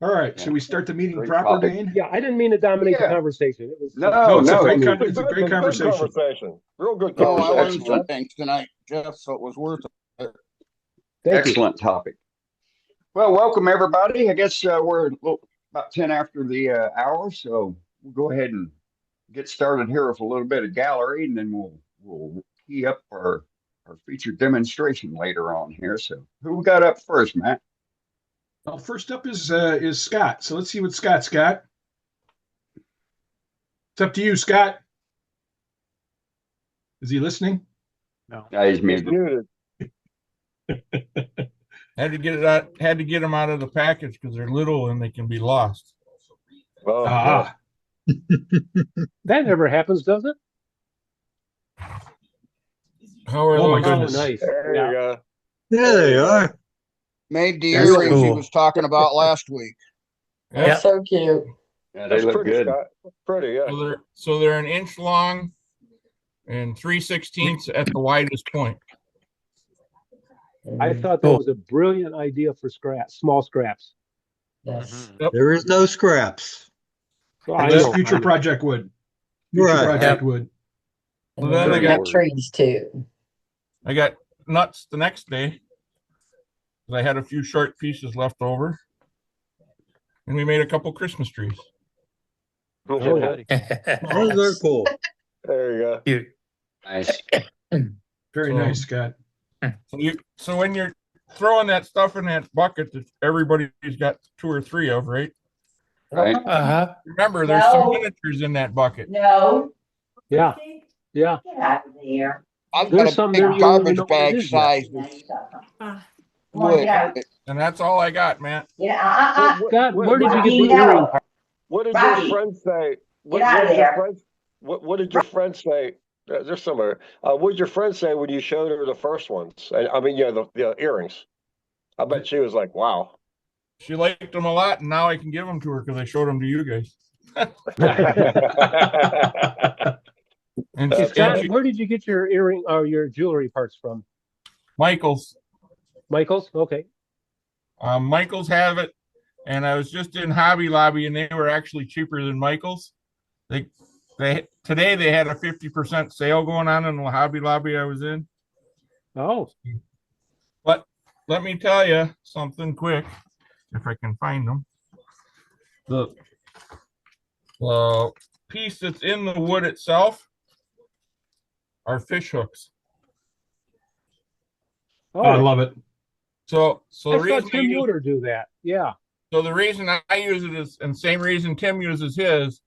All right, should we start the meeting Great proper, topic. Dane? Yeah, I didn't mean to dominate the Yeah. conversation. It was No, it's a no. great it- it's a great Good conversation. conversation. Real good Oh, I was conversation. learned some excellent. things tonight, Jeff, so it was worth it. thank you. Excellent topic. Well, welcome everybody. I guess we're about 10 after the hour, so we'll go ahead and get started here with a little bit of gallery, and then we'll key up our featured demonstration later on here. So who we got up first, Matt? Well, first up is Scott. So let's see what Scott's got. It's up to you, Scott. Is he listening? No, he's He's muted. muted. Had to get it out. Had to get them out of the package because they're little and they can be lost. Oh, Ah, That never happens, does it? How are Oh, my those? goodness. Oh, nice. there Yeah. you go. There they are. Made the That's earrings he cool. was talking about last week. Yeah. So cute. Yeah, they That's look pretty, good. Scott. Pretty, yeah. So they're an inch long and 3/16 at the widest point. I thought that was a brilliant idea for small scraps. Yes. There is no scraps. So I that's know. future project wood. Future Right. project wood. Well, And then we I got got- trees too. I got nuts the next day. 'Cause I had a few short pieces left over, and we made a couple Christmas trees. Oh, yeah. Oh, they're cool. There you go. Nice. Very So- nice, Scott. So when you're throwing that stuff in that bucket that everybody's got 2 or 3 of, right? Right. Uh-huh. Remember, there's some No. miniatures in that bucket. No. Yeah, yeah. Get out of there. I've There's got a some big there you don't even garbage know what it bag is yet. size Come on, wood. get out. And that's all I got, man. Yeah, Scott, where did you Rocky, get the no. earring part? What did Rocky, your friend say? What, out what of did your there. friend? What did your friend say? There's somewhere. What did your friend say when you showed her the first ones? I mean, the earrings. I bet she was like, "Wow." She liked them a lot, and now I can give them to her because I showed them to you guys. And Hey, she, Scott, and she, where did you get your earring or your jewelry parts from? Michael's, Michael's? Okay. Michael's have it, and I was just in Hobby Lobby, and they were actually cheaper than Michael's. They today they had a 50% sale going on in the Hobby Lobby I was in. Oh, But let me tell you something quick, if I can find them. The piece that's in the wood itself are fish hooks. Oh, I oh. love it. So I the saw reason I Tim use, Yoder do that. Yeah. so the reason I use it is, and same reason Tim uses his,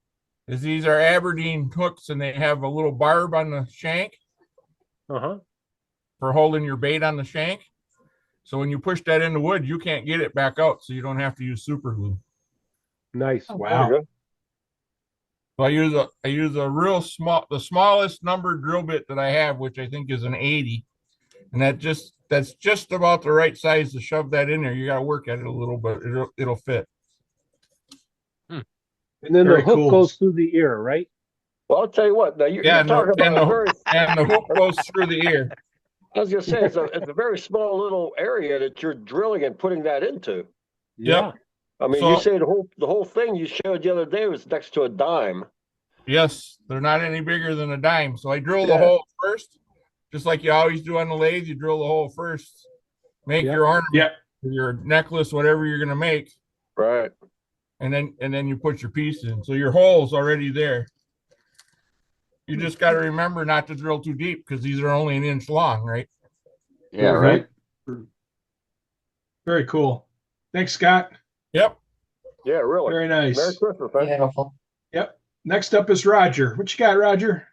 is these are Aberdeen hooks, and they have a little barb on the shank Uh-huh. for holding your bait on the shank. So when you push that in the wood, you can't get it back out, so you don't have to use super glue. Nice. There Wow. you go. So I use a real small, the smallest numbered drill bit that I have, which I think is an 80, and that's just about the right size to shove that in there. You got to work at it a little, but it'll fit. And then Very the hook cool. goes through the ear, right? Well, I'll tell you what. Now you're talking about a very. And the hook goes through the ear. I was gonna say it's a very small little area that you're drilling and putting that into. Yep. I mean, So- you say the whole thing you showed the other day was next to a dime. Yes, they're not any bigger than a dime. So I drill the Yeah. hole first, just like you always do on the lathe. You drill the hole first, make Yep. your ornament, Yep. your necklace, whatever you're gonna make, Right. and then you put your piece in. So your hole's already there. You just got to remember not to drill too deep because these are only an inch long, right? Yeah, right. Very cool. Thanks, Scott. Yep. Yeah, really. Very Merry nice. Christmas, man. Beautiful. Yep. Next up is Roger. What you got, Roger?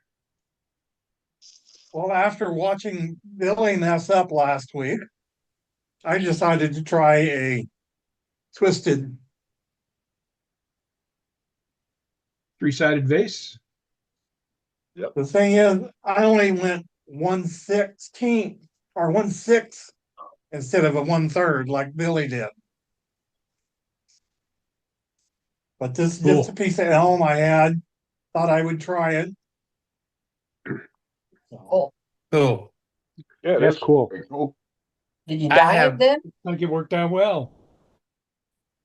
Well, after watching Billy mess up last week, I decided to try a twisted. Three-sided vase. The thing is, I only went 1/16 or 1/6 instead of a 1/3 like Billy did. But this is just a piece of elm I had. Thought I would try it. Cool. Cool. Yeah, That's cool. Very cool. Did you I dye have- it then? I think it worked out well.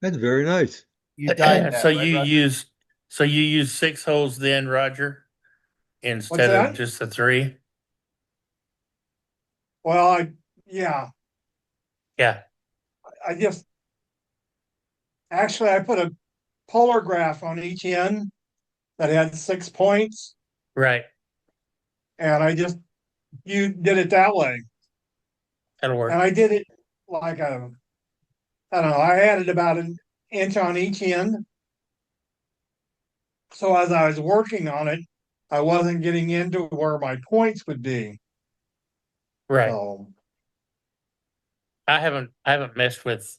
That's very nice. You tied that, So right, you Roger? use 6 holes then, Roger, instead that? of just the 3? Well, yeah, Yeah, I just, actually, I put a polar graph on each end that had 6 points, right. and you did it that way. That'll work. And I did it like I don't know, I added about an inch on each end. So as I was working on it, I wasn't getting into where my points would be. Right. So, I haven't messed with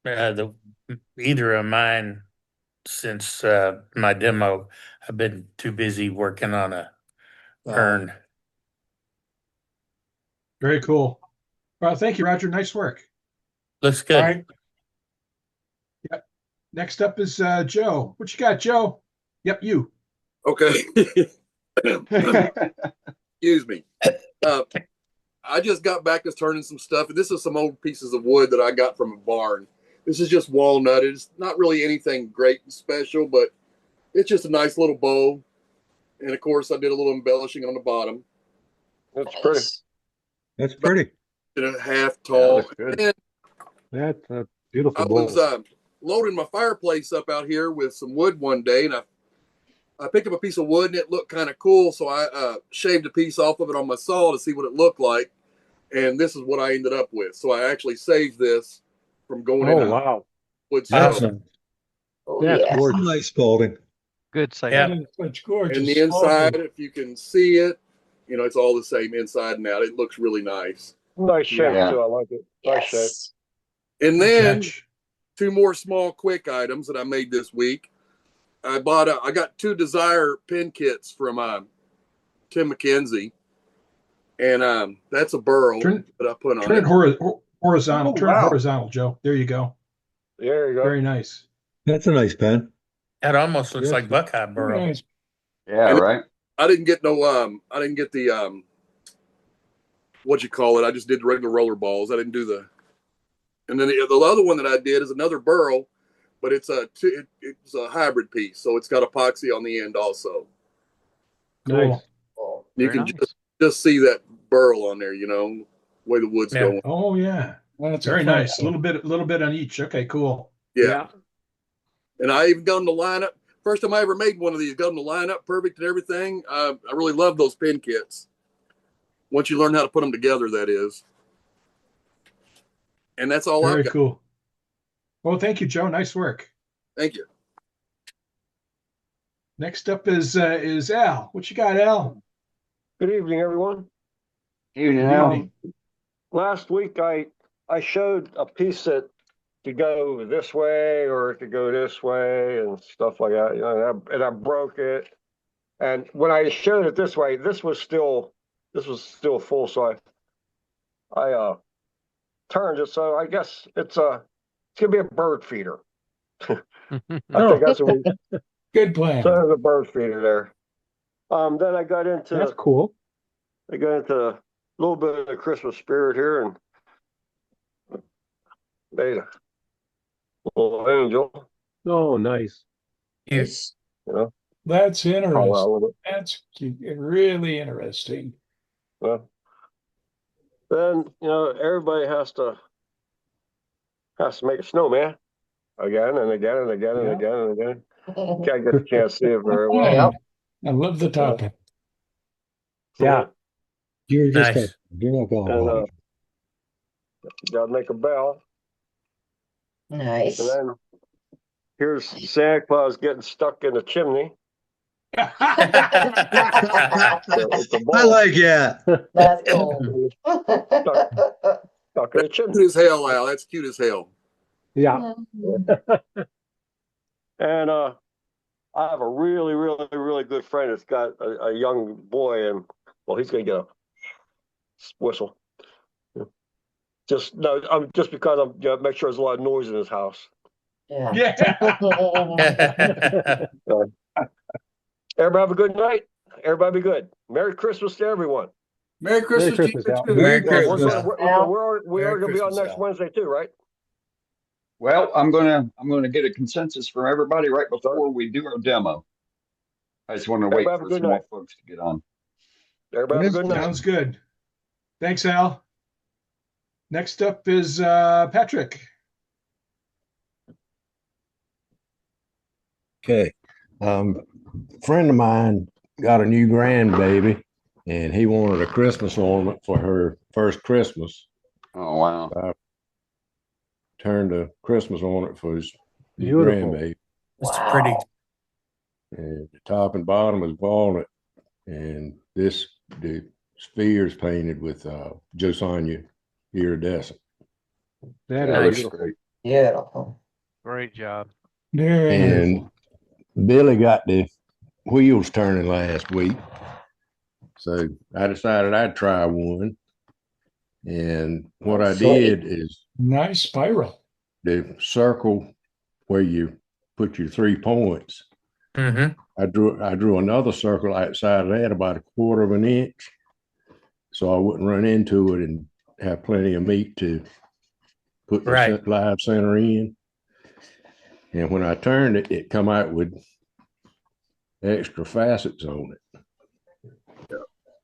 the either of mine since my demo. I've been too busy working on a urn. Very cool. Well, thank you, Roger. Nice work. Looks all good. right, Next up is Joe. What you got, Joe? Yep, you. Okay. Excuse me. I just got back to turning some stuff. This is some old pieces of wood that I got from a barn. This is just walnut. It's not really anything great and special, but it's just a nice little bow. And of course, I did a little embellishing on the bottom. That's pretty. That's pretty. And a half tall. looks good. And That's a beautiful I bowl. was loading my fireplace up out here with some wood one day, and I picked up a piece of wood and it looked kind of cool, so I shaved a piece off of it on my saw to see what it looked like, and this is what I ended up with. So I actually saved this from going in Oh, a wow. wood stove. Awesome. That's Yeah. gorgeous. Nice Spalding. Good site. Yeah. It's gorgeous. And the inside, if you can see it, it's all the same inside and out. It looks really nice. Nice shape Yeah. too. I like it. Nice shape. Yes. And then Catch. 2 more small quick items that I made this week. I got 2 Desire pin kits from Tim McKenzie, and that's a burl Turn- that I put on Turn it it. horizontal. Oh, Turn it wow. horizontal, Joe. There you go. There you go. Very nice. That's a nice pen. That almost looks Yes. like Buckeye Burrow. Yeah, And- right. I didn't get I didn't get the what you call it. I just did the regular roller balls. I didn't do the. And then the other one that I did is another burl, but it's it's a hybrid piece, so it's got epoxy on the end also. Cool. Oh, you Very can nice. just see that burl on there, way the wood's Yeah. going. Oh yeah. Very nice. A little bit on each. Okay, cool. Yeah. And I even got them to line up. First time I ever made one of these, got them to line up perfect and everything. I really love those pin kits. Once you learn how to put them together, that is. And that's all Very I've got. cool. Well, thank you, Joe. Nice work. Thank you. Next up is Al. What you got, Al? Good evening, everyone. Evening, Good Al. evening. Last week I showed a piece that could go this way or it could go this way and stuff like that. And I broke it. And when I showed it this way, this was still full. So I turned it. So I guess it's gonna be a bird feeder. I think that's what we. Good plan. So there's a bird feeder there. Then I got into That's cool. a little bit of the Christmas spirit here and made a little angel. Oh, nice. Yes. That's Oh, well, That's really interesting. well. Then everybody has to make a snowman again and again and again and Yeah. again and again. Can't get a chance to see it very well. I love the topic. Yeah. You're just Nice. you're not going And to gotta make a bell. Nice. And then here's Santa Claus getting stuck in the chimney. With the I ball like that. That's cool. stuck in the chimney. Cute as hell, Al. That's cute as hell. Yeah. And I have a really, really, really good friend that's got a young boy, and well, he's gonna get a whistle. Just because I'm make sure there's a lot of noise in his house. Yeah. Yeah. Everybody have a good night. Everybody be good. Merry Christmas to everyone. Merry Christmas to Christmas, you Al. too. Merry Yeah, Christmas. we are Merry gonna be on Christmas, next Al. Wednesday too, right? Well, I'm gonna get a consensus from everybody right before we do our demo. I just want to wait Everybody have a for good some more night. folks to get on. Everybody have a good night. Sounds good. Thanks, Al. Next up is Patrick. Okay. Friend of mine got a new grandbaby and he wanted a Christmas ornament for her first Christmas. Oh, wow. I turned a Christmas ornament for his Beautiful. grandbaby. It's pretty. And the top and bottom is walnut. And the sphere is painted with Josanya iridescent. That That is looks great. Beautiful. Great job. And Billy got the wheels turning last week. So I decided I'd try one. And what I did is Nice spiral. the circle where you put your 3 points. Mm-hmm. I drew another circle outside of that about 1/4 of an inch, so I wouldn't run into it and have plenty of meat to put the Right. live center in. And when I turned it, it come out with extra facets on it.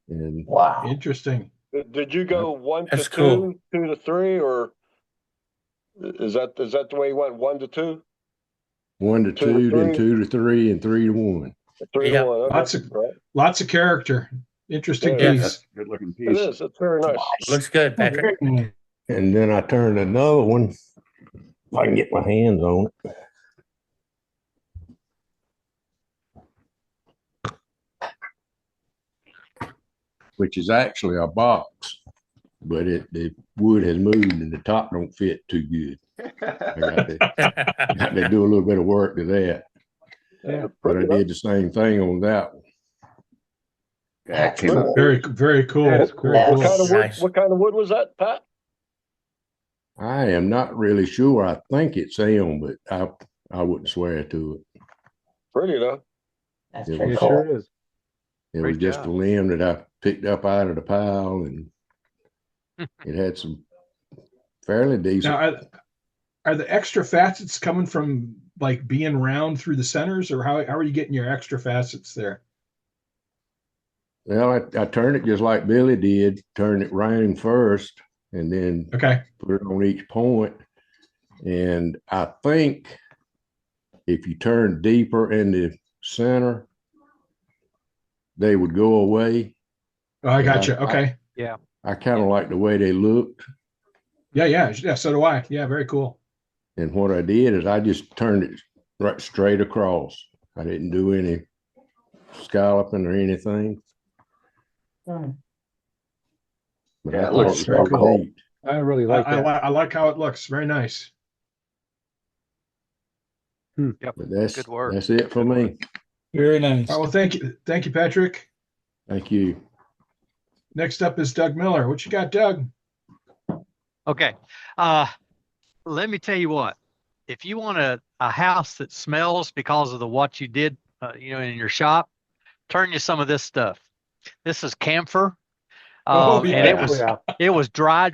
And Wow. Interesting. Did you go 1 to That's 2, cool. 2 to 3, or is that the way you went? 1 to 2, 1 to 2 to 2, then 3? 2 to 3, and 3 to 1. 3 Yeah. to 1? Okay. Lots of character. Interesting Yeah. piece. Good looking It piece. is. It's very nice. Looks good, Patrick. And then I turned another one, if I can get my hands on it. Which is actually a box, but the wood has moved and the top don't fit too good. I got to do a little bit of work to that. Yeah. But I did the same thing on that one. That came out. Very, very cool. That's cool. Very What cool. kind of wood? Nice. What kind of wood was that, Pat? I am not really sure. I think it's elm, but I wouldn't swear to it. Pretty though. That's It pretty It cool. sure is. It Great was just job. a limb that I picked up out of the pile, and it had some fairly decent. Now, are the extra facets coming from like being round through the centers, or how are you getting your extra facets there? Well, I turned it just like Billy did, turned it round first, and then Okay. put it on each point. And I think if you turn deeper in the center, they would go away. Oh, I got you. Okay. I kind of like the way they looked. Yeah. So do I. Yeah. Very cool. And what I did is I just turned it right straight across. I didn't do any scalloping or anything. Hmm. But Yeah, I it thought looks it was very cool. neat. I really like that. I like how it looks. Very nice. Yep. But that's Good work. That's it for me. Very nice. Well, thank you, Patrick. Thank you. Next up is Doug Miller. What you got, Doug? Okay. Let me tell you what. If you want a house that smells because of what you did, in your shop, turn you some of this stuff. This is camphor. Oh, And it yeah. was it was dry.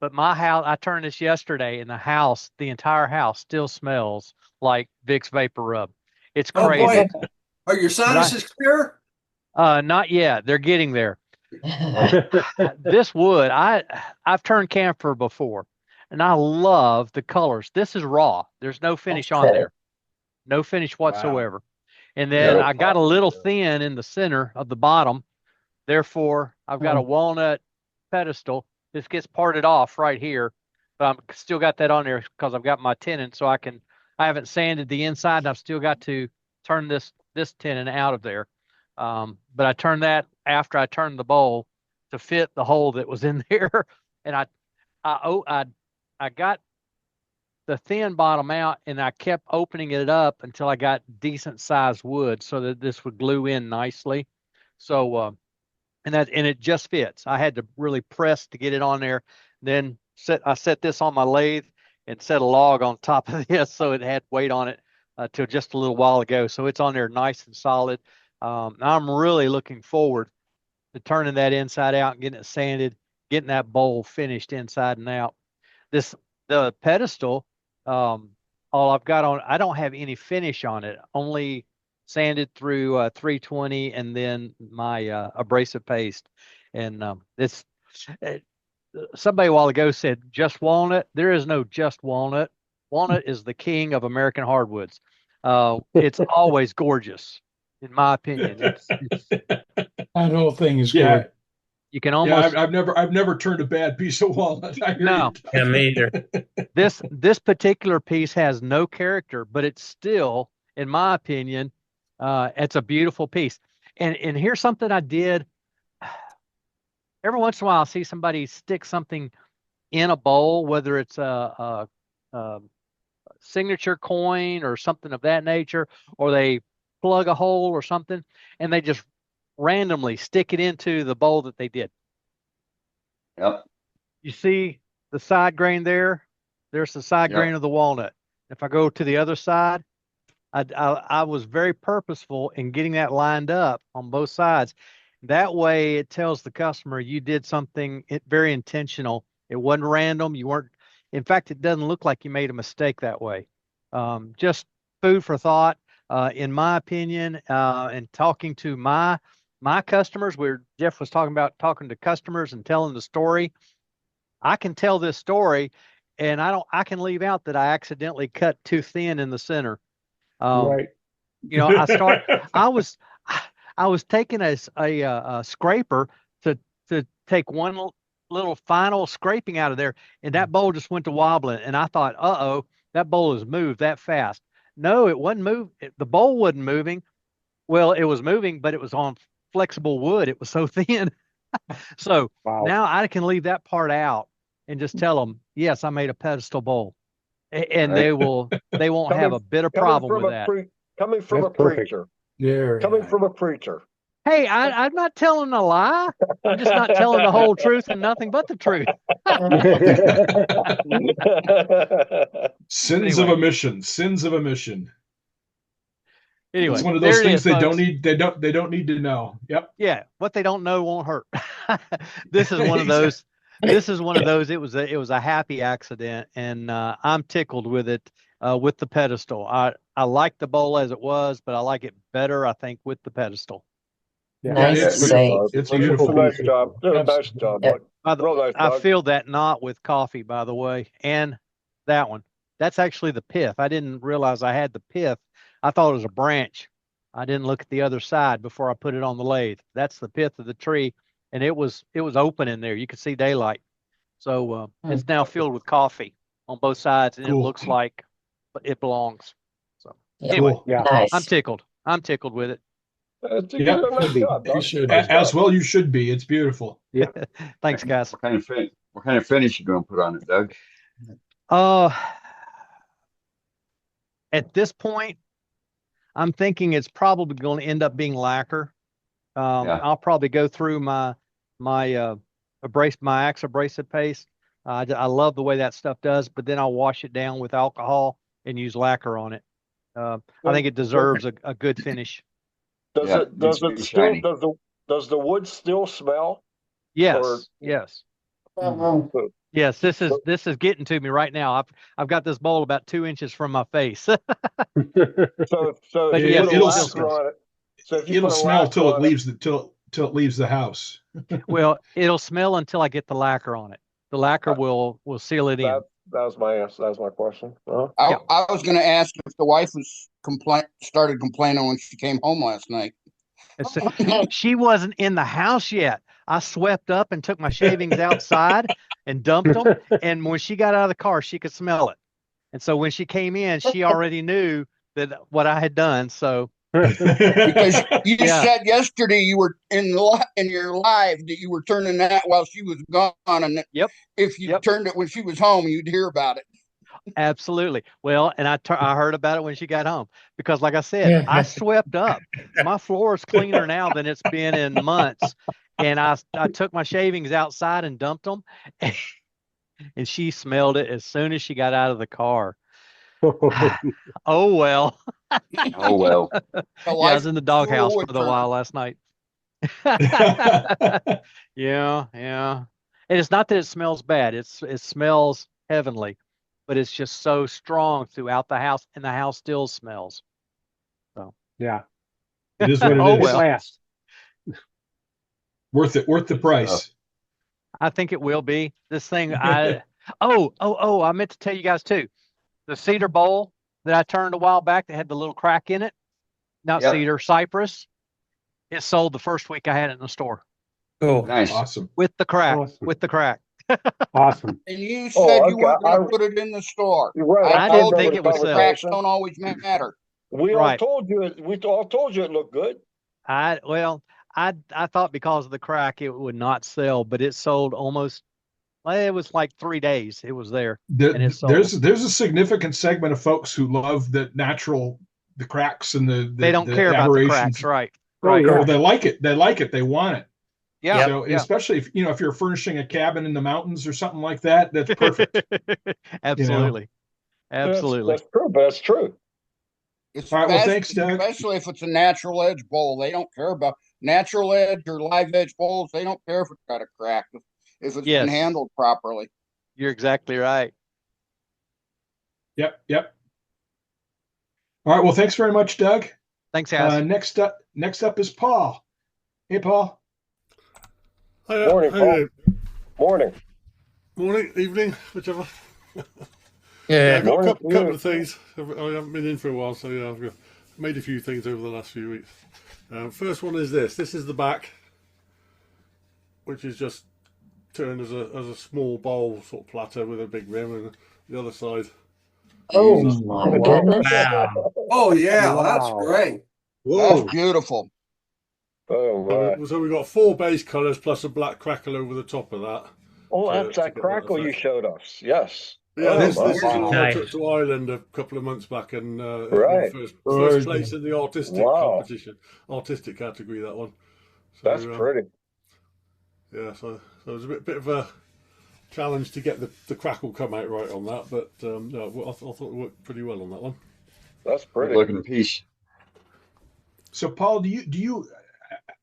But my house, I turned this yesterday, and the entire house still smells like Vicks Vapor Rub. It's Oh crazy. boy, are your sinuses clear? Not yet. They're getting there. This wood, I've turned camphor before, and I love the colors. This is raw. There's no finish on there. No finish whatsoever. And then Yeah. I got a little thin in the center of the bottom. Therefore, I've got a walnut pedestal. This gets parted off right here, but I'm still got that on there because I've got my tenon, so I haven't sanded the inside, and I've still got to turn this tenon out of there. But I turned that after I turned the bowl to fit the hole that was in there, and I got the thin bottom out, and I kept opening it up until I got decent sized wood so that this would glue in nicely. So, and it just fits. I had to really press to get it on there. Then I set this on my lathe and set a log on top of this so it had weight on it till just a little while ago. So it's on there nice and solid. I'm really looking forward to turning that inside out and getting it sanded, getting that bowl finished inside and out. The pedestal All I've got on, I don't have any finish on it, only sanded through 320 and then my abrasive paste. And this, uh, somebody a while ago said just walnut. There is no just walnut. Walnut is the king of American hardwoods. It's always gorgeous, in my opinion. That whole thing is Yeah. good. You can Yeah, almost I've never turned a bad piece of walnut. I hear no. you. Yeah, me either. This particular piece has no character, but it's still, in my opinion, it's a beautiful piece. And here's something I did. Every once in a while, I see somebody stick something in a bowl, whether it's a signature coin or something of that nature, or they plug a hole or something, and they just randomly stick it into the bowl that they did. Yep. You see the side grain there? There's the side Yep. grain of the walnut. If I go to the other side, I was very purposeful in getting that lined up on both sides. That way it tells the customer you did something very intentional. It wasn't random. You weren't, in fact, it doesn't look like you made a mistake that way. Just food for thought, in my opinion, and talking to my customers, where Jeff was talking about talking to customers and telling the story. I can tell this story and I can leave out that I accidentally cut too thin in the center. Right. You know, I was taking a scraper to take one little final scraping out of there, and that bowl just went to wobbling, and I thought, uh-oh, that bowl has moved that fast. No, it wasn't moving. The bowl wasn't moving. Well, it was moving, but it was on flexible wood. It was so thin. So Wow. now I can leave that part out and just tell them, yes, I made a pedestal bowl. And they won't have a bit of problem with that. Coming from That's a perfect. preacher. Yeah. Coming from a preacher. Hey, I'm not telling a lie. I'm just not telling the whole truth and nothing but the truth. Sins Anyway. of omission. Sins of omission. Anyway, It's one of there those it things is, they folks. don't need. They don't need to know. Yep. Yeah, what they don't know won't hurt. This is one of those. This is one of those. It was a happy accident, and I'm tickled with it. With the pedestal, I like the bowl as it was, but I like it better, I think, with the pedestal. Yeah. Nice it's save. It's Nice beautiful. job. Nice job, Yeah. bud. By the- Real nice I job. filled that knot with coffee, by the way, and that one. That's actually the pith. I didn't realize I had the pith. I thought it was a branch. I didn't look at the other side before I put it on the lathe. That's the pith of the tree, and it was open in there. You could see daylight. So it's now filled with coffee on both sides, and it Cool. looks like it belongs. So Yeah. anyway, Cool. Yeah. Nice. I'm tickled. I'm tickled with it. You Yep. did a nice job, You Doc. should. Nice As job. well, you should be. It's beautiful. Thanks, guys. What kind of finish you gonna put on it, Doug? At this point, I'm thinking it's probably going to end up being lacquer. Yeah. I'll probably go through my Axe abrasive paste. I love the way that stuff does, but then I'll wash it down with alcohol and use lacquer on it. I think it deserves a good finish. Does Yeah, it does it's it still shiny. does the wood still smell? Yes, Or- yes, Mhm. yes. This is getting to me right now. I've got this bowl about 2 inches from my face. So But if you yeah, put a it'll lacquer still on it. So if you It'll put a smell lacquer till it on leaves till it leaves the house. Well, it'll smell until I get the lacquer on it. The lacquer will seal it in. That was my answer. That was my question. Uh-huh. I was going to ask if the wife was started complaining when she came home last night. She wasn't in the house yet. I swept up and took my shavings outside and dumped them. And when she got out of the car, she could smell it. And so when she came in, she already knew that what I had done. So Because you Yeah. said yesterday you were in your live that you were turning that while she was gone, and that Yep. if you Yep. turned it when she was home, you'd hear about it. absolutely. Well, and I heard about it when she got home because, like I said, I swept up. My floor is cleaner now than it's been in months. And I took my shavings outside and dumped them. And she smelled it as soon as she got out of the car. Oh, well. Oh well. The Yeah, I life was in the doghouse wood for a turn. while last night. Yeah. And it's not that it smells bad. It smells heavenly. but it's just so strong throughout the house, and the house still smells. So Yeah. It is what it Oh, is. well. Last. Worth it. Worth the price. I think it will be. This thing, I meant to tell you guys too. The cedar bowl that I turned a while back that had the little crack in it, not Yep. cedar, cypress. It sold the first week I had it in the store Cool. Nice. Awesome. with the crack. Awesome. With the crack. Awesome. And you Oh, said you okay. weren't gonna I- put it in the store. You're right. I I didn't remember think the it would sell. Cracks conversation. don't always matter. We all Right. told you it. We all told you it looked good. I thought because of the crack it would not sell, but it sold almost. Well, it was like 3 days. It was there. And it sold. There's a significant segment of folks who love the cracks and the They don't care about the cracks, right? Oh, Right. yeah. Or they like it. They like it. They want it. Yeah. So yeah. especially if if you're furnishing a cabin in the mountains or something like that, that's perfect. Absolutely. Absolutely. That's true, but that's true. All right, well, thanks, Doug. Especially if it's a natural edge bowl. They don't care about natural edge or live edge bowls. They don't care if it's got a crack if it's Yes. been handled properly. You're exactly right. Yep. All right. Well, thanks very much, Doug. Thanks, guys. Next up is Paul. Hey, Paul. Morning, Paul. Morning. Morning, evening, whichever. Yeah. I've got a morning couple, to you. couple of things. I haven't been in for a while, so yeah, I've made a few things over the last few weeks. First one is this. This is the back, which is just turned as a small bowl sort of platter with a big rim, and the other side. Oh my goodness. Wow. Oh yeah, Wow. that's great. Whoa. That's beautiful. Oh my. So we've got 4 base colours plus a black crackle over the top of that. Oh, to- that's to that get that crackle you effect. showed us. Yes. Yeah, Oh, this my. is one I Nice. took to Ireland a couple of months back, and Right. first place in the artistic Wow. competition, artistic category, that one. So, That's pretty. Yeah, so it was a bit of a challenge to get the crackle come out right on that, but no, I thought it worked pretty well on that one. That's Good pretty. looking piece. So, Paul, do you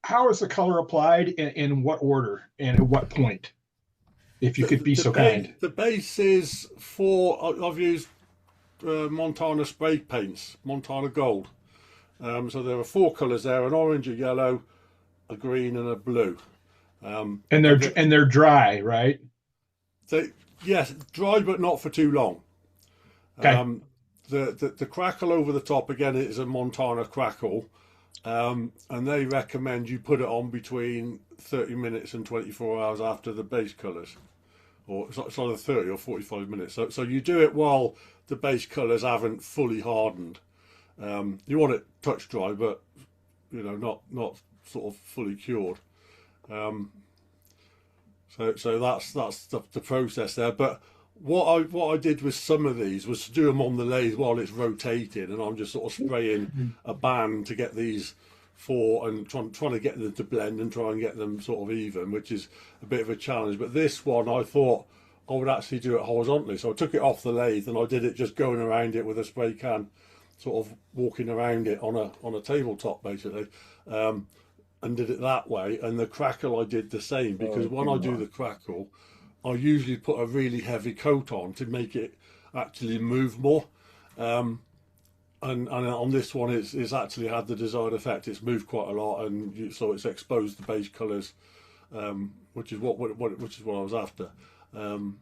how is the color applied, and in what order, and at what point? If you could be so kind. The base is I've used Montana spray paints, Montana Gold. So there are 4 colours there: an orange, a yellow, a green, and a blue. And they're dry, right? Yes, dry but not for too long. Okay. The crackle over the top again is a Montana crackle, and they recommend you put it on between 30 minutes and 24 hours after the base colours, or it's either 30 or 45 minutes. So you do it while the base colours haven't fully hardened. You want it touch dry, but not sort of fully cured. So that's the process there. But what I did with some of these was to do them on the lathe while it's rotating, and I'm just sort of spraying a band to get these 4 and trying to get them to blend and try and get them sort of even, which is a bit of a challenge. But this one, I thought I would actually do it horizontally, so I took it off the lathe and I did it just going around it with a spray can, sort of walking around it on a tabletop basically. And did it that way, and the crackle I did the same, because when I do the crackle, I usually put a really heavy coat on to make it actually move more. And on this one, it's actually had the desired effect. It's moved quite a lot, and so it's exposed the base colours, which is what I was after. And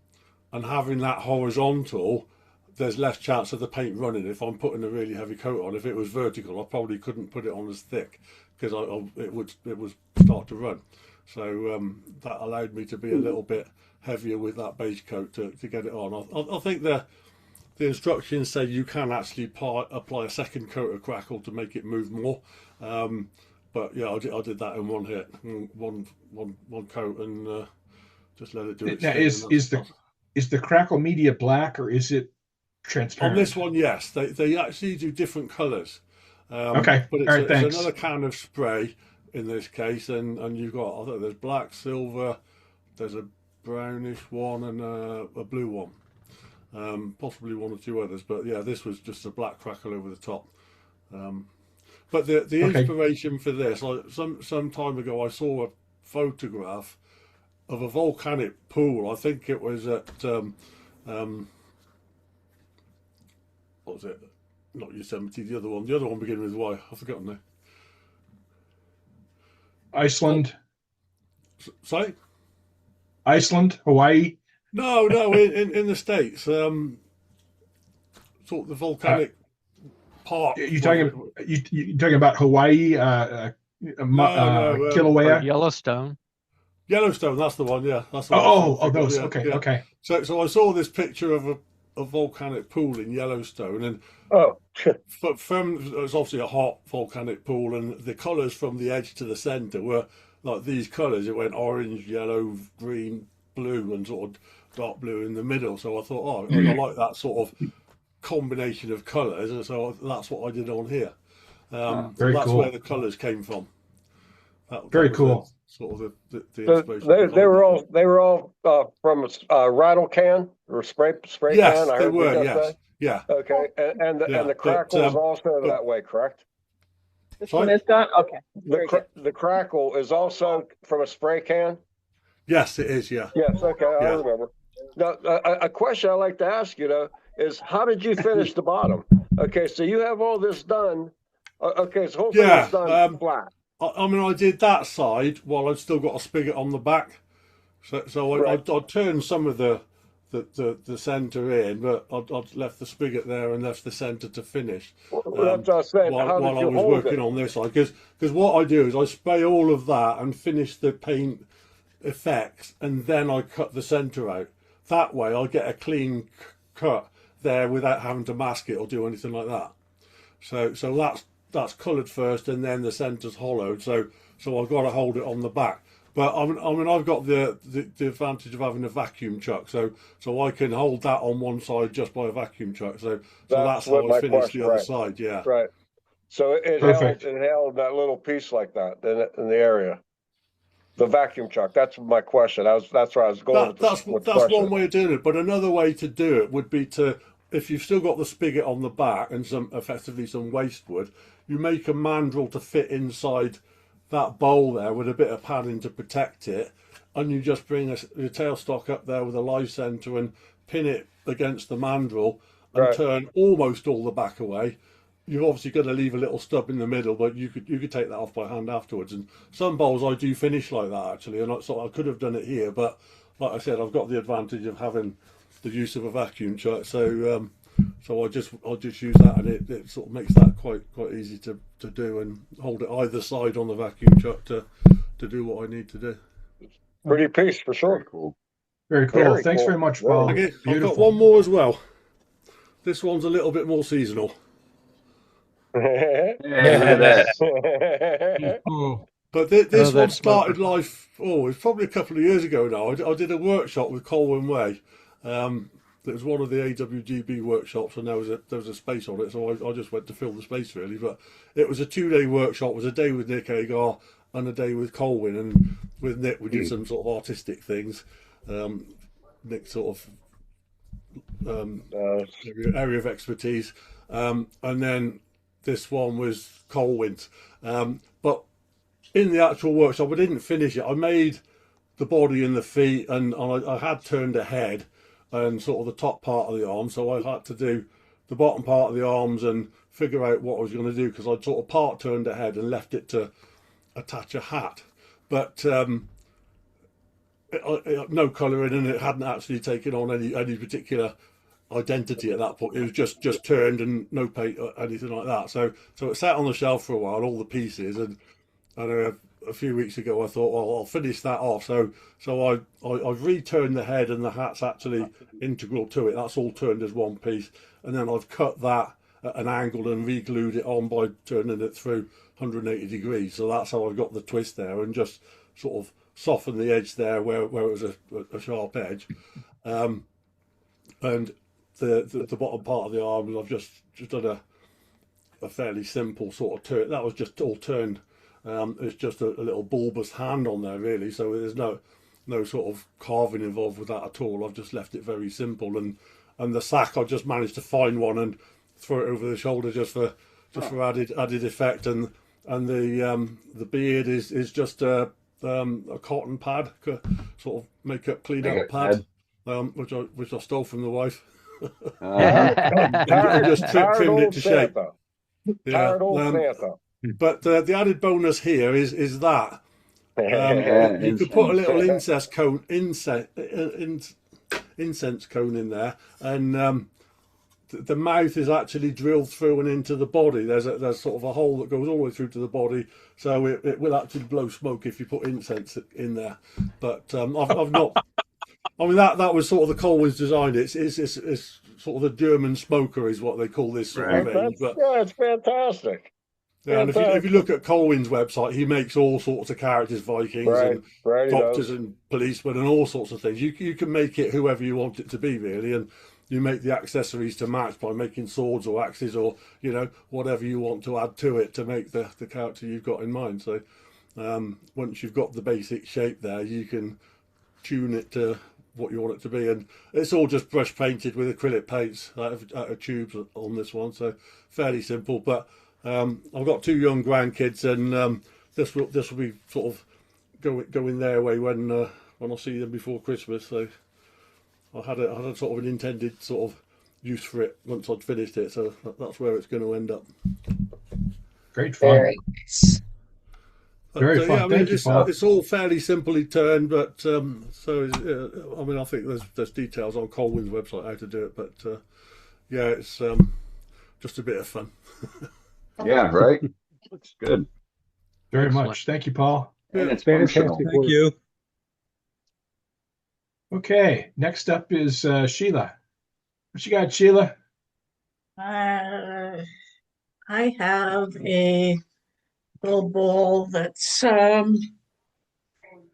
having that horizontal, there's less chance of the paint running if I'm putting a really heavy coat on. If it was vertical, I probably couldn't put it on as thick, because it would start to run. So that allowed me to be a little bit heavier with that base coat to get it on. I think the instructions say you can actually apply a second coat of crackle to make it move more. But yeah, I did that in one hit, one coat, and just let it do its Now, thing. is the crackle media black, or is it transparent? On this one, yes, they actually do different colours. Okay, but all right, it's thanks. another can of spray in this case, and you've got, I think there's black, silver, there's a brownish one, and a blue one, possibly 1 or 2 others. But yeah, this was just a black crackle over the top. But the Okay. inspiration for this, some time ago, I saw a photograph of a volcanic pool. I think it was at what was it? Not Yosemite, the other one. The other one beginning with Y. I've forgotten now. Iceland, Sorry? Iceland, Hawaii. No, in the States. Sort of the volcanic park. You talking about Hawaii? Kilauea. Yellowstone. Yellowstone, that's the one. Yeah, that's the one. Oh, those. Yeah, Okay, yeah. okay. So I saw this picture of a volcanic pool in Yellowstone, and from it was obviously a hot volcanic pool, and the colours from the edge to the centre were like these colours. It went orange, yellow, green, blue, and sort of dark blue in the middle. So I thought, I like that sort of combination of colours, and so that's what I did on here. Very that's cool. where the colours came from. Very was cool. Sort of the So inspiration. they were all from a rattle can or spray Yes, can. I they heard you were. just Yes, say. yeah. Okay, and Yeah, the crackle but, is also that way, correct? This one is gone? Okay. Very good. The crackle is also from a spray can. Yes, it is. Yeah. Yes. Okay, I Yeah. remember. Now, a question I like to ask you though is, how did you finish the bottom? Okay, so you have all this done. Okay, so the whole thing is done flat. I mean, I did that side while I've still got a spigot on the back. So I turned some of the centre in, but I'd left the spigot there and left the centre to finish. That's what I was saying. While How did I you was hold working it? on this side, because what I do is I spray all of that and finish the paint effects, and then I cut the centre out. That way, I get a clean cut there without having to mask it or do anything like that. So that's coloured first, and then the centre's hollowed. So I've got to hold it on the back. But I mean, I've got the advantage of having a vacuum chuck, so I can hold that on one side just by a vacuum chuck. So that's how I finish the other side. Yeah. Right. So it held that little piece like that in the area. The vacuum chuck. That's my question. That's where I was going. That's one way of doing it. But another way to do it would be to, if you've still got the spigot on the back and effectively some waste wood, you make a mandrel to fit inside that bowl there with a bit of padding to protect it, and you just bring your tailstock up there with a live centre and pin it against the mandrel and turn almost all the back away. You've obviously got to leave a little stub in the middle, but you could take that off by hand afterwards. And some bowls I do finish like that actually, and I could have done it here, but like I said, I've got the advantage of having the use of a vacuum chuck, so I'll just use that, and it sort of makes that quite easy to do, and hold it either side on the vacuum chuck to do what I need to do. Pretty piece for sure. Very cool. Very cool. Very Thanks cool. very much, Paul. Okay, I've Beautiful. got one more as well. This one's a little bit more seasonal. Yeah, look at that. Cool. But this one that's started life, it's probably a couple of years ago now. I did a workshop with Colwyn Way. It was one of the AWGB workshops, and there was a space on it, so I just went to fill the space really. But it was a 2-day workshop. It was a day with Nick Agar and a day with Colwyn, and with Nick we did some sort of artistic things. Nick sort of area of expertise, and then this one was Colwyn's. But in the actual workshop, I didn't finish it. I made the body and the feet, and I had turned a head and sort of the top part of the arm, so I had to do the bottom part of the arms and figure out what I was going to do, because I'd sort of part turned a head and left it to attach a hat. But no colouring, and it hadn't actually taken on any particular identity at that point. It was just turned and no paint or anything like that. So it sat on the shelf for a while, all the pieces, and a few weeks ago I thought, well, I'll finish that off. So I've returned the head, and the hat's actually integral to it. That's all turned as one piece, and then I've cut that at an angle and re-glued it on by turning it through 180 degrees. So that's how I got the twist there, and just sort of softened the edge there where it was a sharp edge. And the bottom part of the arm, I've just done a fairly simple sort of turn. That was just all turned. It's just a little bulbous hand on there really, so there's no sort of carving involved with that at all. I've just left it very simple, and the sack, I just managed to find one and throw it over the shoulder just for added effect, and the beard is just a cotton pad, sort of makeup clean up pad, which I stole from the wife. Uh-huh. Just trimmed it old to shape. Santa. Yeah. Tired old Santa. But the added bonus here is that you could put a little incense cone in there, and the mouth is actually drilled through and into the body. There's sort of a hole that goes all the way through to the body, so it will actually blow smoke if you put incense in there. But I've not. I mean that was sort of the Colwyn's designed. It's sort of the German smoker is what they call this sort of range. But Yeah, it's fantastic. yeah, and if you look at Colwyn's website, he makes all sorts of characters, Vikings and Right, he doctors does. and policemen and all sorts of things. You can make it whoever you want it to be, really, and you make the accessories to match by making swords or axes or whatever you want to add to it to make the character you've got in mind. So once you've got the basic shape there, you can tune it to what you want it to be, and it's all just brush painted with acrylic paints out of tubes on this one, so fairly simple. But I've got 2 young grandkids, and this will be sort of going their way when I see them before Christmas. So I had a sort of an intended sort of use for it once I'd finished it, so that's where it's going to end up. Great fun. Very nice. Very fun. Yeah, I mean, Thank you, Paul. it's all fairly simply turned, but I mean, I think there's details on Colwyn's website how to do it, but yeah, it's just a bit of fun. Yeah, right. Looks good. Very Excellent. much. Thank you, Paul. And it's Fantastic functional. work. Thank you. Okay, next up is Sheila. What you got, Sheila? I have a little bowl that's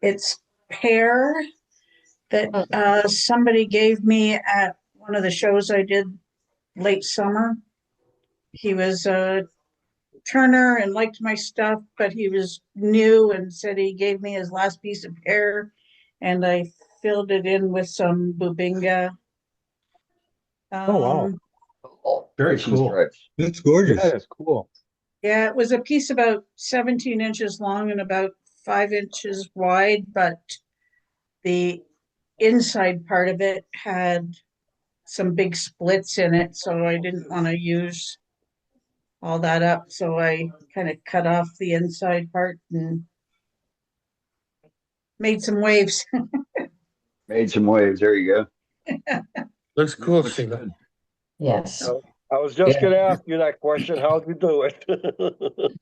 it's pear that somebody gave me at one of the shows I did late summer. He was a turner and liked my stuff, but he was new and said he gave me his last piece of pear, and I filled it in with some bubinga. Oh, wow. Very Racing cool. stripes. That's gorgeous. That is cool. Yeah, it was a piece about 17 inches long and about 5 inches wide, but the inside part of it had some big splits in it, so I didn't want to use all that up, so I kind of cut off the inside part and made some waves. Made some waves. There you go. Looks cool, Looks Sheila. good. Yes. I was just Yeah. going to ask you that question. How'd you do it?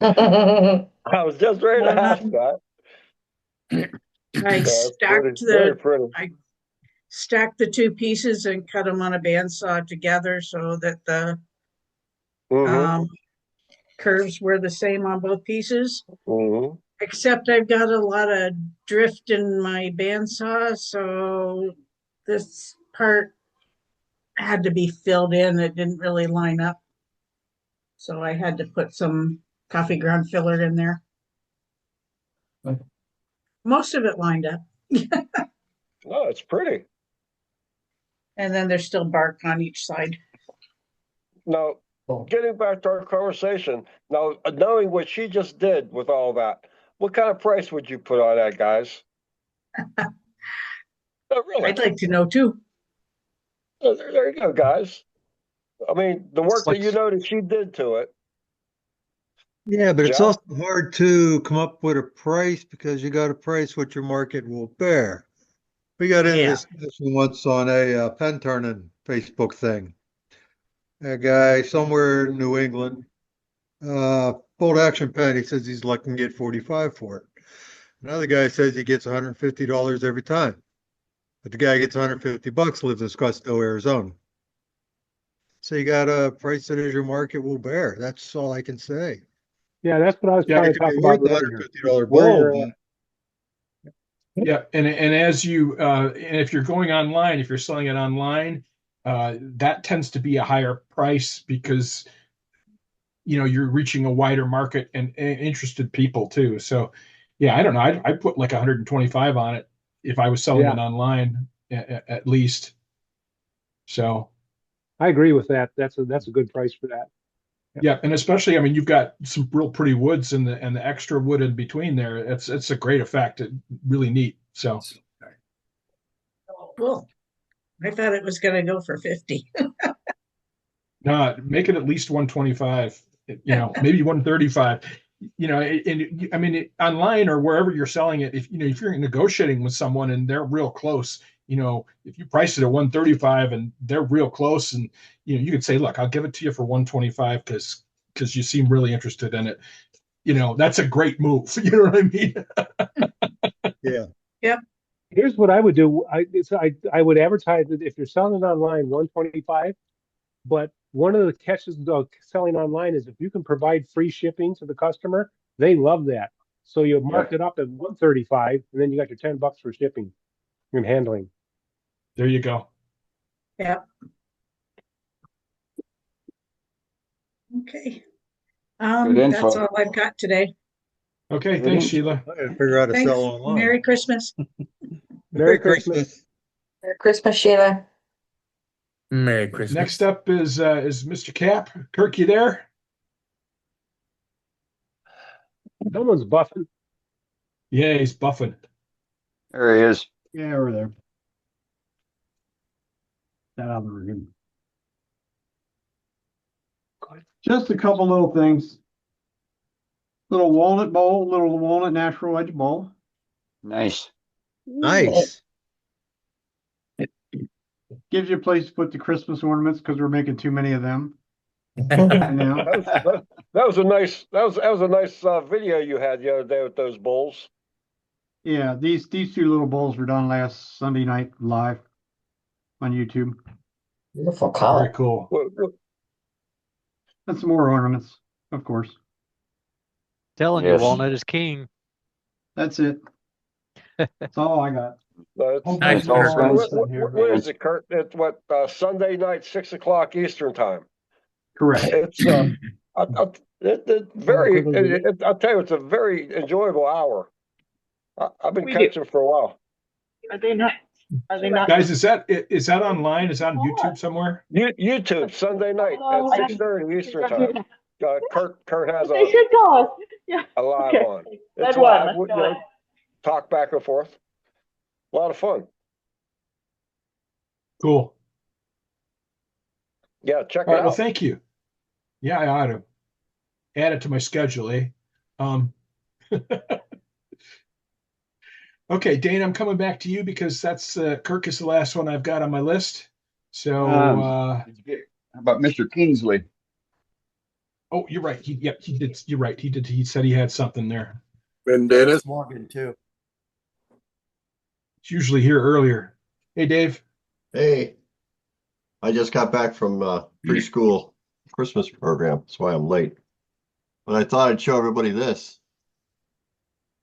I was just ready to ask that. I stacked Very pretty. I stacked the 2 pieces and cut them on a bandsaw together so that the curves were the same on both pieces. Except I've got a lot of drift in my bandsaw, so this part had to be filled in. It didn't really line up, so I had to put some coffee ground filler in there. Most of it lined up. Oh, it's pretty. And then there's still bark on each side. Now, getting back to our conversation, now knowing what she just did with all that, what kind of price would you put on that, guys? Oh, really? I'd like to know too. Oh, there you go, guys. I mean, the work that you know that she did to it. Yeah, but it's Yeah. also hard to come up with a price because you got to price what your market will bear. We got into this discussion once on a pen turning Facebook thing. A guy somewhere in New England, bolt action pen, he says he's lucky to get 45 for it. Another guy says he gets $150 every time. But the guy gets $150, lives in Scottsdale, Arizona. So you got to price it as your market will bear. That's all I can say. Yeah, that's what I was Yeah, trying it to could talk be about worth earlier. $150 Where bulb. you're at. Yeah, and as you and if you're going online, if you're selling it online, that tends to be a higher price because you're reaching a wider market and interested people too. So yeah, I don't know. I'd put like 125 on it if I was selling it online at least. So I agree with that. That's a good price for that. yeah, and especially, I mean, you've got some real pretty woods and the extra wood in between there. It's a great effect. Really neat. So Cool. I thought it was gonna go for 50. No, make it at least 125, maybe 135. And I mean, online or wherever you're selling it, if you're negotiating with someone and they're real close, if you price it at 135 and they're real close, and you could say, look, I'll give it to you for 125 because you seem really interested in it. That's a great move. You know what I mean? Yeah. Yep. Here's what I would do. I would advertise it if you're selling it online, 125. But one of the catches of selling online is if you can provide free shipping to the customer, they love that. So you mark it up at 135, and then you got your $10 for shipping and handling. There you go. Yep. Okay. That's all I've got today. Okay, thanks, Sheila. I gotta figure out how to Thanks. sell online. Merry Christmas. Merry Christmas. Merry Christmas, Sheila. Merry Christmas. Next up is Mr. Cap. Kirk, you there? Someone's buffing. Yeah, he's buffing. There he is. Yeah, we're there. That other room. Just a couple little things. Little walnut bowl, little walnut natural edge bowl. Nice. Nice. Gives you a place to put the Christmas ornaments because we're making too many of them. Now. That was a nice video you had the other day with those bowls. Yeah, these two little bowls were done last Sunday night live on YouTube. Beautiful color. Very cool. And some more ornaments, of course. Telling you, walnut is king. That's it. That's all I got. Nice. What is it, Kurt? It's Sunday night, 6 o'clock Eastern time. Correct. It's I'll tell you, it's a very enjoyable hour. I've been coaching for a while. Are they not? Are they not? Guys, is that online? Is that on YouTube somewhere? YouTube Sunday night at 6:30 Eastern time. Kurt has They should go. Yeah. a live Okay. on. That It's one. live, Let's go. talk back and forth. A lot of fun. Cool. Yeah, check All it right. Well, out. thank you. Yeah, I ought to add it to my schedule, eh? Okay, Dane, I'm coming back to you because that's Kirk is the last one I've got on my list. So, how about Mr. Kingsley? oh, you're right. He did. You're right. He did. He said he had something there. And Dennis. Morgan too. He's usually here earlier. Hey, Dave. Hey, I just got back from preschool Christmas program. That's why I'm late. But I thought I'd show everybody this.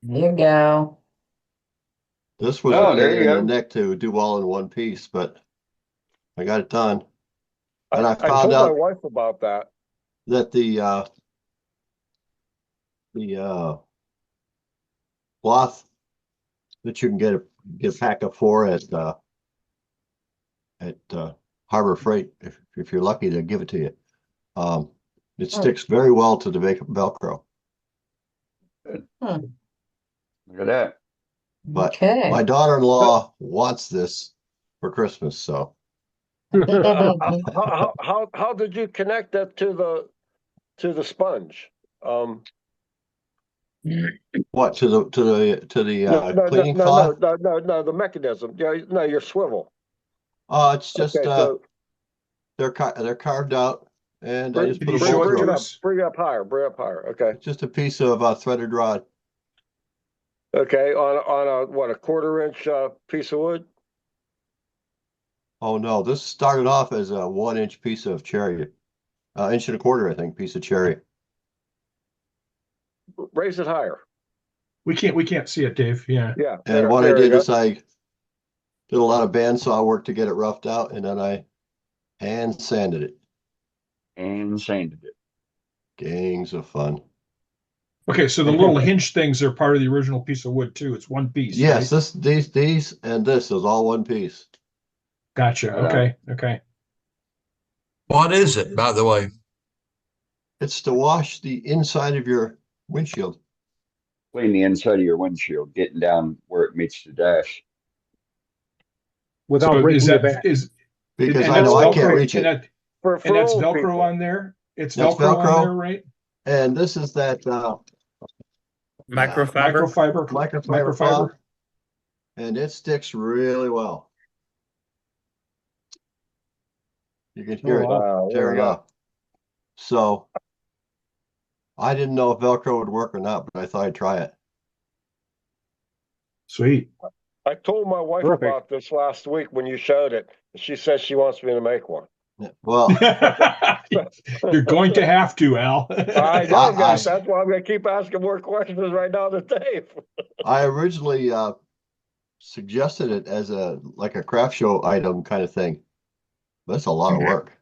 There you go. This was Oh, a there pain you in go. the neck to do all in one piece, but I got it done. And I I found told my out wife about that. that the cloth that you can get a pack of 4 at Harbor Freight, if you're lucky, they'll give it to you. It sticks very well to the Velcro. Look at that. But Okay. my daughter-in-law wants this for Christmas, so How did you connect that to the sponge? what to the cleaning no, cloth? no, the mechanism. Yeah, no, your swivel. It's just Okay, so they're carved out, and I just Did put you a show bolt it to through it. us? bring it up higher. Okay. It's just a piece of threaded rod. Okay, on a 1/4-inch piece of wood. Oh no, this started off as a 1-inch piece of cherry, 1.25 inch, I think, piece of cherry. Raise it higher. We can't see it, Dave. Yeah. Yeah. And what I did is I did a lot of bandsaw work to get it roughed out, and then I hand sanded it. And sanded it. Gangs of fun. Okay, so the little hinge things are part of the original piece of wood too. It's one piece. Yes, right? these and this is all one piece. Gotcha. Okay. What is it, by the way? It's to wash the inside of your windshield. Clean the inside of your windshield, getting down where it meets the dash. without So is breaking that the back. Because and I know I that's can't Velcro, reach and it. that's Velcro on there. It's That's Velcro on Velcro. there, right? And this is that Microfiber. microfiber cloth, and it sticks really well. You can hear it tearing off. So I didn't know if Velcro would work or not, but I thought I'd try it. Sweet. I told my wife Perfect. about this last week when you showed it. And she says she wants me to make one. Yeah, well, You're going to have to, Al. I know, guys. That's why I'm going to keep asking more questions right now to Dave. I originally suggested it as a craft show item kind of thing. But it's a lot of work.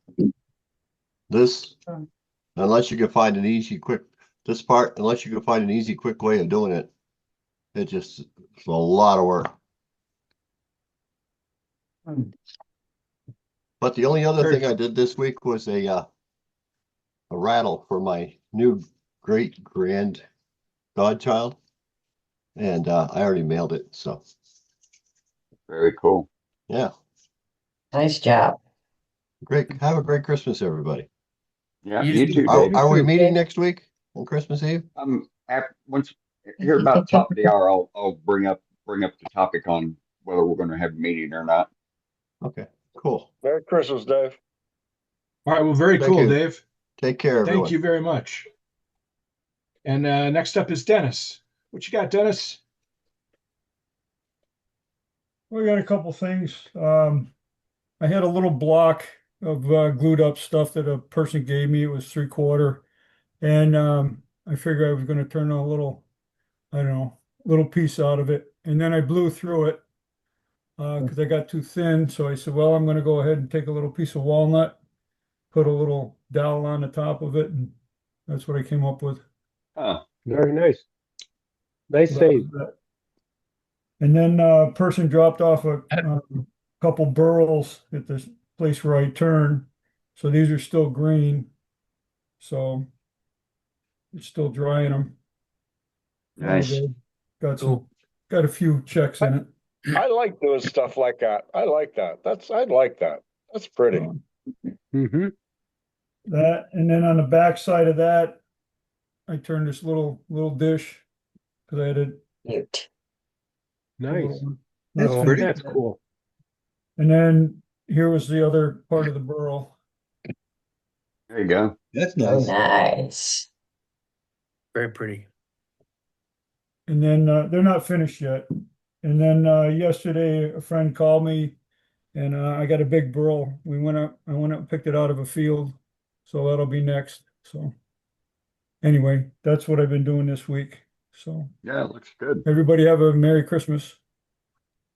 This, unless you can find an easy, quick way of doing it, it's a lot of work. But the only other thing I did this week was a rattle for my new great grand godchild, and I already mailed it. So Very cool. yeah, Nice job. great. Have a great Christmas, everybody. Yeah, you too, Dave. Are we meeting next week on Christmas Eve? Once here about the top of the hour, I'll bring up the topic on whether we're going to have a meeting or not. Okay, cool. Merry Christmas, Dave. All right. Well, very Thank cool, you. Dave. Take care, everyone. Thank you very much. And next up is Dennis. What you got, Dennis? We got a couple things. I had a little block of glued up stuff that a person gave me. It was 3/4, and I figured I was going to turn a little, I don't know, little piece out of it, and then I blew through it because I got too thin. So I said, well, I'm going to go ahead and take a little piece of walnut, put a little dowel on the top of it, and that's what I came up with. Oh, Very nice. Nice save. And then a person dropped off a couple burls at this place where I turn. So these are still green. So it's still drying them. nice. Got a few checks in it. I like doing stuff like that. I like that. I like that. That's pretty. Mm-hmm. That, and then on the back side of that, I turned this little dish because I had it. Cute. Nice. That's That's pretty. That's cool. And then here was the other part of the burl. There you go. That's Nice. nice. Nice. Very pretty. And then they're not finished yet. And then yesterday a friend called me and I got a big burl. I went up and picked it out of a field. So that'll be next. So anyway, that's what I've been doing this week. So Yeah, it looks good. everybody have a Merry Christmas.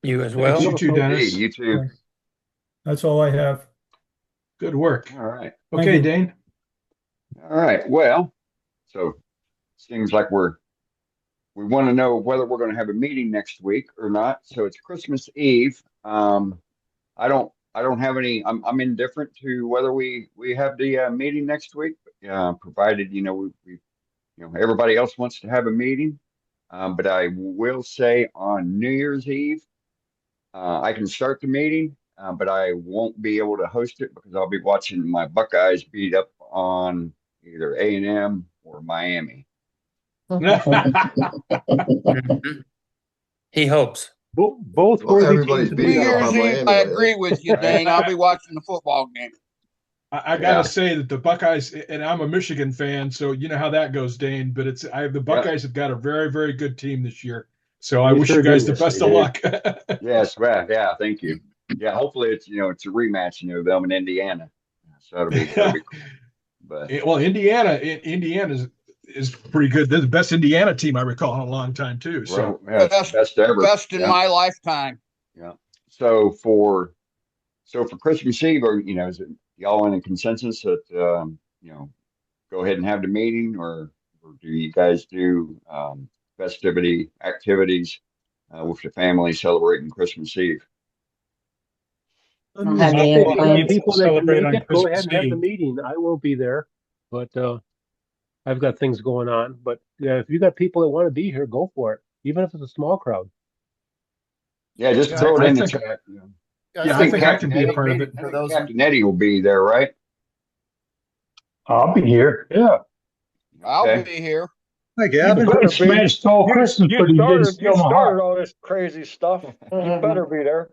You as well. You too, Hey, Dennis. you too. That's all I have. Good work. All right. Thank Okay, you. Dane. All right. Well, so seems like we want to know whether we're going to have a meeting next week or not. So it's Christmas Eve. I don't have any. I'm indifferent to whether we have the meeting next week. Provided we everybody else wants to have a meeting. But I will say on New Year's Eve, I can start the meeting, but I won't be able to host it because I'll be watching my Buckeyes beat up on either A&M or Miami. He hopes. Both Well, worthy everybody's teams to New beating beat up up. Year's on Eve, Miami I lately. agree with you, Dane. I'll be watching the football game. I Yeah. gotta say that the Buckeyes, and I'm a Michigan fan, so you know how that goes, Dane. But the Buckeyes have got a very, very good team this year. So I They wish sure you guys do. the best they of do. luck. Yes, well, yeah, thank you. Yeah, hopefully it's it's a rematch, them in Indiana. So that'll be cool. But Well, Indiana is pretty good. They're the best Indiana team I recall in a long time too. So well, yeah, it's the best ever. Best in Yeah. my lifetime. Yeah. So for Christmas Eve, or is it y'all in a consensus that go ahead and have the meeting, or do you guys do festivity activities with the family celebrating Christmas Eve? I don't have any If other you plans. have people that can Celebrate make on it, go ahead Christmas and have the Eve. meeting. I won't be there, but I've got things going on. But yeah, if you got people that want to be here, go for it. Even if it's a small crowd. Yeah, just Yeah, throw it I in the think- chat. Yeah, I think I can be a part of it. I think Captain Eddie will be there, right? I'll be here. Yeah. I'll Okay. be here. Hi, You Gavin. better This be. man stole Christmas, but he didn't You steal my heart. started all this crazy stuff. You better be there.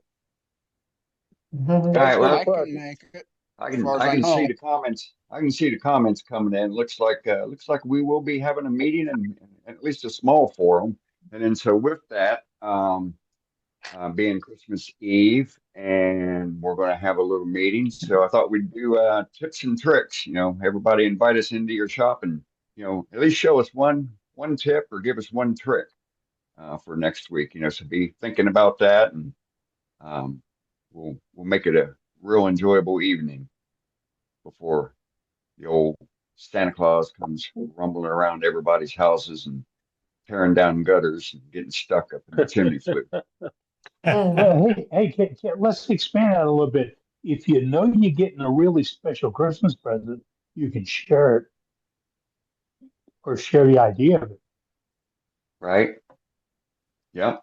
All right. Well, I can make it. I As can far as I I can see know. the comments. I can see the comments coming in. Looks like we will be having a meeting and at least a small forum. And then so with that, being Christmas Eve, and we're going to have a little meeting. So I thought we'd do tips and tricks. You know, everybody invite us into your shop and at least show us one tip or give us one trick for next week. So be thinking about that, and we'll make it a real enjoyable evening before the old Santa Claus comes rumbling around everybody's houses and tearing down gutters and getting stuck up in the chimney flue. Well, hey, let's expand that a little bit. If you know you're getting a really special Christmas present, you can share it or share the idea of it. Right? Yep.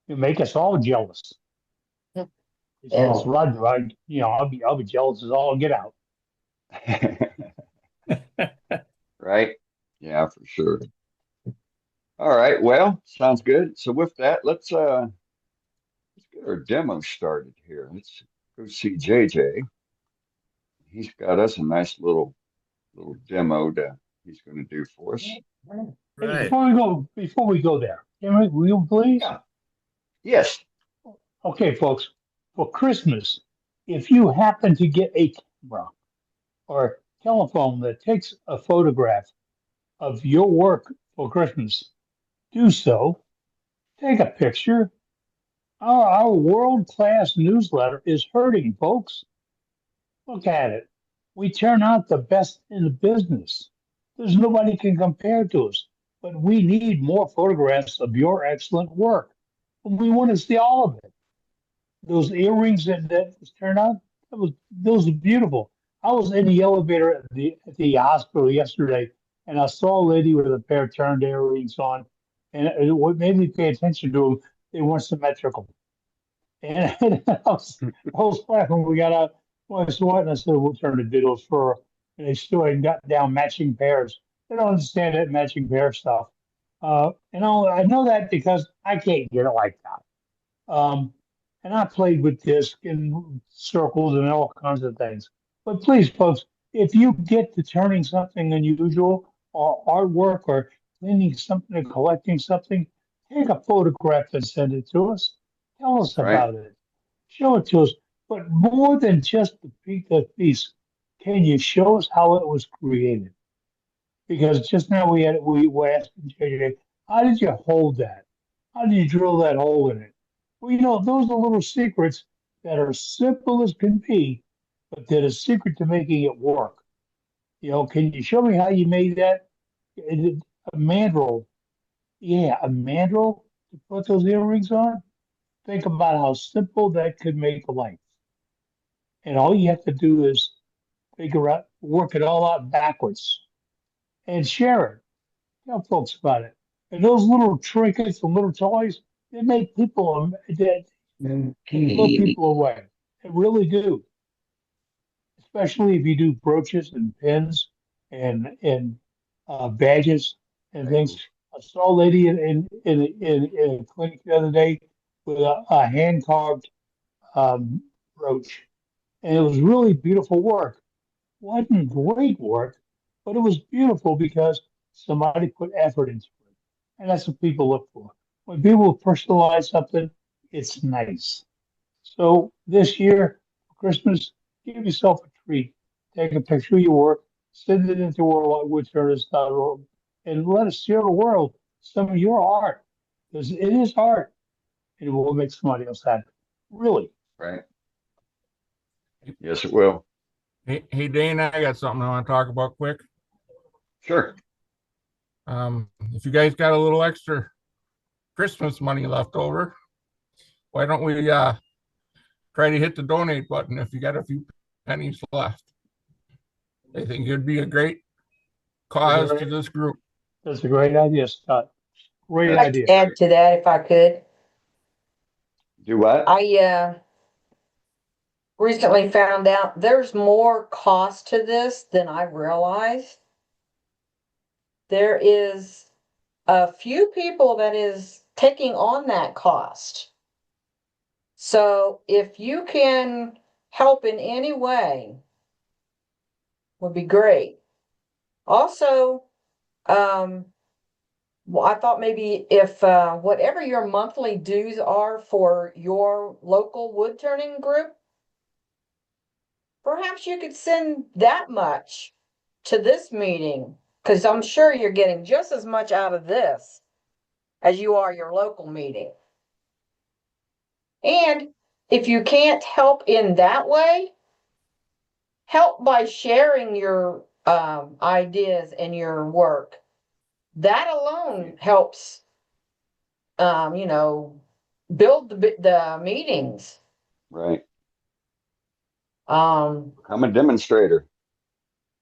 You make us all jealous. That's what I do. I'll be jealous as all get out. Right? Yeah, for sure. All right. Well, sounds good. So with that, let's get our demo started here. Let's go see JJ. He's got us a nice little demo he's going to do for us. Hey, before we go there, will you please? Yeah. Yes. Okay, folks. For Christmas, if you happen to get a camera or telephone that takes a photograph of your work for Christmas, do so. Take a picture. Our world-class newsletter is hurting, folks. Look at it. We turn out the best in the business. There's nobody can compare to us, but we need more photographs of your excellent work. We want to see all of it. Those earrings that turned out, those are beautiful. I was in the elevator at the hospital yesterday, and I saw a lady with a pair of turned earrings on, and what made me pay attention to them, they weren't symmetrical. And I was laughing when we got out. Well, I saw it, and I said, "We'll turn the diddles for her." And they still hadn't got down matching pairs. They don't understand that matching pair stuff. I know that because I can't get it like that. And I played with disc and circles and all kinds of things. But please, folks, if you get to turning something unusual or artwork or cleaning something or collecting something, take a photograph and send it to us. Tell us about it. Show it to us. But more than just the piece, can you show us how it was created? Because just now we were asking JJ, how did you hold that? How did you drill that hole in it? Well, those are little secrets that are simple as can be, but they're the secret to making it work. Can you show me how you made that? A mandrel. Yeah, a mandrel to put those earrings on? Think about how simple that could make life. And all you have to do is work it all out backwards and share it. Tell folks about it. And those little trinkets and little toys, they make people blow people away. They really do. Especially if you do brooches and pins and badges and things. I saw a lady in a clinic the other day with a hand carved brooch, and it was really beautiful work. Wasn't great work, but it was beautiful because somebody put effort into it, and that's what people look for. When people personalize something, it's nice. So this year, for Christmas, give yourself a treat. Take a picture of your work, send it into worldwidewoodturners.org, and let us share the world some of your art, because it is art, and it will make somebody else happy. Really. Right. Yes, it will. Hey, Dane, I got something I want to talk about quick. Sure. If you guys got a little extra Christmas money left over, why don't we try to hit the donate button if you got a few pennies left? I think it'd be a great cause to this group. That's a great idea, Scott. Great I'd like idea. to add to that if I could. Do what? recently found out there's more cost to this than I realized. There is a few people that is taking on that cost. So if you can help in any way, would be great. Also, well, I thought maybe if whatever your monthly dues are for your local wood turning group, perhaps you could send that much to this meeting, because I'm sure you're getting just as much out of this as you are your local meeting. And if you can't help in that way, help by sharing your ideas and your work. That alone helps, you know, build the meetings. Right. Um, I'm a demonstrator.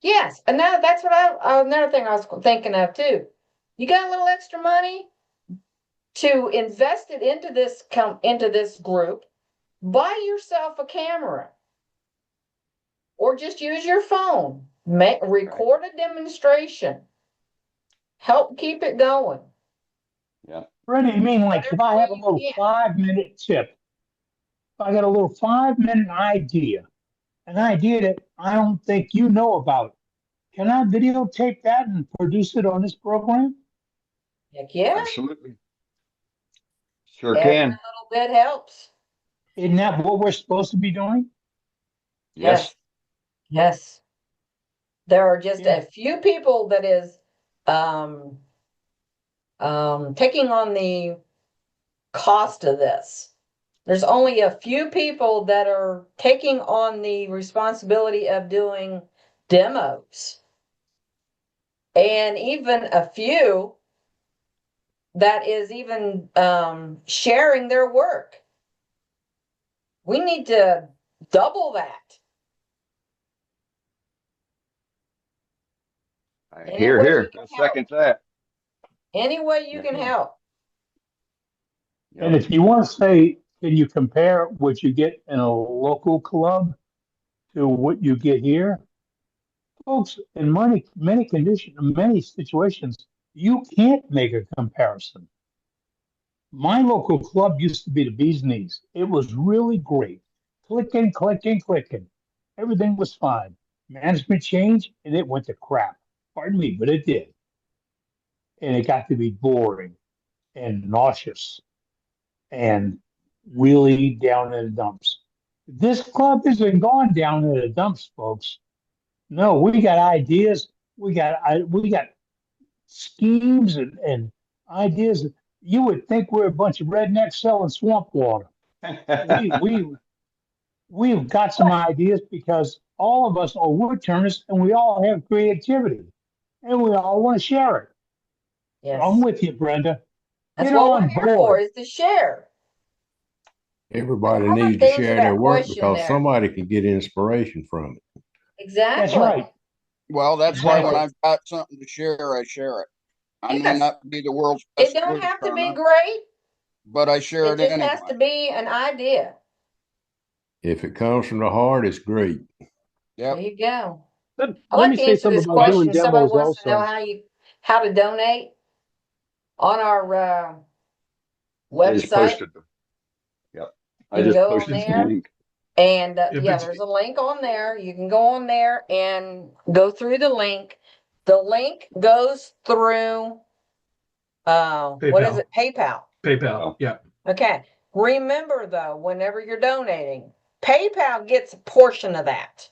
yes, and now that's what another thing I was thinking of too. You got a little extra money to invest it into this group. Buy yourself a camera, or just use your phone. Record a demonstration. Help keep it going. Yeah. Freddie, you mean like if I have a little 5-minute tip, if I got a little 5-minute idea, an idea that I don't think you know about, can I videotape that and produce it on this program? Heck yeah. Absolutely. Sure Every can. little bit helps. Isn't that what we're supposed to be doing? Yes. Yes. There are just a few people that is taking on the cost of this. There's only a few people that are taking on the responsibility of doing demos. And even a few that is even sharing their work. We need to double that. Here, here. I second that. Any way you can help. And if you want to say, can you compare what you get in a local club to what you get here? Folks, in many situations, you can't make a comparison. My local club used to be the bee's knees. It was really great. Clicking, clicking, clicking. Everything was fine. Management changed and it went to crap. Pardon me, but it did. And it got to be boring and nauseous and really down in the dumps. This club isn't gone down in the dumps, folks. No, we got ideas. We got schemes and ideas. You would think we're a bunch of rednecks selling swamp water. We've got some ideas because all of us are wood turners and we all have creativity and we all want to share it. Yes. I'm with you, Brenda. That's Get what on we're here for, board. is to share. Everybody How needs about to to answer share that their work question because there? somebody can get inspiration from it. Exactly. That's right. Well, that's why when Exactly. I've got something to share, I share it. I may Yes. not be the world's It best don't wood have to be turner, great. but I share It it just has anyway. to be an idea. If it comes from the heart, it's great. Yep. There you go. Let I'd me like to say answer something this about doing question. Somebody demos wants to know also. how to donate on our I just website. posted them. Yep. You I can just go on posted the there. link. And If yeah, it's- there's a link on there. You can go on there and go through the link. The link goes through what is PayPal. it? PayPal. PayPal. Yeah. Okay. Remember though, whenever you're donating, PayPal gets a portion of that.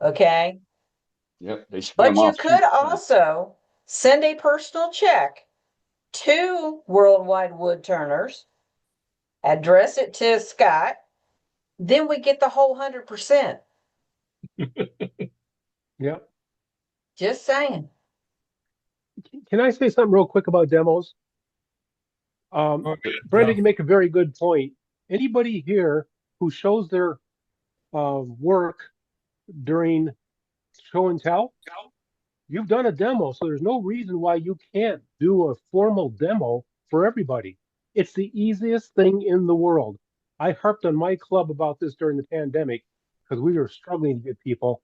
Okay. Yep. They spin But them you off. could also send a personal check to Worldwide Wood Turners, address it to Scott, then we get the whole 100%. Yep. Just saying. Can I say something real quick about demos? Brenda, you make a very good point. Anybody here who shows their work during show and tell, you've done a demo, so there's no reason why you can't do a formal demo for everybody. It's the easiest thing in the world. I harped on my club about this during the pandemic because we were struggling to get people.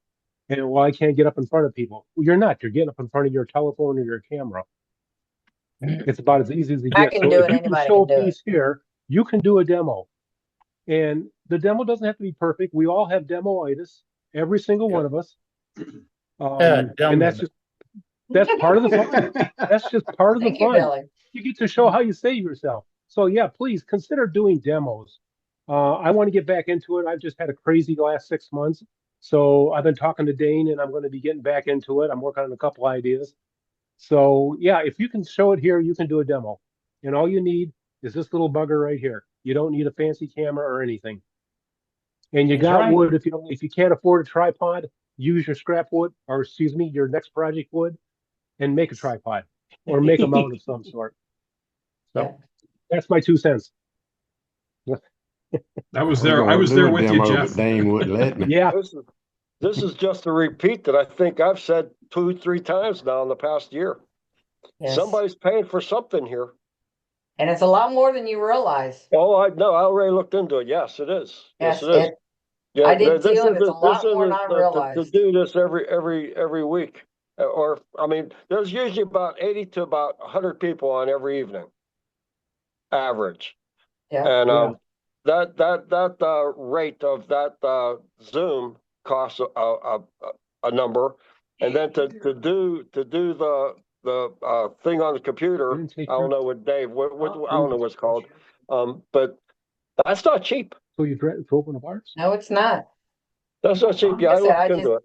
And well, I can't get up in front of people. Well, you're not. You're getting up in front of your telephone or your camera. It's about as easy as it I gets. can So do if it. you can Anybody show can a do it. piece here, you can do a demo. And the demo doesn't have to be perfect. We all have demo-itis, every single one of us. And that's part of the fun. That's just part of the Thank you, fun. Billy. You get to show how you save yourself. So yeah, please consider doing demos. I want to get back into it. I've just had a crazy last 6 months. So I've been talking to Dane and I'm going to be getting back into it. I'm working on a couple ideas. So yeah, if you can show it here, you can do a demo. And all you need is this little bugger right here. You don't need a fancy camera or anything. And you That's got right. wood. If you can't afford a tripod, use your scrap wood, or excuse me, your next project wood, and make a tripod or make a mount of some sort. So that's my 2 cents. I was there with you, Jeff. But Dane wouldn't let me. Yeah. This is just a repeat that I think I've said 2-3 times now in the past year. Yes. Somebody's paying for something here. And it's a lot more than you realize. Oh, I know. I already looked into it. Yes, it is. Yes, Yes, it is. I did this too, and it's a isn't- lot this more than isn't I realized. to do this every week. Or I mean, there's usually about 80 to about 100 people on every evening, average. Yeah. And that rate of that Zoom costs a number, and then to do the thing on the computer, I don't know what Dave, what I don't know what it's called, but that's not cheap. So you to open the bars? No, it's not. That's not cheap. Yeah, I looked into it.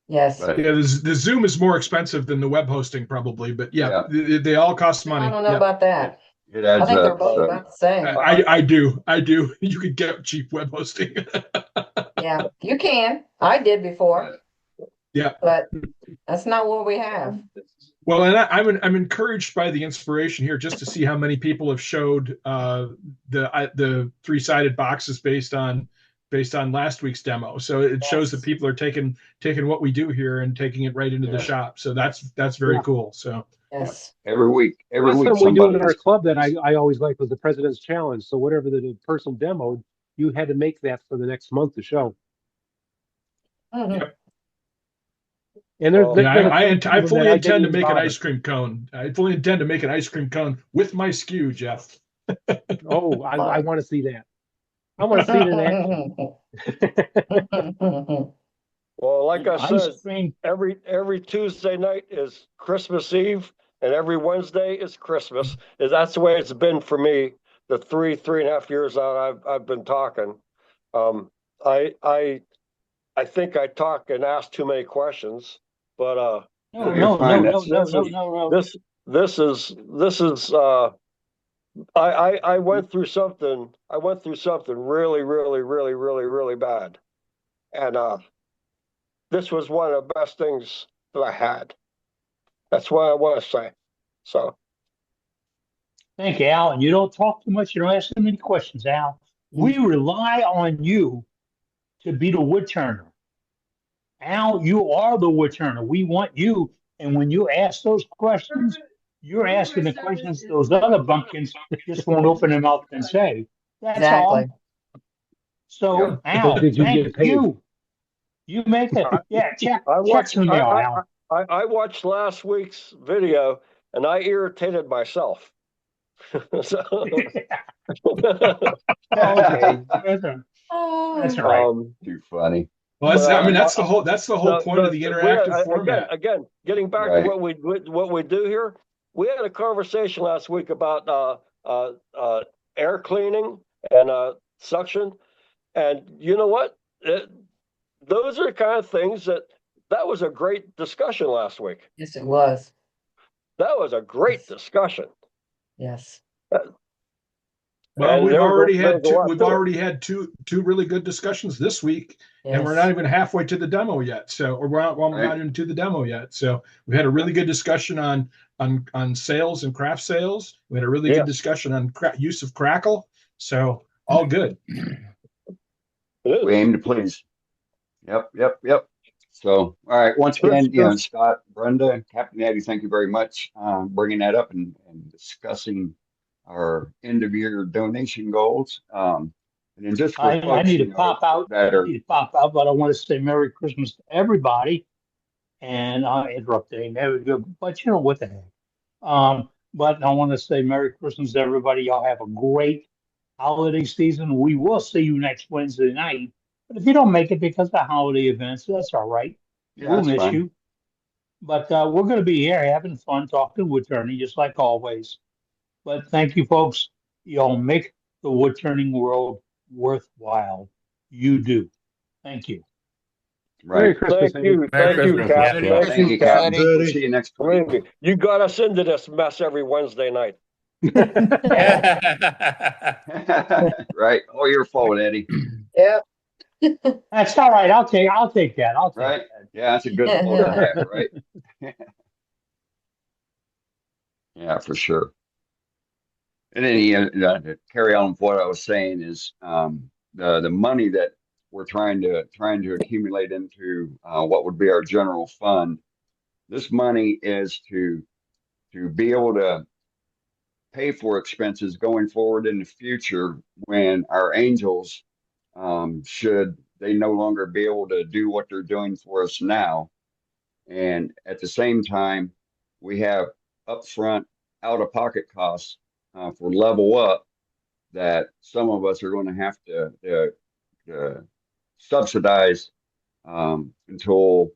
Yes. Yeah, the Zoom is more expensive than the web hosting probably, but yeah, they all cost money. I don't know Yeah. about that. It I adds think they're up. both So. about the same. I do. You could get cheap web hosting. Yeah, you can. I did before, Yeah. but that's not what we have. Well, and I'm encouraged by the inspiration here just to see how many people have showed the 3-sided boxes based on last week's demo. So it shows that people are taking what we do here and taking it right into the shop. So that's very cool. So yes, every week Last time we do it in our club that I always liked was the President's Challenge. So whatever the person demoed, you had to make that for the next month to show. Mhm. And there's I fully intend to make an ice cream cone. I fully intend to make an ice cream cone with my SKU, Jeff. Oh, I want to see that. I want to see it in action. Well, like I Ice said, every Tuesday night is Christmas Eve, and every Wednesday is Christmas. That's the way it's been for me. The 3.5 years out I've been talking. I think I talk and ask too many questions, but No. This is I went through something. I went through something really bad, and this was one of the best things that I had. That's what I want to say. So, Thank you, Al. You don't talk too much. You don't ask too many questions, Al. We rely on you to be the wood turner. Al, you are the wood turner. We want you. And when you ask those questions, you're asking the questions those other bumpkins just won't open their mouth and say. That's all. So, Al, thank you. You make it. Yeah, check the mail, Al. I watched last week's video and I irritated myself. So, okay. That's all right. Too funny. Well, that's the whole point of the interactive format. Again, getting back to what we do here, we had a conversation last week about air cleaning and suction, and you know what? Those are the kind of things that was a great discussion last week. Yes, it was. That was a great discussion. Yes. Well, we've already had two really good discussions this week, and we're not even halfway to the demo yet. So, or we're not into the demo yet. So, we had a really good discussion on sales and craft sales. We had a really good discussion on use of Crackle. So, all good. We aim to please. Yep. So, all right. Once again, Scott, Brenda, Captain Eddie, thank you very much bringing that up and discussing our end of year donation goals. And then just for I folks, need you to know, pop out. that I are, need to pop out, but I want to say Merry Christmas to everybody. And I interrupted. There we go. But you know what the heck? But I want to say Merry Christmas to everybody. Y'all have a great holiday season. We will see you next Wednesday night. But if you don't make it because of holiday events, that's all right. yeah, We'll that's miss fine. you. But we're going to be here having fun talking wood turning, just like always. But thank you, folks. Y'all make the wood turning world worthwhile. You do. Thank you. Merry Right. Christmas, Thank you, Merry thank you, Christmas, Cap. Eddie. Thank Thank you, you, Cap. Captain. We'll see you next week. Believe me, you got us into this mess every Wednesday night. Right. All your fault, Eddie. Yep. That's all right. I'll take that. I'll take Right? that. Yeah, that's a good fault to have, right? Yeah, for sure. And then to carry on with what I was saying is the money that we're trying to accumulate into what would be our general fund. This money is to be able to pay for expenses going forward in the future when our angels should they no longer be able to do what they're doing for us now. And at the same time, we have upfront out-of-pocket costs for level up that some of us are going to have to subsidize until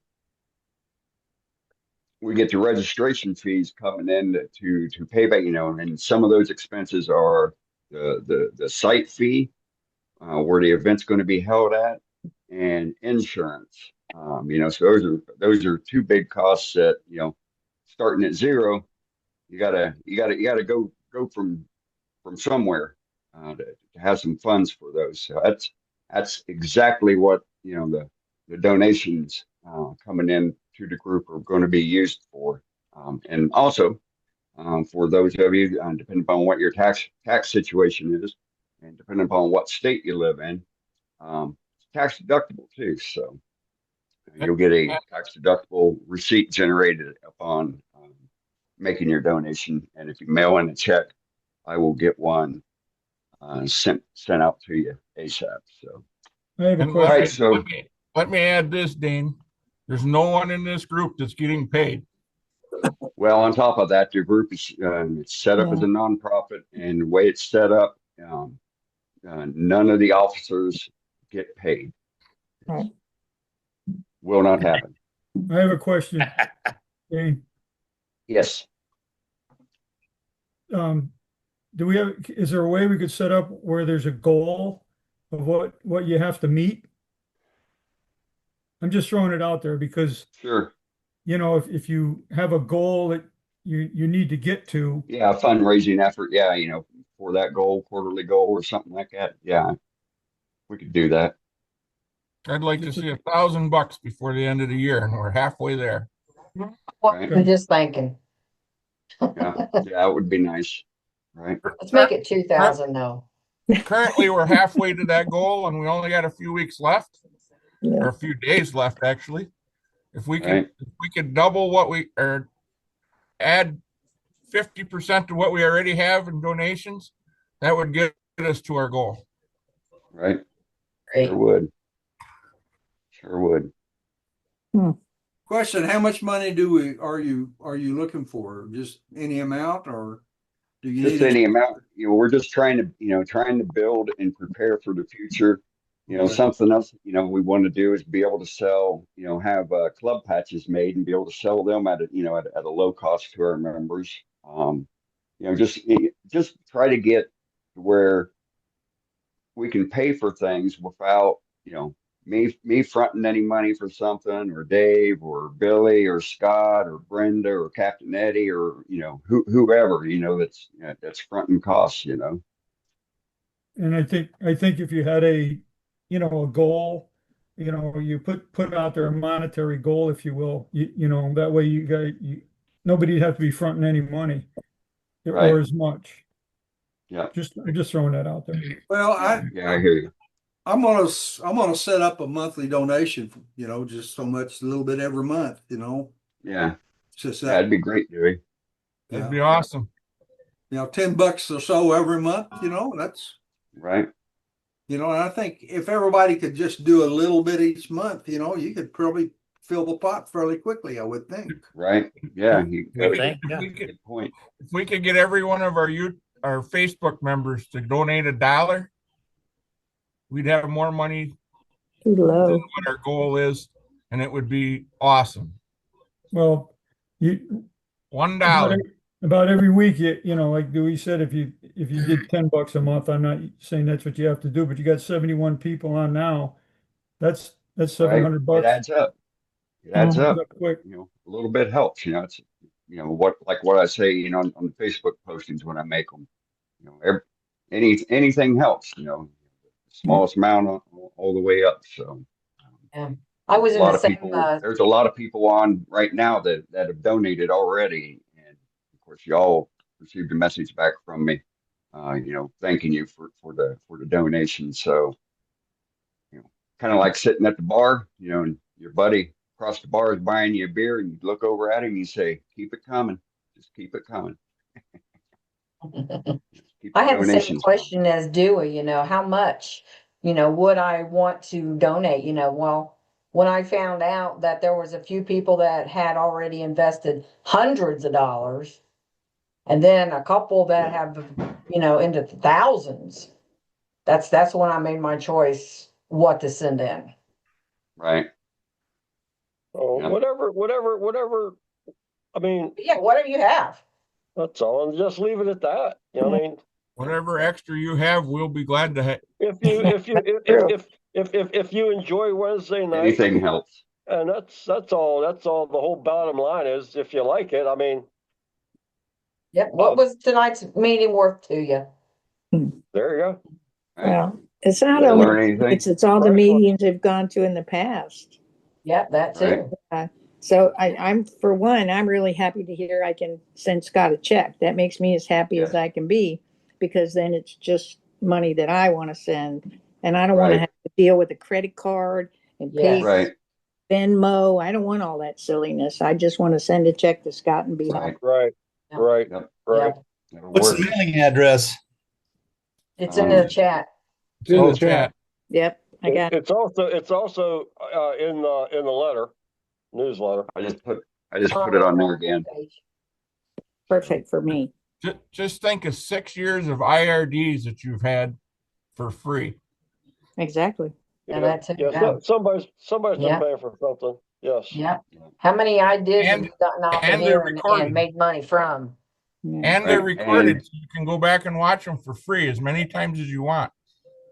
we get the registration fees coming in to pay back, and some of those expenses are the site fee, where the event's going to be held at, and insurance. So those are two big costs that, starting at zero, you gotta go from somewhere to have some funds for those. So that's exactly what the donations coming in to the group are going to be used for, and also for those of you, depending upon what your tax situation is, and depending upon what state you live in, it's tax deductible too. So you'll get a tax deductible receipt generated upon making your donation, and if you mail in a check, I will get one sent out to you ASAP. So, I have a And question. Right, so let me add this, Dane. There's no one in this group that's getting paid. well, on top of that, your group is it's set up as a nonprofit, and the way it's set up, none of the officers get paid. Will not happen. I have a question. Okay. Yes. Is there a way we could set up where there's a goal of what you have to meet? I'm just throwing it out there because, Sure. if you have a goal that you need to get to. Yeah, a fundraising effort. Yeah, for that goal, quarterly goal or something like that. Yeah, we could do that. I'd like to see $1,000 before the end of the year, and we're halfway there. Well, Right. I'm just thinking. Yeah, that would be nice. Right. Let's make it 2,000 though. Currently, we're halfway to that goal, and we only got a few weeks left, or a few days left, actually. If we could double or add 50% to what we already have in donations, that would get us to our goal. Right. Great. Sure would. Question: how much money are you looking for? Just any amount, or do you Just need any amount. We're just trying to build and prepare for the future. Something else, we want to do is be able to sell, have club patches made and be able to sell them at a low cost to our members. Just try to get to where we can pay for things without, me fronting any money for something, or Dave or Billy or Scott or Brenda or Captain Eddie or whoever that's fronting costs. And I think if you had a goal, you put out there a monetary goal, if you will, that way nobody'd have to be fronting any money or as much. Yeah. I'm just throwing that out there. Well, I hear you. I'm gonna set up a monthly donation. Just so much, a little bit every month. Yeah. Just that'd be great, Dewey. That'd be awesome. $10 or so every month. That's right. and I think if everybody could just do a little bit each month, you could probably fill the pot fairly quickly, I would think. Right. Yeah. Good point. If we could get every one of our Facebook members to donate $1, we'd have more money Too low. than what our goal is, and it would be awesome. Well, $1 about every week, like Dewey said, if you did $10 a month, I'm not saying that's what you have to do, but you got 71 people on now. That's $700. It adds up. It adds up. Quick. A little bit helps. It's what I say. On the Facebook postings when I make them. Anything helps. Smallest amount all the way up. So. I was in the same. There's a lot of people on right now that have donated already, and of course, y'all received a message back from me, thanking you for the donation. So, kind of like sitting at the bar, and your buddy across the bar is buying you a beer, and you look over at him, and you say, "Keep it coming, just keep it coming." I had the same question as Dewey. How much, would I want to donate? Well. When I found out that there was a few people that had already invested hundreds of dollars, and then a couple that have, into the thousands, that's when I made my choice what to send in. Right. Oh, whatever. I mean, yeah, whatever you have. That's all, and just leave it at that. I mean, whatever extra you have, we'll be glad to have. If you enjoy Wednesday night, anything helps. And that's all. That's all. The whole bottom line is, if you like it, I mean. Yep. What was tonight's meeting worth to you? There you go. Well, it's not only it's all the meetings they've gone to in the past. Yep, that too. So I'm for one, I'm really happy to hear I can send Scott a check. That makes me as happy as I can be, because then it's just money that I want to send. And I don't want to have to deal with a credit card and pay Venmo. I don't want all that silliness. I just want to send a check to Scott and be happy. Right. What's the mailing address? It's in the chat. It's in the chat. Yep, I got it. It's also in the letter, newsletter. I just put it on there again. Perfect for me. Just think of 6 years of IRDs that you've had for free. Exactly. Yeah, somebody's been paying for something. Yes. Yeah. How many ideas have you gotten off of here and made money from? And they're recorded, so you can go back and watch them for free as many times as you want.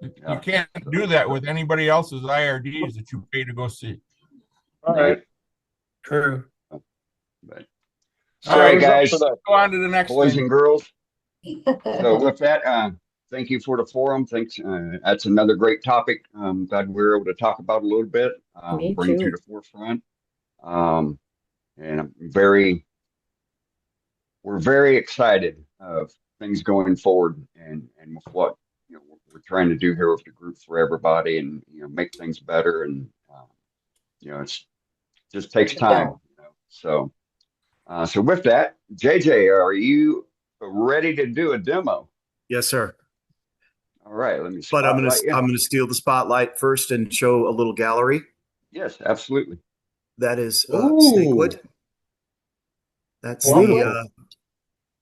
You can't do that with anybody else's IRDs that you pay to go see. Right. True. But, all right, guys. Go on to the next boys thing. and girls. So with that, thank you for the forum. Thanks. That's another great topic. Glad we were able to talk about a little bit, bring it to the forefront. And we're very excited of things going forward and with what we're trying to do here with the group for everybody, and make things better. And it's just takes time. So with that, JJ, are you ready to do a demo? Yes, sir. All right, let me. But I'm gonna steal the spotlight first and show a little gallery. Yes, absolutely. That is Snakewood. That's the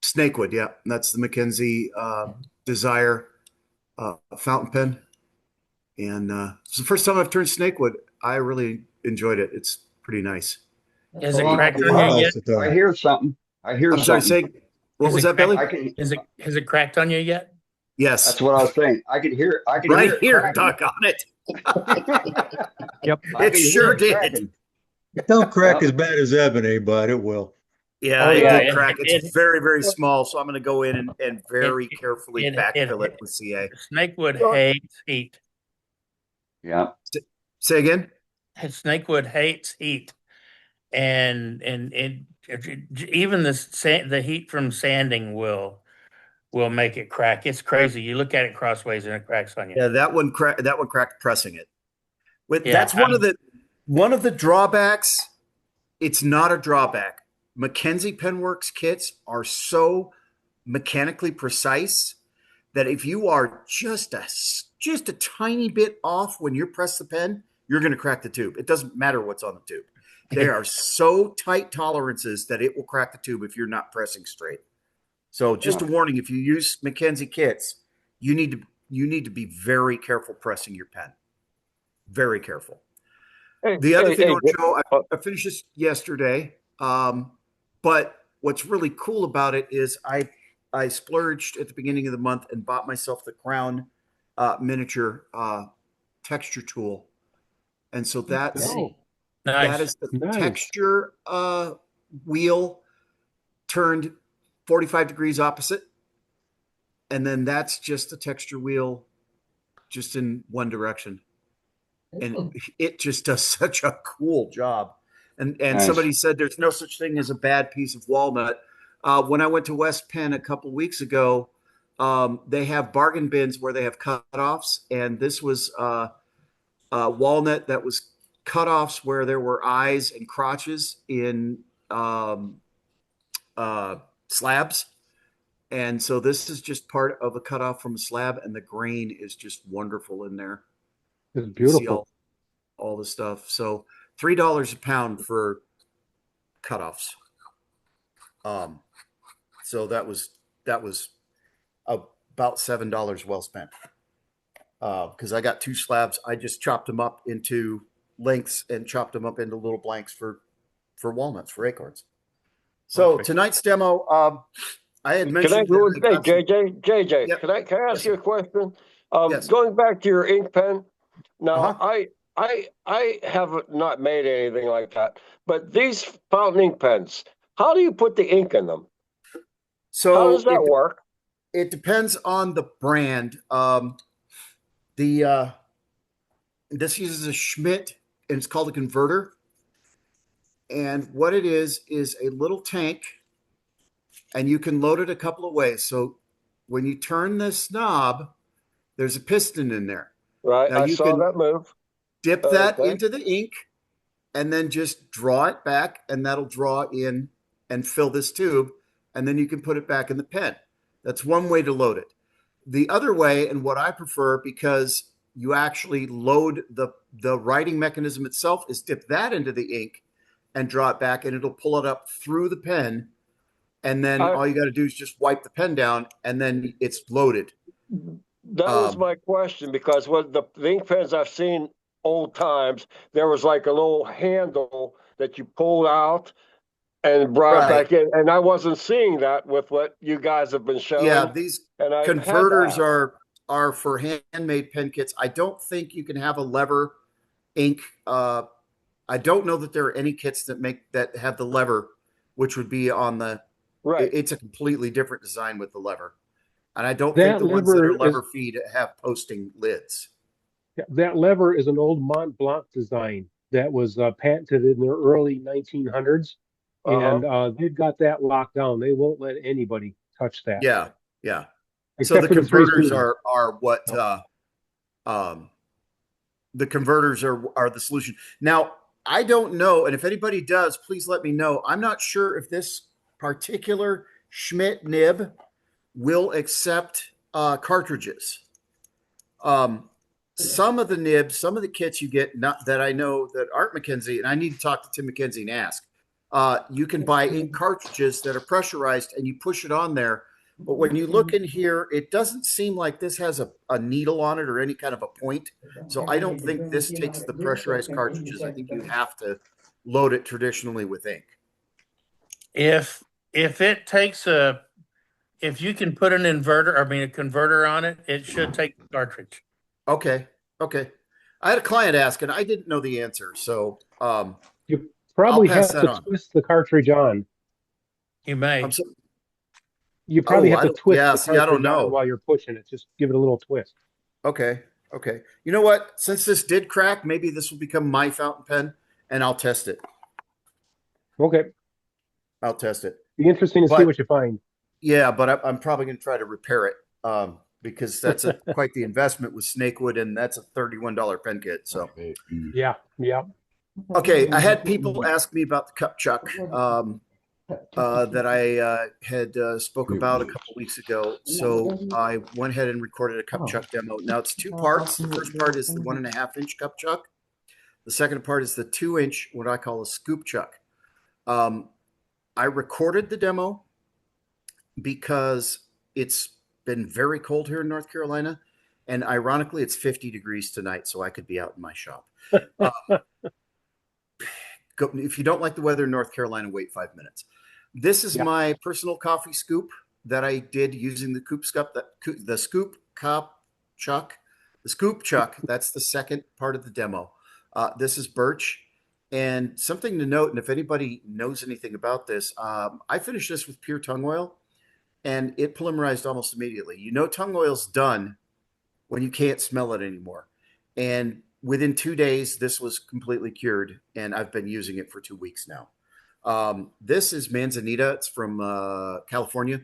Snakewood. Yeah, that's the Mackenzie Desire fountain pen, and it's the first time I've turned Snakewood. I really enjoyed it. It's pretty nice. Is it cracked on you yet? I hear something. I'm sorry. Say what was that, Billy? Has it cracked on you yet? Yes, that's what I was saying. I can hear it. I can right hear here, Doc, on it. Yep, it sure did. It don't crack as bad as ebony, but it will. Yeah, it did crack. It's very, very small, so I'm going to go in and very carefully backfill it with CA. Snakewood hates heat. Yeah. Say again. Snakewood hates heat, and even the heat from sanding will make it crack. It's crazy. You look at it crossways and it cracks on you. Yeah, that one cracked pressing it. That's one of the drawbacks. It's not a drawback. Mackenzie Penworks kits are so mechanically precise that if you are just a just a tiny bit off when you press the pen, you're going to crack the tube. It doesn't matter what's on the tube. They are so tight tolerances that it will crack the tube if you're not pressing straight. So just a warning, if you use Mackenzie kits, you need to be very careful pressing your pen. Very careful. The other thing, Joe, I finished this yesterday, but what's really cool about it is I splurged at the beginning of the month and bought myself the Crown miniature texture tool, and so that is the texture wheel turned 45 degrees opposite, and then that's just the texture wheel just in one direction. And it just does such a cool job. And somebody said there's no such thing as a bad piece of walnut. When I went to West Penn a couple weeks ago, they have bargain bins where they have cutoffs, and this was walnut that was cutoffs where there were eyes and crotches in slabs. And so this is just part of a cutoff from a slab, and the grain is just wonderful in there. It's beautiful. See all the stuff. So $3 a pound for cutoffs. So that was about $7 well spent. Because I got 2 slabs. I just chopped them up into lengths and chopped them up into little blanks for walnuts, for acorns. So Perfect. Tonight's demo, I had mentioned. JJ, Yep. can I ask you a question? Yes. Going back to your ink pen. Now, I have not made anything like that, but these fountain ink pens, how do you put the ink in them? So how does that work? It depends on the brand. This uses a Schmidt, and it's called a converter. And what it is a little tank, and you can load it a couple of ways. So when you turn this knob, there's a piston in there. Right, now I saw that move. Dip that into the ink, and then just draw it back, and that'll draw in and fill this tube, and then you can put it back in the pen. That's one way to load it. The other way, and what I prefer, because you actually load the writing mechanism itself, is dip that into the ink and draw it back, and it'll pull it up through the pen, and then all you got to do is just wipe the pen down, and then it's loaded. That was my question, because with the ink pens I've seen old times, there was like a little handle that you pulled out and brought back in, and I wasn't seeing that with what you guys have been showing. Yeah, these converters are for handmade pen kits. I don't think you can have a lever ink. I don't know that there are any kits that have the lever, which would be on the. Right. It's a completely different design with the lever. And I don't think the ones that are lever feed have posting lids. Yeah, that lever is an old Mont Blanc design that was patented in the early 1900s. And they've got that locked down. They won't let anybody touch that. Yeah, yeah. Except so the for converters the are what the converters are the solution. Now, I don't know, and if anybody does, please let me know. I'm not sure if this particular Schmidt nib will accept cartridges. Some of the nibs, some of the kits you get that I know that aren't Mackenzie, and I need to talk to Tim Mackenzie and ask. You can buy ink cartridges that are pressurized, and you push it on there. But when you look in here, it doesn't seem like this has a needle on it or any kind of a point. So I don't think this takes the pressurized cartridges. I think you have to load it traditionally with ink. If it takes if you can put a converter on it, it should take the cartridge. Okay. I had a client ask, and I didn't know the answer. So you probably have to twist the cartridge on. You may. You probably have to twist the cartridge I don't know. on while you're pushing it. Just give it a little twist. Okay. You know what? Since this did crack, maybe this will become my fountain pen, and I'll test it. Okay. I'll test it. Be interesting to see what you find. Yeah, but I'm probably going to try to repair it because that's quite the investment with Snakewood, and that's a $31 pen kit. So yeah. Okay, I had people ask me about the cup chuck. that I had spoke about a couple weeks ago. So I went ahead and recorded a cup chuck demo. Now it's two parts. The first part is the 1.5-inch cup chuck. The second part is the 2-inch, what I call a scoop chuck. I recorded the demo because it's been very cold here in North Carolina. And ironically, it's 50 degrees tonight, so I could be out in my shop. If you don't like the weather in North Carolina, wait 5 minutes. This is my personal coffee scoop that I did using the scoop chuck. The scoop chuck, that's the second part of the demo. This is birch. And something to note, and if anybody knows anything about this, I finished this with pure tung oil, and it polymerized almost immediately. You know tung oil's done when you can't smell it anymore. And within 2 days, this was completely cured, and I've been using it for 2 weeks now. This is Manzanita. It's from California,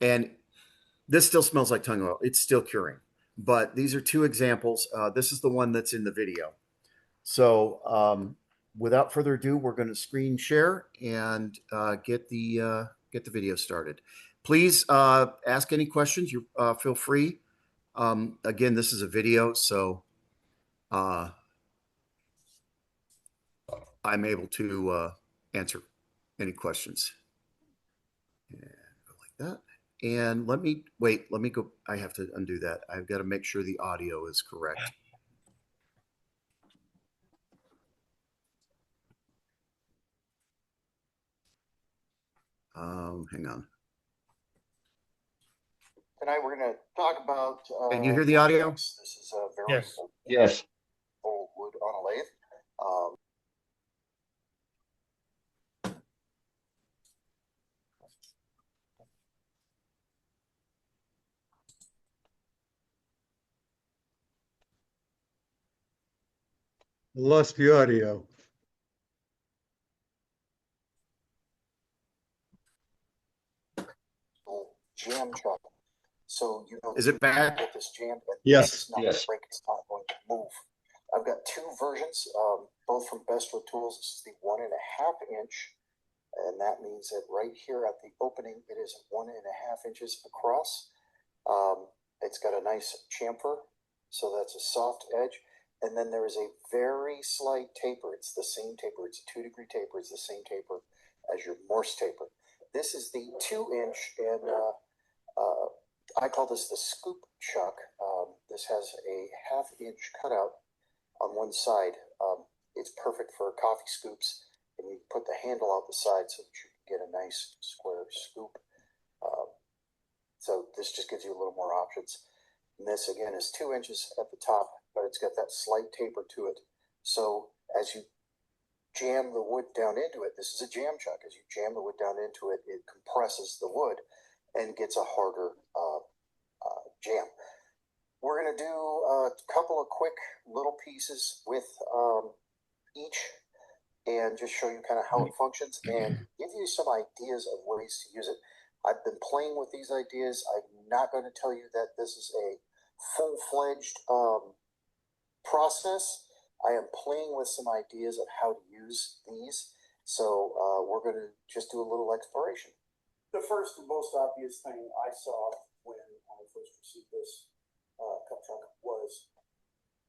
and this still smells like tung oil. It's still curing. But these are two examples. This is the one that's in the video. So without further ado, we're going to screen share and get the video started. Please ask any questions. You feel free. Again, this is a video, so I'm able to answer any questions. And go like that. And let me go. I have to undo that. I've got to make sure the audio is correct. Hang on. Tonight we're going to talk about. Can you hear the audio? This is a very Yes. old wood on a lathe. Lost the audio. Jam chuck. So you know, Is it back? Get this jammed, and Yes. It's not Yes. break. It's not going to move. I've got two versions, both from Bestwood Tools. This is the 1.5-inch, and that means that right here at the opening, it is 1.5 inches across. It's got a nice chamfer, so that's a soft edge. And then there is a very slight taper. It's the same taper. It's a 2-degree taper. It's the same taper as your Morse taper. This is the 2-inch, and I call this the scoop chuck. This has a 1/2-inch cutout on one side. It's perfect for coffee scoops, and you put the handle out the side so that you can get a nice square scoop. So this just gives you a little more options. And this again is 2 inches at the top, but it's got that slight taper to it. So as you jam the wood down into it, this is a jam chuck. As you jam the wood down into it, it compresses the wood and gets a harder jam. We're going to do a couple of quick little pieces with each and just show you kind of how it functions and give you some ideas of ways to use it. I've been playing with these ideas. I'm not going to tell you that this is a full-fledged process. I am playing with some ideas of how to use these. So we're going to just do a little exploration. The first and most obvious thing I saw when I first received this cup chuck was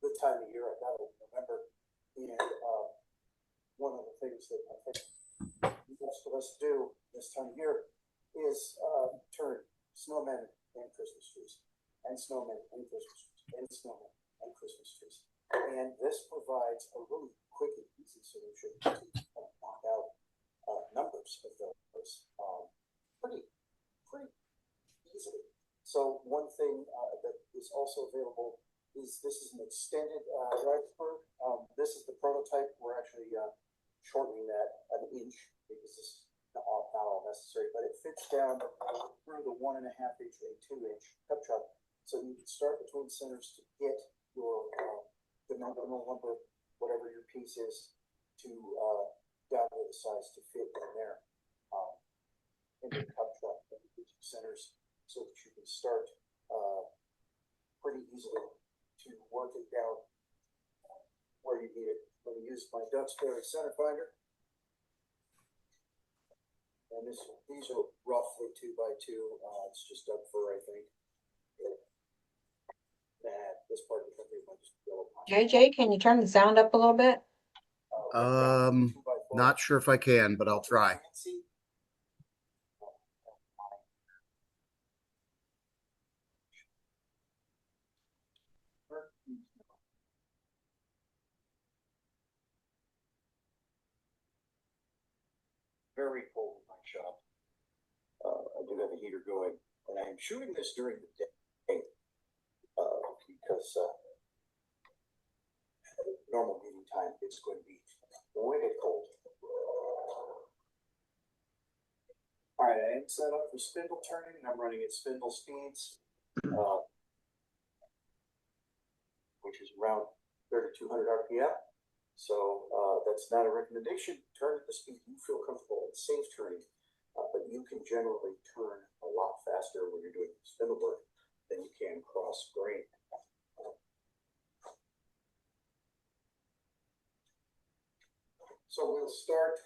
the time of year. I got it in November, and one of the things that I think most of us do this time of year is turn snowmen and Christmas trees, and snowmen and Christmas trees, and snowmen and Christmas trees. And this provides a really quick and easy solution to knock out numbers of those pretty easily. So one thing that is also available is this is an extended drive spur. This is the prototype. We're actually shortening that 1 inch because this is not all necessary, but it fits down through the 1.5-inch and 2-inch cup chuck. So you can start between centers to get your dimensional lumber, whatever your piece is, to down to the size to fit in there in the cup chuck and the centers, so that you can start pretty easily to work it down where you need it. I'm going to use my Duxbury center finder. and these are roughly 2x2. It's just dug fir, I think. That this part of the country might just go on. JJ, can you turn the sound up a little bit? Not sure if I can, but I'll try. Very cold in my shop. I do have a heater going, and I am shooting this during the day because normal meeting time it's going to be wicked cold. All right, I am set up for spindle turning, and I'm running at spindle speeds, which is around 3,200 RPM. So that's not a recommendation. Turn at the speed you feel comfortable and safe turning, but you can generally turn a lot faster when you're doing spindle work than you can cross grain. So we'll start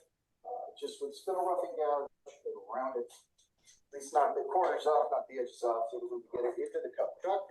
just with spindle roughing down and around it. At least not the corners off, not the edges off, so we can get it into the cup truck.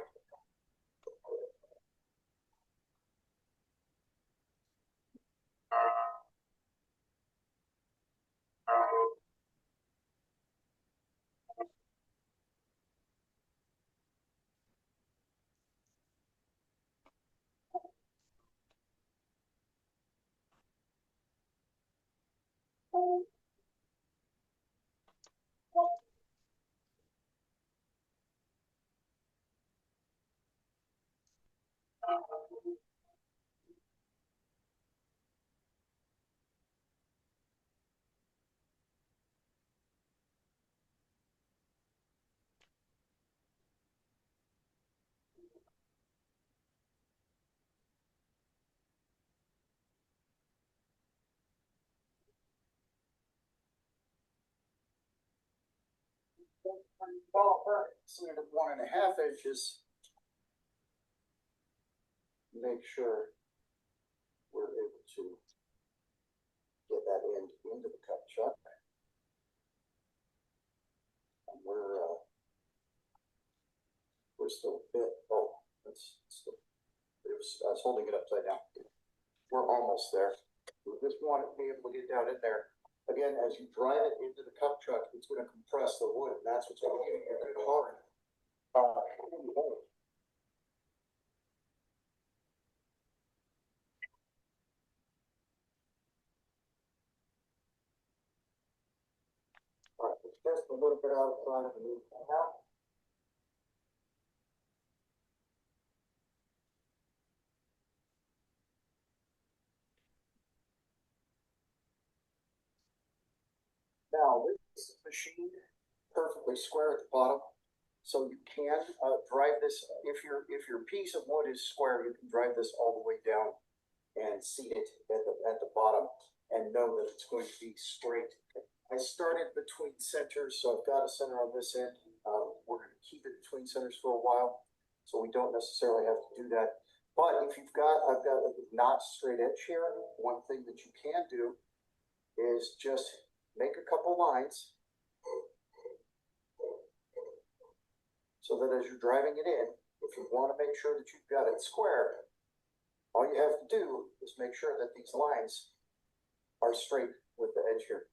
Send it at 1.5 inches. Make sure we're able to get that end into the cup chuck. And we're still a bit, that's still, I was holding it upside down. We're almost there. We just want to be able to get down in there. Again, as you drive it into the cup truck, it's going to compress the wood, and that's what's going to give you a good hard. All right, it's just a little bit outside of the new half. Now, this is machined perfectly square at the bottom, so you can drive this. If your piece of wood is square, you can drive this all the way down and seat it at the bottom and know that it's going to be straight. I started between centers, so I've got a center on this end. We're going to keep it between centers for a while, so we don't necessarily have to do that. But if I've got a not straight edge here, one thing that you can do is just make a couple lines so that as you're driving it in, if you want to make sure that you've got it square, all you have to do is make sure that these lines are straight with the edge here.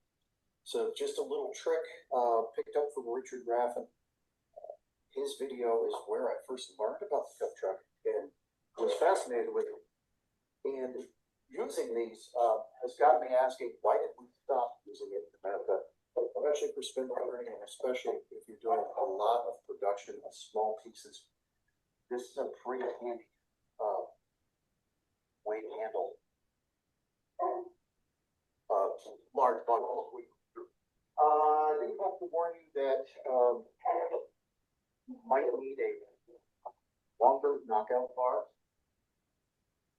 So just a little trick picked up from Richard Raffin. His video is where I first learned about the cup truck and was fascinated with it. And using these has got me asking, why did we stop using it in America? Especially for spindle turning, and especially if you're doing a lot of production of small pieces. This is a pretty handy way to handle large bundles. I do have to warn you that you might need a longer knockout bar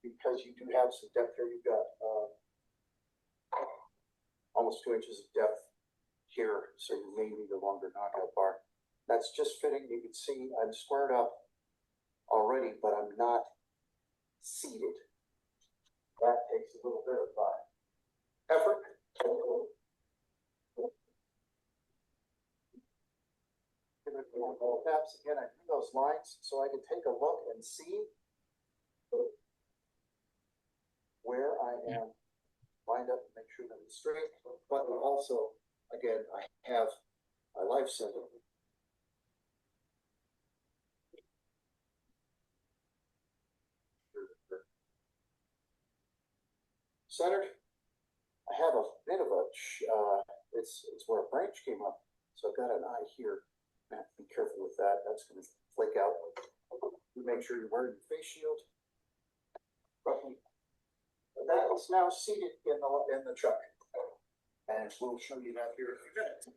because you do have some depth here. You've got almost 2 inches of depth here, so you may need a longer knockout bar. That's just fitting. You can see I'm squared up already, but I'm not seated. That takes a little bit of effort. Perhaps again, I drew those lines so I could take a look and see where I am lined up and make sure that it's straight. But also, again, I have my life center. Centered. I have a bit of a, it's where a branch came up. So I've got an eye here. I have to be careful with that. That's going to flake out. You make sure you're wearing your face shield. Roughly. That is now seated in the truck. And we'll show you that here in a few minutes.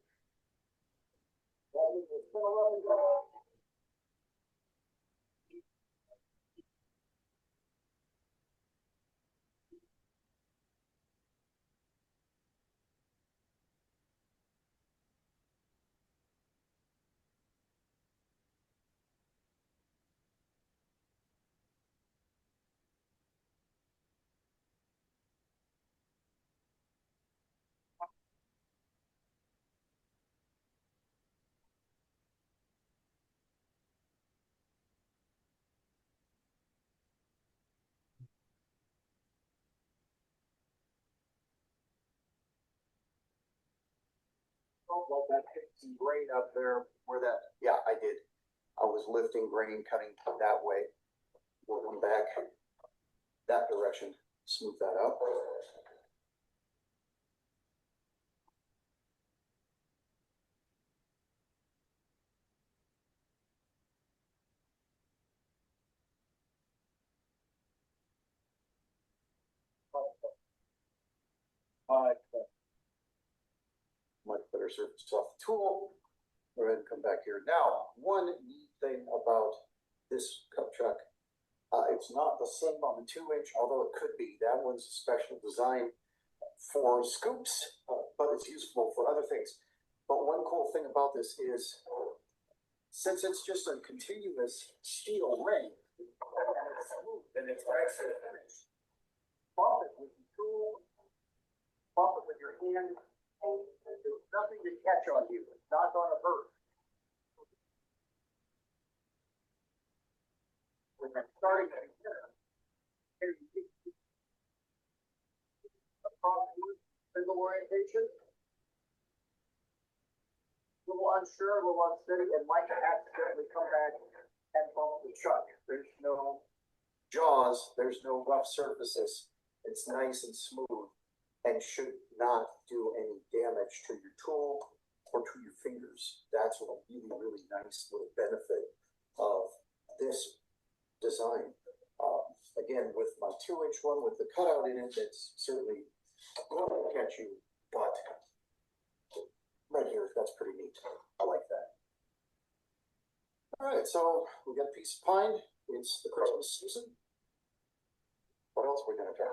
Well, that hit some grain up there where that, yeah, I did. I was lifting grain, cutting that way, working back that direction, smooth that out. Much better surface off the tool. Go ahead and come back here. Now, one neat thing about this cup truck, it's not the same on the 2-inch, although it could be. That one's a special design for scoops, but it's useful for other things. But one cool thing about this is, since it's just a continuous steel ring, and it's smooth and it's nice to finish, bump it with your tool, bump it with your hand. There's nothing to catch on you. It's not going to hurt. When I'm starting to single orientation, a little unsure, a little unsteady, and might accidentally come back and bump the truck. There's no jaws, there's no rough surfaces. It's nice and smooth and should not do any damage to your tool or to your fingers. That's a really, really nice little benefit of this design. Again, with my 2-inch one with the cutout in it, that's certainly going to catch you, but right here, that's pretty neat. I like that. All right, so we got a piece of pine. It's the Christmas season. What else are we going to do?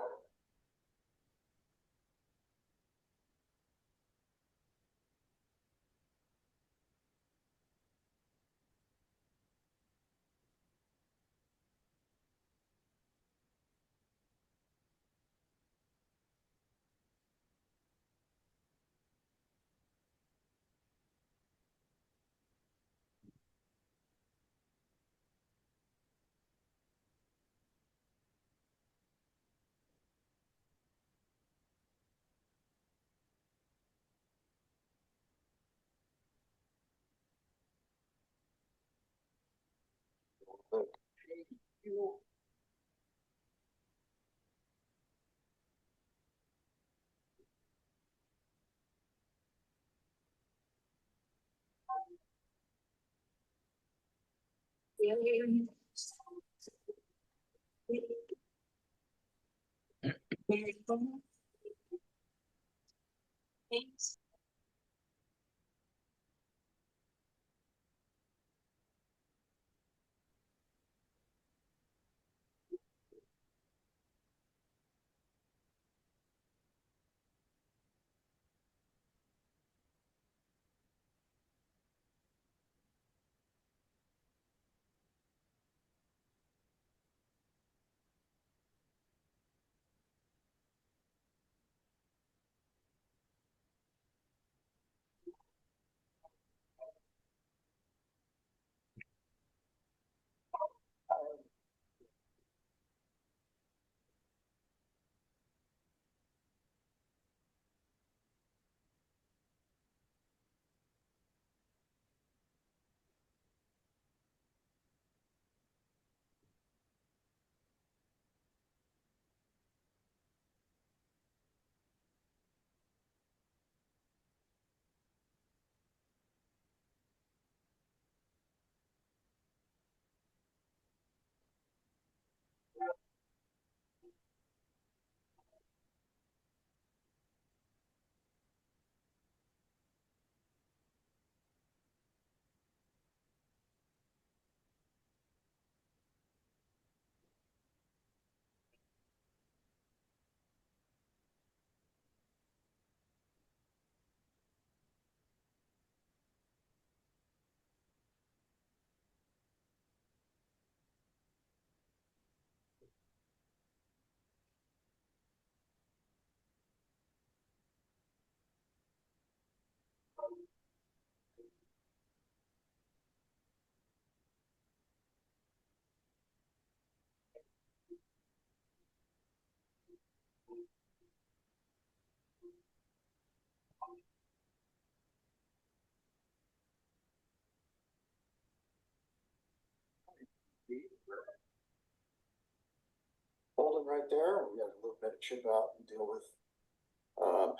Holding right there. We got a little bit of chip out and deal with.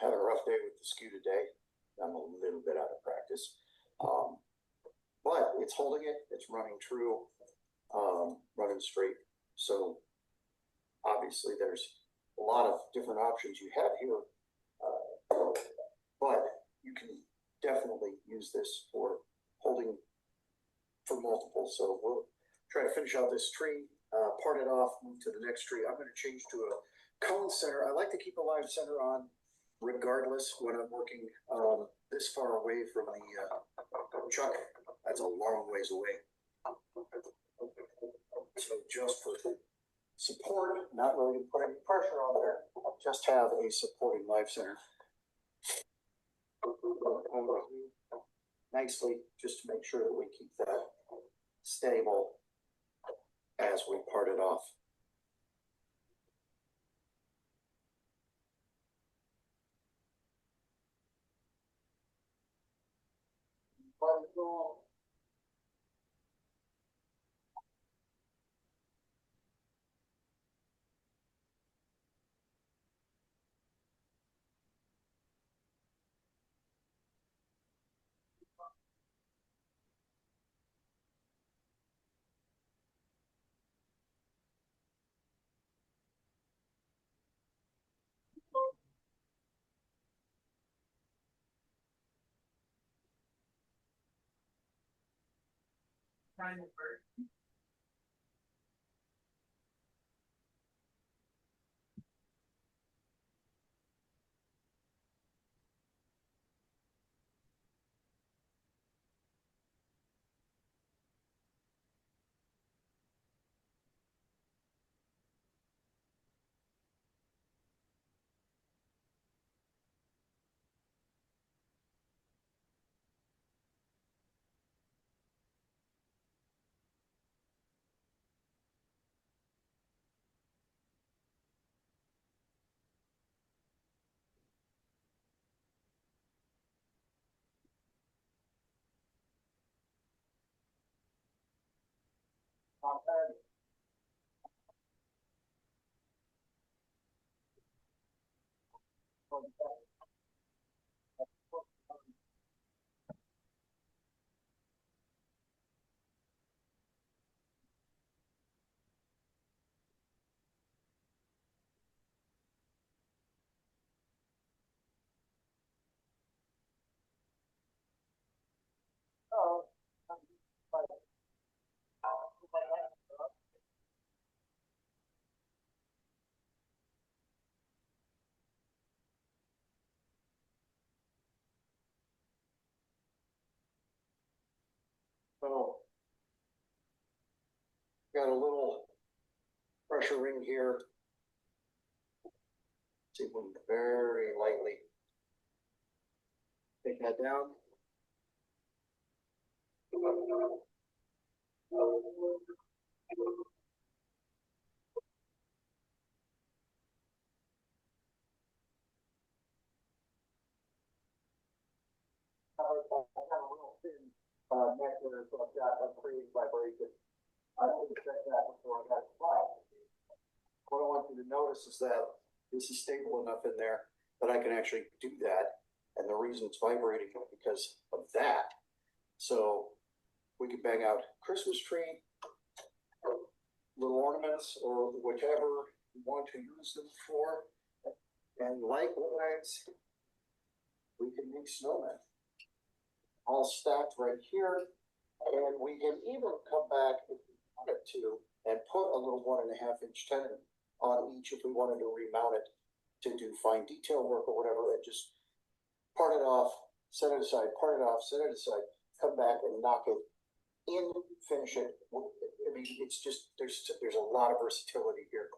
Had a rough day with the skew today. I'm a little bit out of practice. But it's holding it. It's running true, running straight. So obviously there's a lot of different options you have here. But you can definitely use this for holding for multiple. So we'll try to finish out this tree, part it off, move to the next tree. I'm going to change to a cone center. I like to keep a live center on regardless when I'm working this far away from the chuck. That's a long ways away. So just for support, not really to put any pressure on there, just have a supporting live center. Nicely, just to make sure that we keep that stable as we part it off. So got a little pressure ring here. See if we can very lightly take that down. Neck there, so I've got a pretty vibration. I didn't check that before I got to fly. What I want you to notice is that this is stable enough in there that I can actually do that. And the reason it's vibrating is because of that. So we can bang out Christmas tree, little ornaments, or whichever you want to use them for. And likewise, we can make snowmen. All stacked right here. And we can even come back if we wanted to and put a little 1.5-inch tenon on each if we wanted to remount it to do fine detail work or whatever, and just part it off, set it aside, part it off, set it aside, come back and knock it in, finish it. I mean, it's just, there's a lot of versatility here.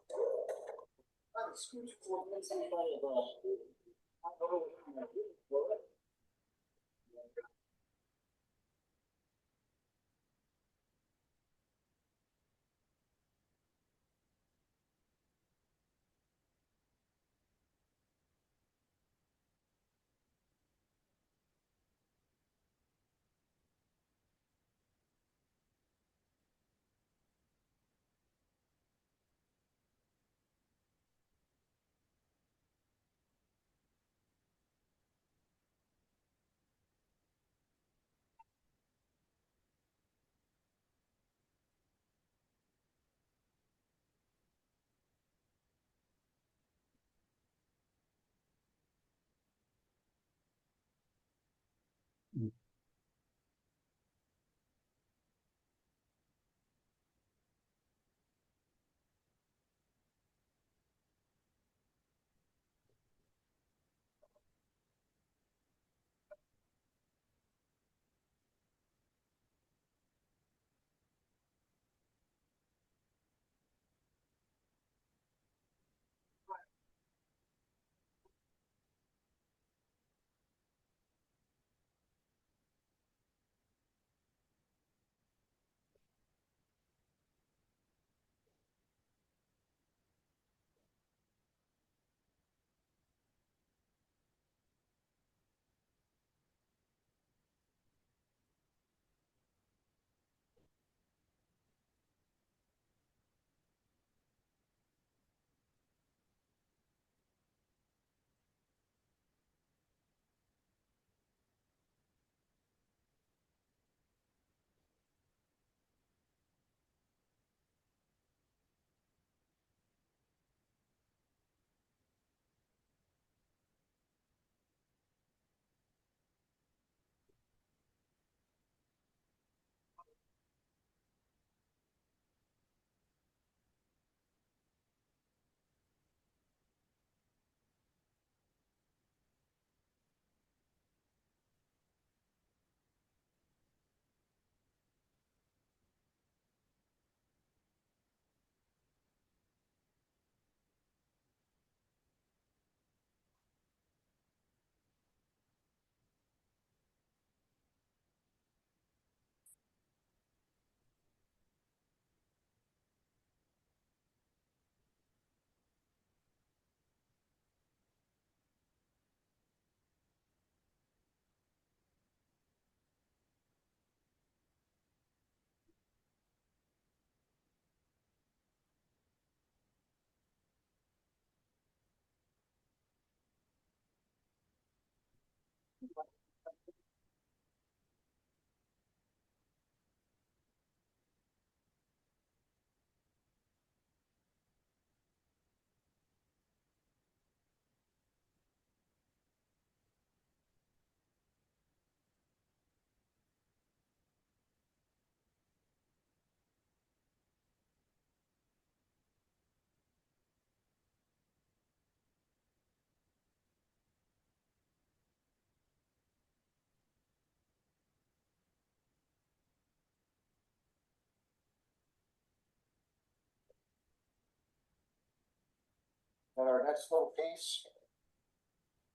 And our next little piece,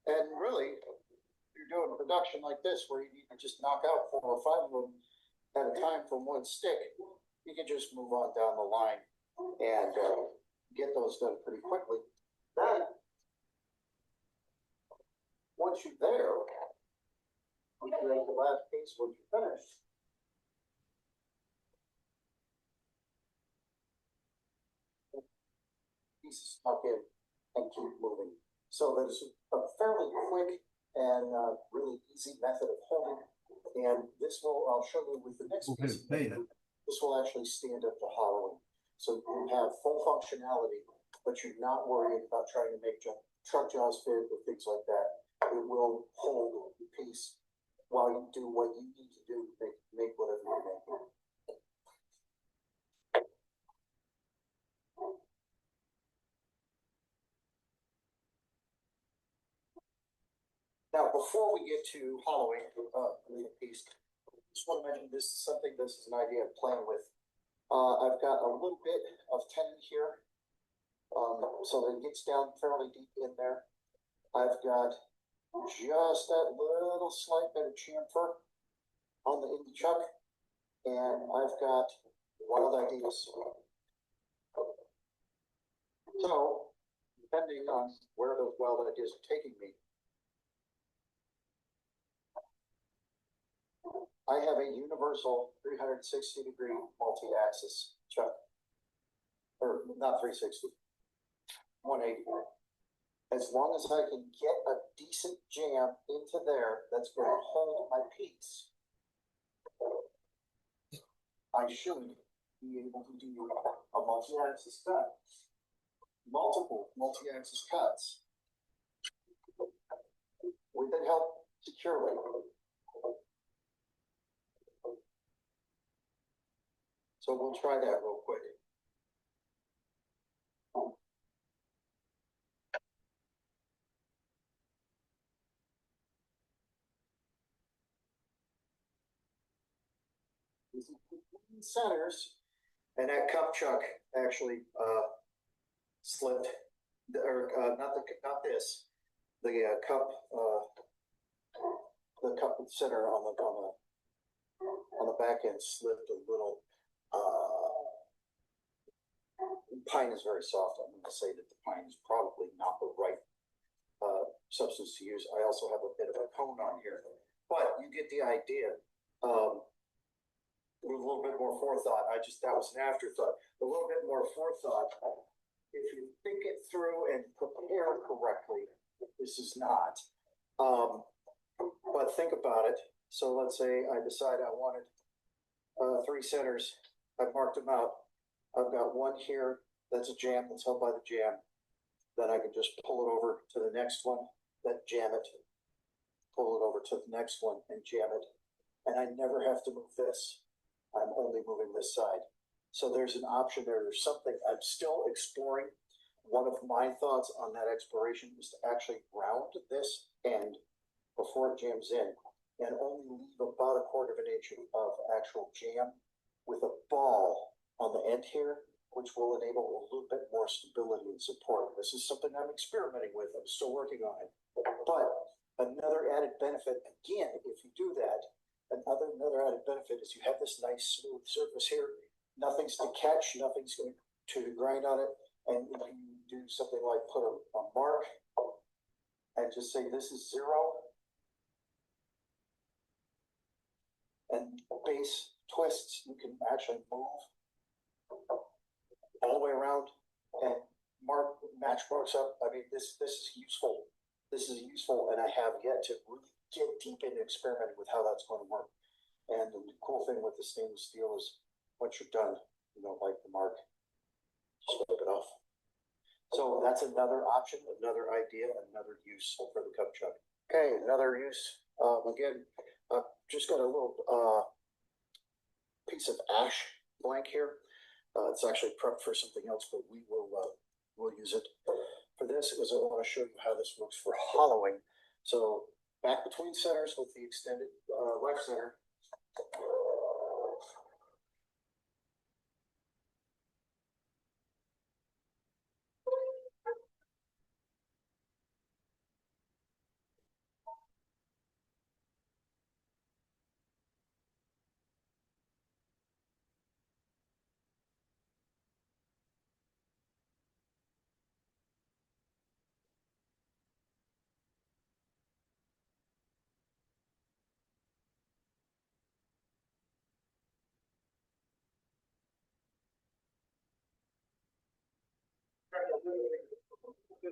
and really, you're doing a production like this where you need to just knock out 4 or 5 of them at a time from one stick, you can just move on down the line and get those done pretty quickly. Then, once you're there, once you're at the last piece, once you're finished, pieces tuck in and keep moving. So there's a fairly quick and really easy method of holding. And this will, I'll show you with the next piece. This will actually stand up to hollowing. So you have full functionality, but you're not worried about trying to make truck jaws fit or things like that. It will hold the piece while you do what you need to do to make whatever you're making. Now, before we get to hollowing the piece, I just want to mention this is something, this is an idea I'm playing with. I've got a little bit of tenon here, so that it gets down fairly deep in there. I've got just that little slight bit of chamfer on the indie chuck, and I've got wild ideas. So, depending on where those wild ideas are taking me, I have a universal 360-degree multi-axis chuck, or not 360, 180. As long as I can get a decent jam into there that's going to hold my piece, I should be able to do a multi-axis cut, multiple multi-axis cuts with it held securely. So we'll try that real quick. Centers, and that cup chuck actually slipped, or not this, the cup center on the back end slipped a little. Pine is very soft. I'm going to say that the pine is probably not the right substance to use. I also have a bit of a cone on here, but you get the idea. With a little bit more forethought, that was an afterthought. A little bit more forethought. If you think it through and prepare correctly, this is not. But think about it. So let's say I decide I wanted 3 centers. I've marked them out. I've got one here that's a jam that's held by the jam. Then I can just pull it over to the next one, then jam it. Pull it over to the next one and jam it. And I never have to move this. I'm only moving this side. So there's an option there. There's something I'm still exploring. One of my thoughts on that exploration is to actually round this end before it jams in and only leave about 1/4 inch of actual jam with a ball on the end here, which will enable a little bit more stability and support. This is something I'm experimenting with. I'm still working on it. But another added benefit, again, if you do that, another added benefit is you have this nice smooth surface here. Nothing's to catch, nothing's going to grind on it. And if you do something like put a mark and just say this is 0, and base twists, you can actually move all the way around and match marks up. I mean, this is useful. This is useful, and I have yet to really get deep into experimenting with how that's going to work. And the cool thing with the stainless steel is once you're done, you don't like the mark, just wipe it off. So that's another option, another idea, another use for the cup chuck. Okay, another use. Again, just got a little piece of ash blank here. It's actually prepped for something else, but we'll use it for this because I want to show you how this works for hollowing. So back between centers with the extended left center.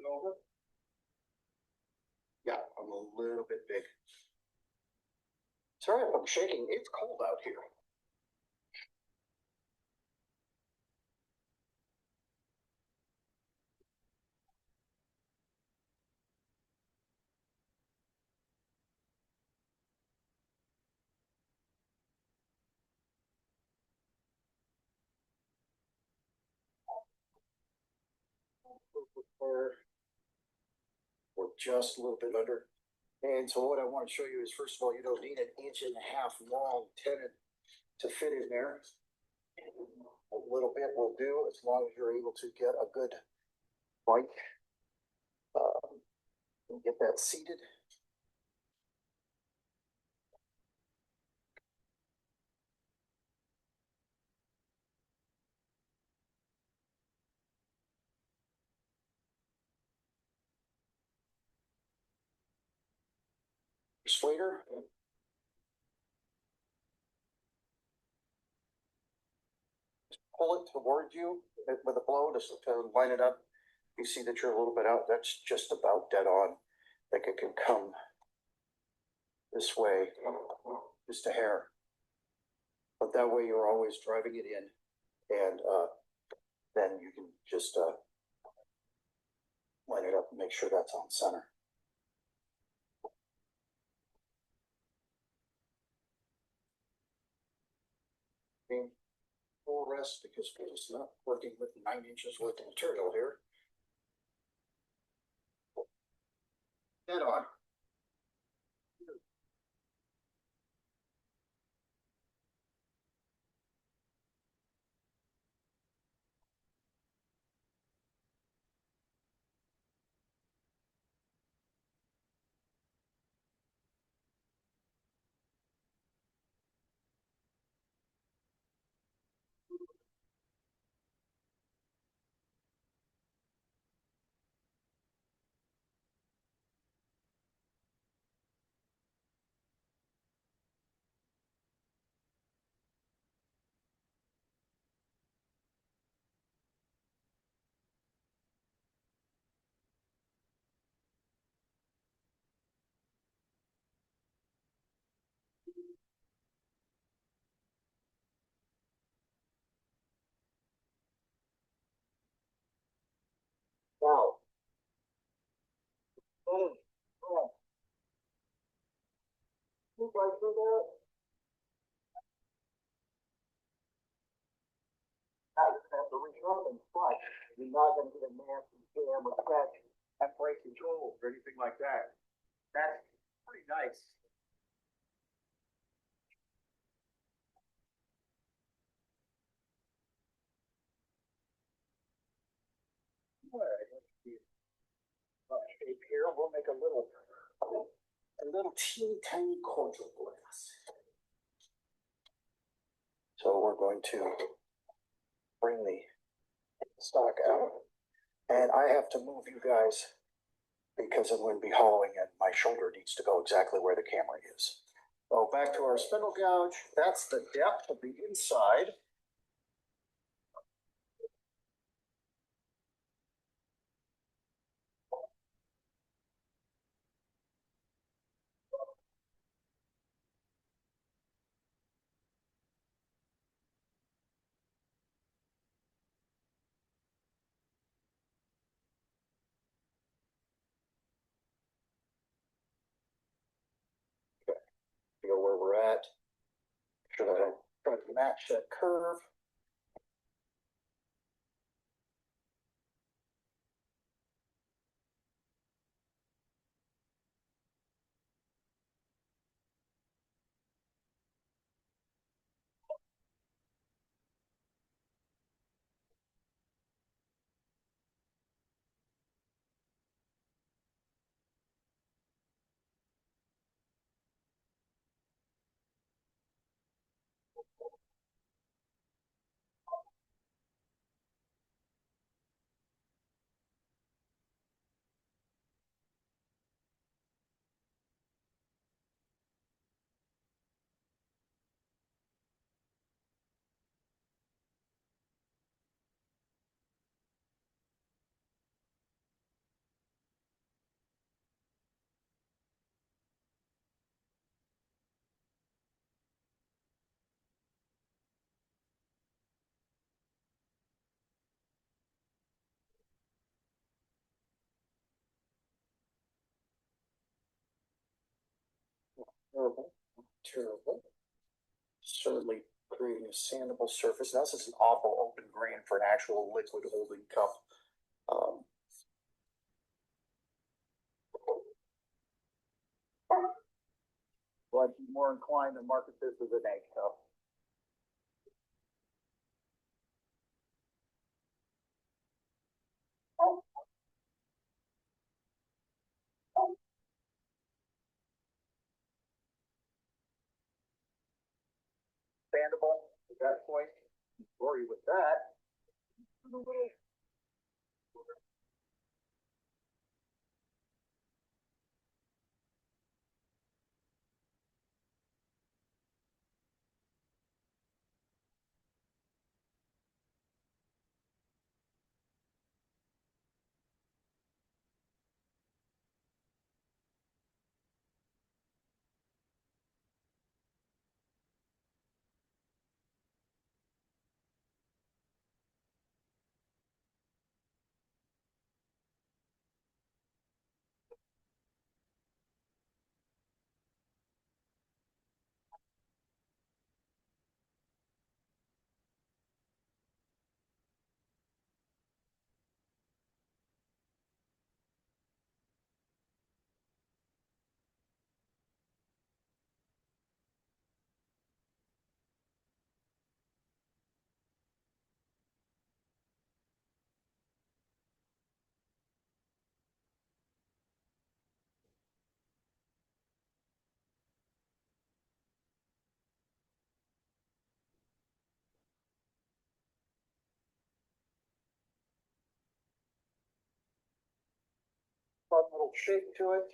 Over. Yeah, I'm a little bit big. Sorry if I'm shaking. It's cold out here. Or just a little bit under. And so what I want to show you is, first of all, you don't need an 1.5 inch long tenon to fit in there. A little bit will do as long as you're able to get a good bike and get that seated. Slater. Pull it toward you with a blow to line it up. You see that you're a little bit out. That's just about dead on. I think it can come this way, just a hair. But that way you're always driving it in, and then you can just line it up and make sure that's on center. Full rest because we're just not working with 9 inches worth of material here. Dead on. Wow. Oh. You guys do that? Now you have to reach up and fight. You're not going to get a nasty jam or scratch at brake control or anything like that. That's pretty nice. All right, let's see. Shape here. We'll make a little teeny tiny cordial glass. So we're going to bring the stock out, and I have to move you guys because I'm going to be hollowing and my shoulder needs to go exactly where the camera is. So back to our spindle gouge. That's the depth of the inside. Feel where we're at. Make sure that I try to match that curve. Terrible, terrible. Certainly creating a sandable surface. Now, this is an awful open grain for an actual liquid holding cup. Well, I'd be more inclined to market this as an egg cup. Expandable at that point. Glory with that. Fun little shape to it.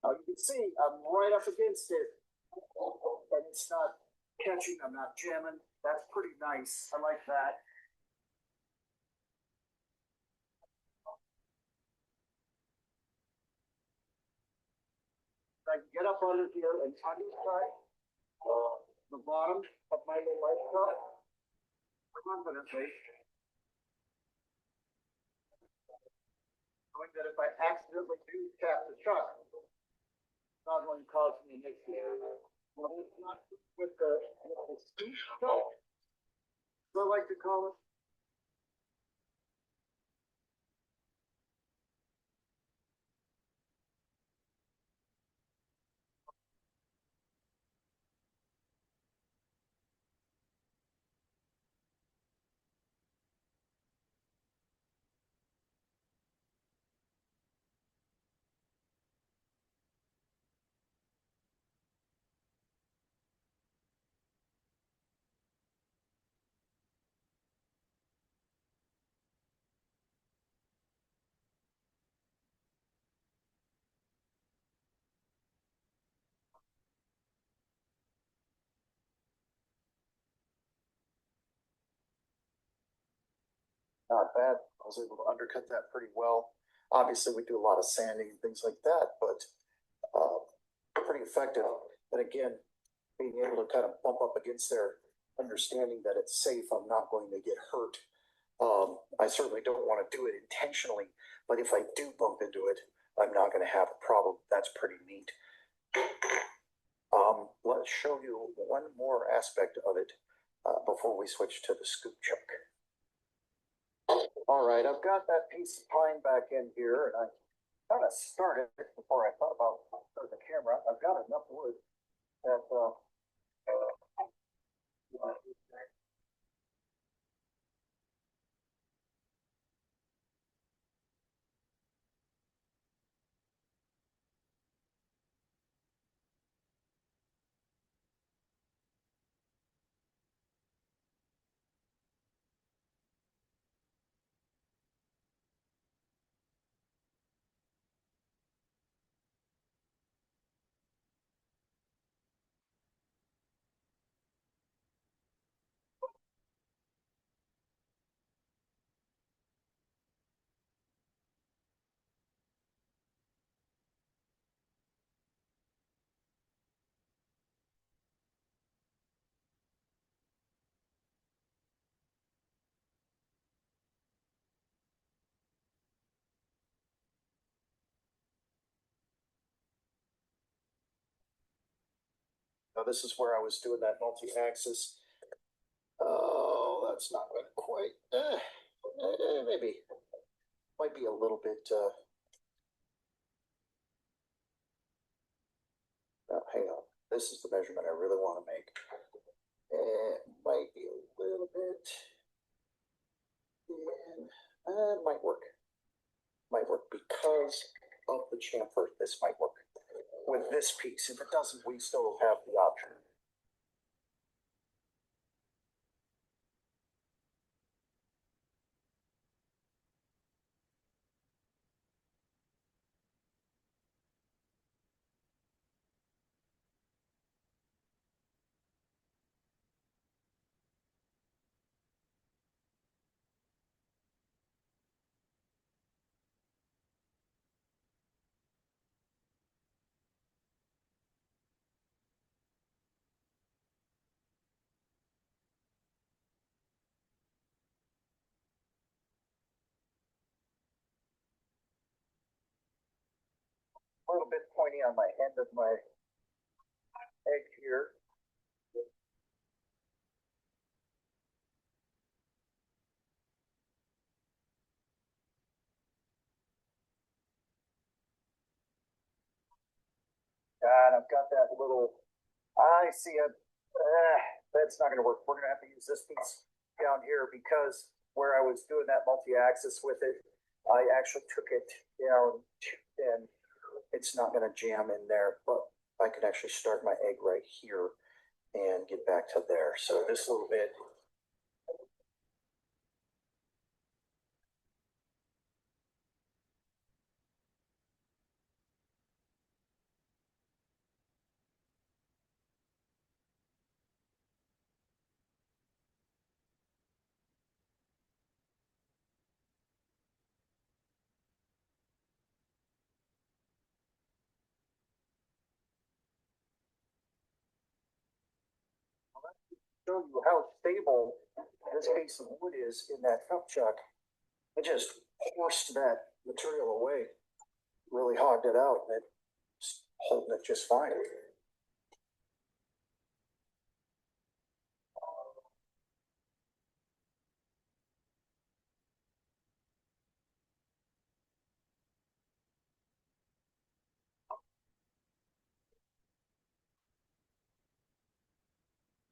Now you can see I'm right up against it, and it's not catching. I'm not jamming. That's pretty nice. I like that. I can get up under here and underside the bottom of my little light cup confidently, knowing that if I accidentally do tap the chuck, it's not going to cause me an issue. Well, it's not with the scoop chuck, as I like to call it. Not bad. I was able to undercut that pretty well. Obviously, we do a lot of sanding and things like that, but pretty effective. And again, being able to kind of bump up against there, understanding that it's safe, I'm not going to get hurt. I certainly don't want to do it intentionally, but if I do bump into it, I'm not going to have a problem. That's pretty neat. Let's show you one more aspect of it before we switch to the scoop chuck. All right, I've got that piece of pine back in here, and I kind of started before I thought about starting the camera. I've got enough wood that Now this is where I was doing that multi-axis. Oh, that's not going to quite, maybe, might be a little bit, oh, hang on. This is the measurement I really want to make. It might be a little bit, and it might work. Might work because of the chamfer. This might work with this piece. If it doesn't, we still have the option. A little bit pointy on my end of my egg here. And I've got that little, I see it. That's not going to work. We're going to have to use this piece down here because where I was doing that multi-axis with it, I actually took it down and it's not going to jam in there, but I could actually start my egg right here and get back to there. So this little bit. Show you how stable this piece of wood is in that cup chuck. I just forced that material away, really hogged it out, and it's holding it just fine.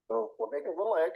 So we'll make a little egg.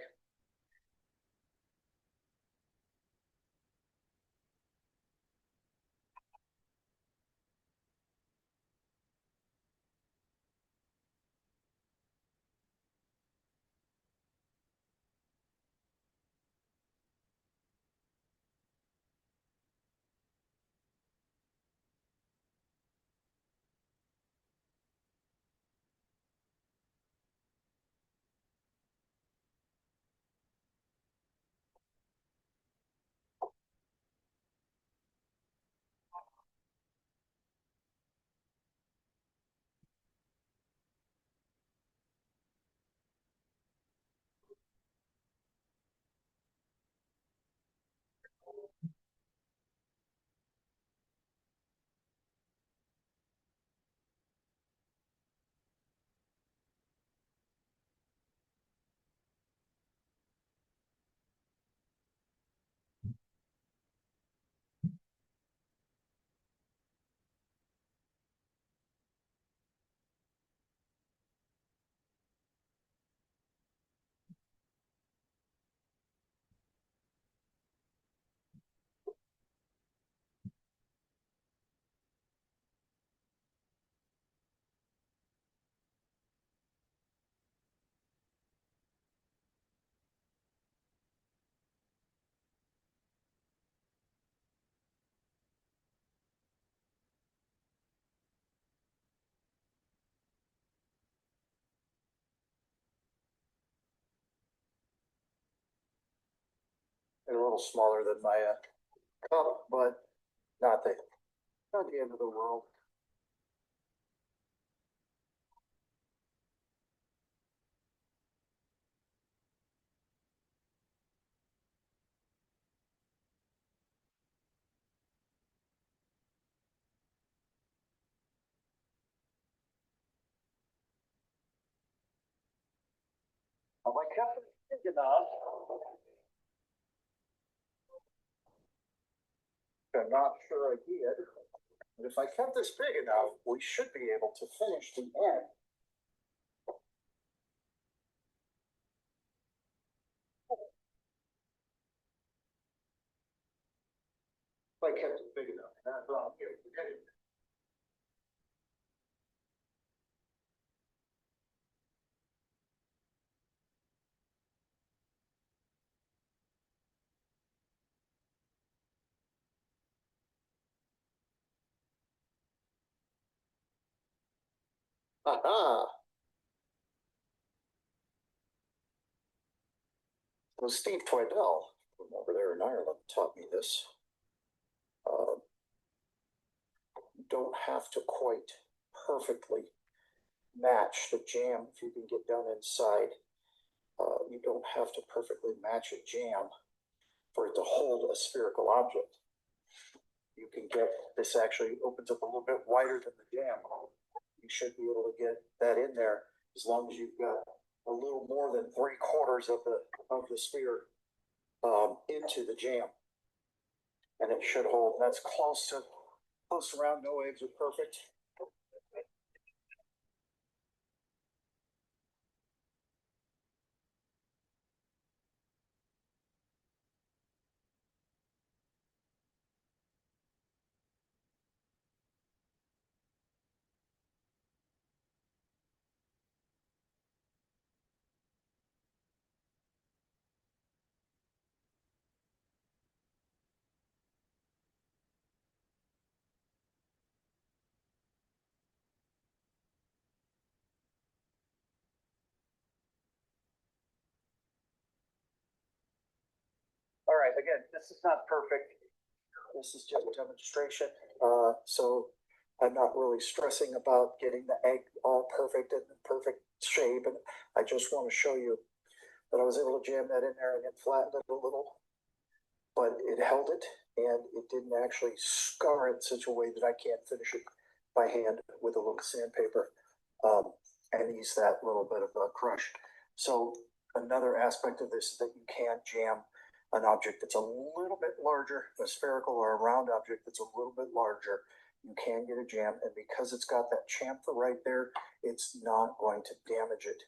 They're a little smaller than my cup, but not the end of the world. kept it big enough. I'm not sure I did. But if I kept this big enough, we should be able to finish the end. If I kept it big enough, that's what I'm getting. Aha! Well, Steve Twidell from over there in Ireland taught me this. Don't have to quite perfectly match the jam if you can get down inside. You don't have to perfectly match a jam for it to hold a spherical object. You can get, this actually opens up a little bit wider than the jam. You should be able to get that in there as long as you've got a little more than 3/4 of the sphere into the jam. And it should hold. That's close around. No eggs are perfect. All right, again, this is not perfect. This is just a demonstration. So I'm not really stressing about getting the egg all perfect and in perfect shape. And I just want to show you that I was able to jam that in there and it flattened it a little, but it held it and it didn't actually scar it in such a way that I can't finish it by hand with a little sandpaper and use that little bit of a crush. So another aspect of this is that you can jam an object that's a little bit larger, a spherical or a round object that's a little bit larger. You can get a jam, and because it's got that chamfer right there, it's not going to damage it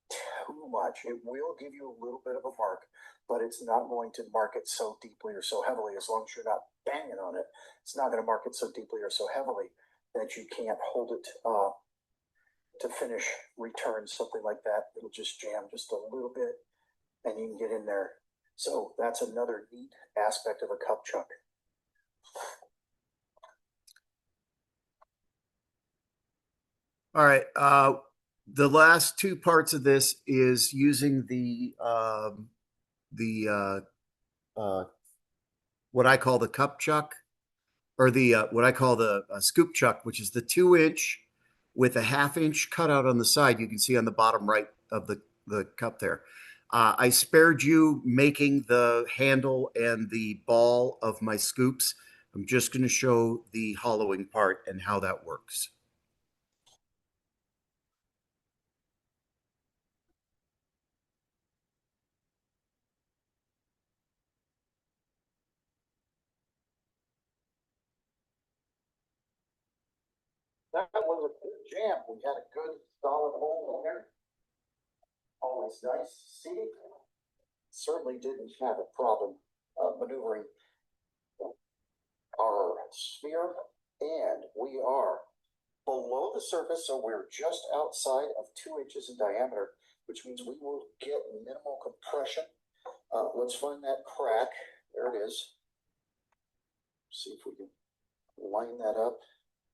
too much. It will give you a little bit of a mark, but it's not going to mark it so deeply or so heavily. As long as you're not banging on it, it's not going to mark it so deeply or so heavily that you can't hold it to finish, return, something like that. It'll just jam just a little bit, and you can get in there. So that's another neat aspect of a cup chuck. All right. The last two parts of this is using what I call the cup chuck, or the what I call the scoop chuck, which is the 2-inch with a 1/2 inch cutout on the side. You can see on the bottom right of the cup there. I spared you making the handle and the ball of my scoops. I'm just going to show the hollowing part and how that works. That was a good jam. We had a good solid hole in there. Always nice to see. Certainly didn't have a problem maneuvering our sphere, and we are below the surface, so we're just outside of 2 inches in diameter, which means we will get minimal compression. Let's find that crack. There it is. See if we can line that up.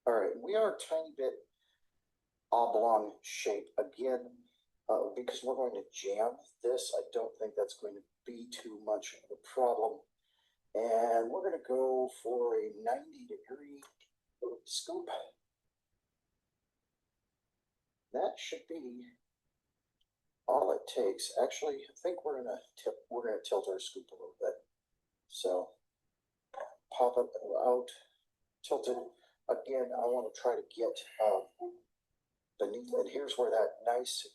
All right, we are a tiny bit oblong shape again, because we're going to jam this. I don't think that's going to be too much of a problem. And we're going to go for a 90-degree scoop. That should be all it takes. Actually, I think we're going to tilt our scoop a little bit. So pop it out, tilt it. Again, I want to try to get beneath it. Here's where that nice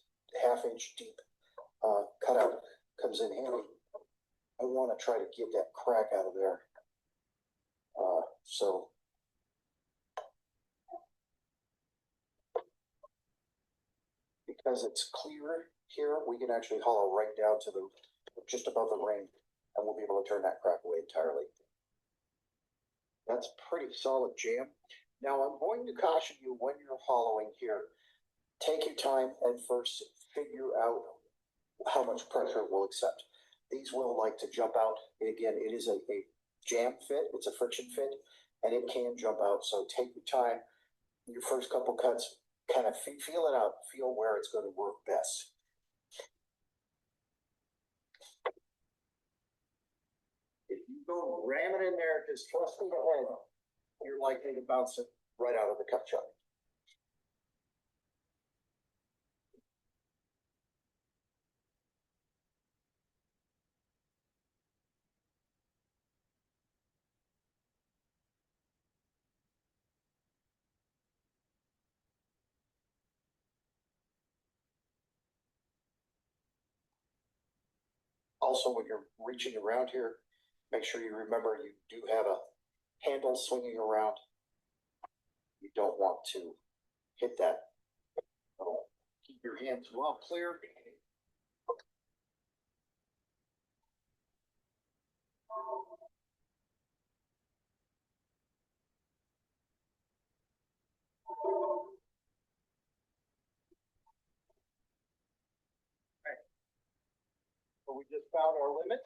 1/2 inch deep cutout comes in handy. I want to try to get that crack out of there. So because it's clear here, we can actually hollow right down to the just above the ring, and we'll be able to turn that crack away entirely. That's pretty solid jam. Now I'm going to caution you when you're hollowing here, take your time and first figure out how much pressure it will accept. These will like to jump out. Again, it is a jam fit, it's a friction fit, and it can jump out. So take your time. Your first couple cuts, kind of feel it out, feel where it's going to work best. If you go ram it in there, just trusting the head, you're likely to bounce it right out of the cut chuck. Also, when you're reaching around here, make sure you remember you do have a handle swinging around. You don't want to hit that. So keep your hands well clear. So we just found our limit,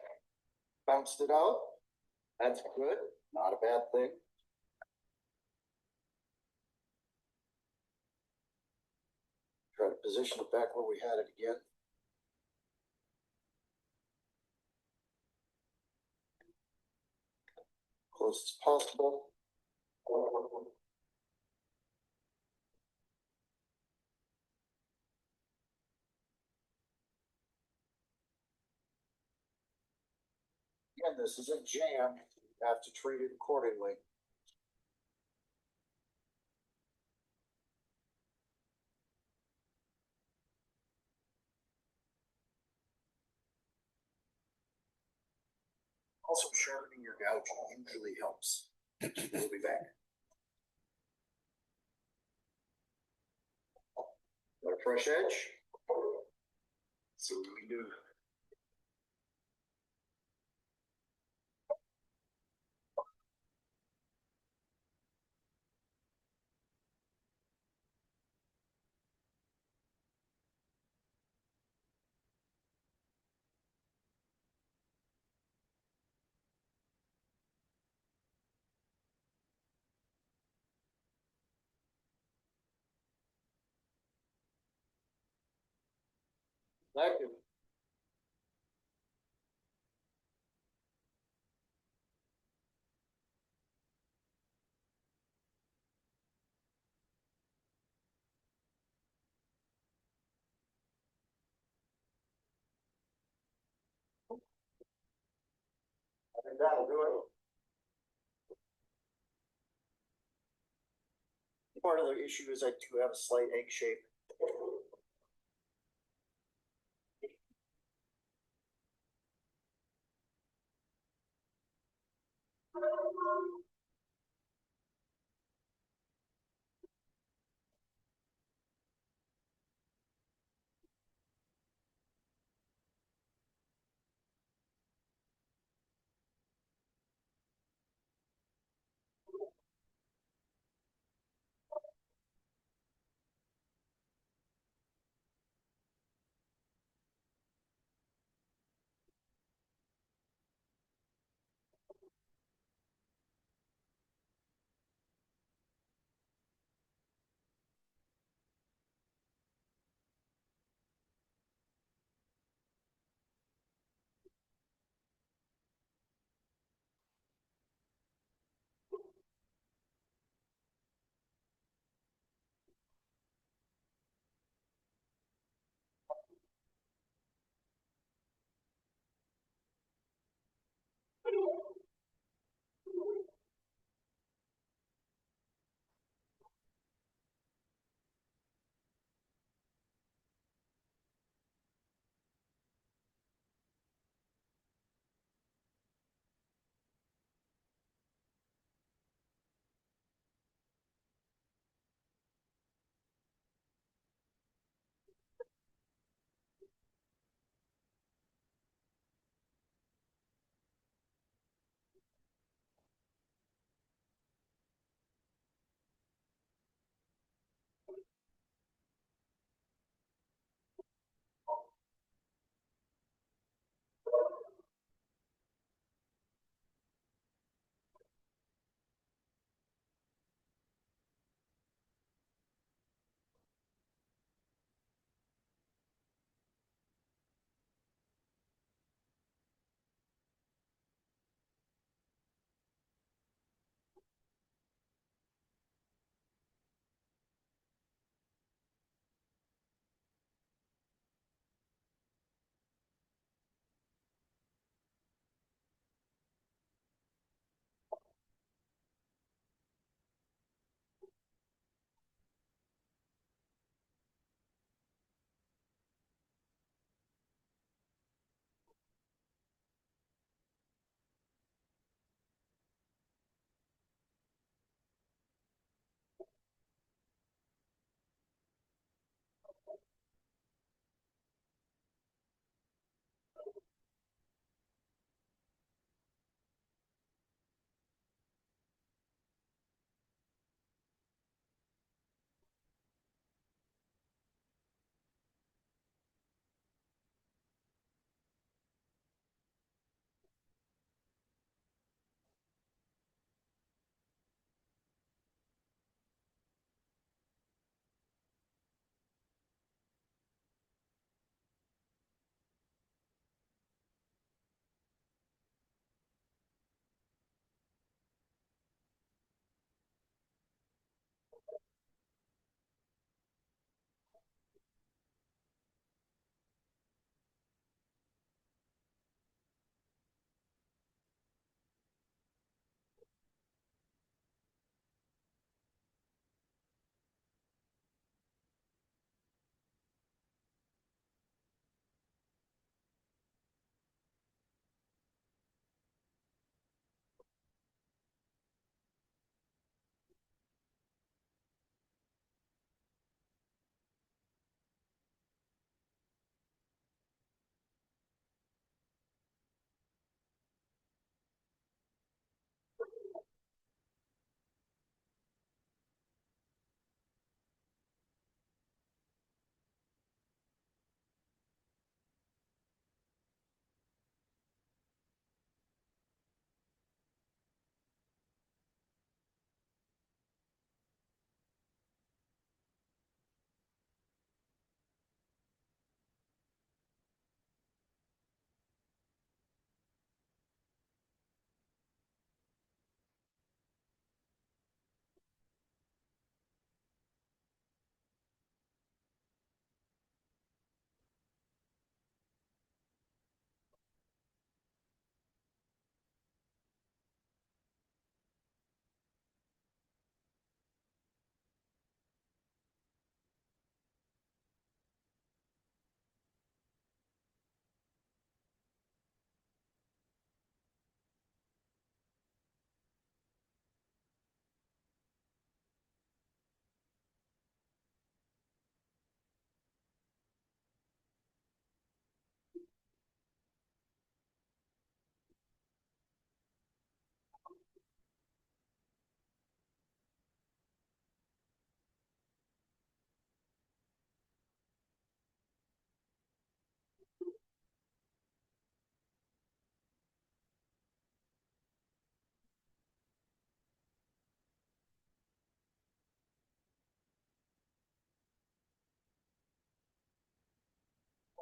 bounced it out. That's good, not a bad thing. Try to position it back where we had it again. Close as possible. Again, this is a jam. You have to treat it accordingly. Also, sharpening your gouge usually helps. We'll be back. Got a fresh edge. See what we do. Thank you. I think that'll do it. Part of the issue is I do have a slight egg shape.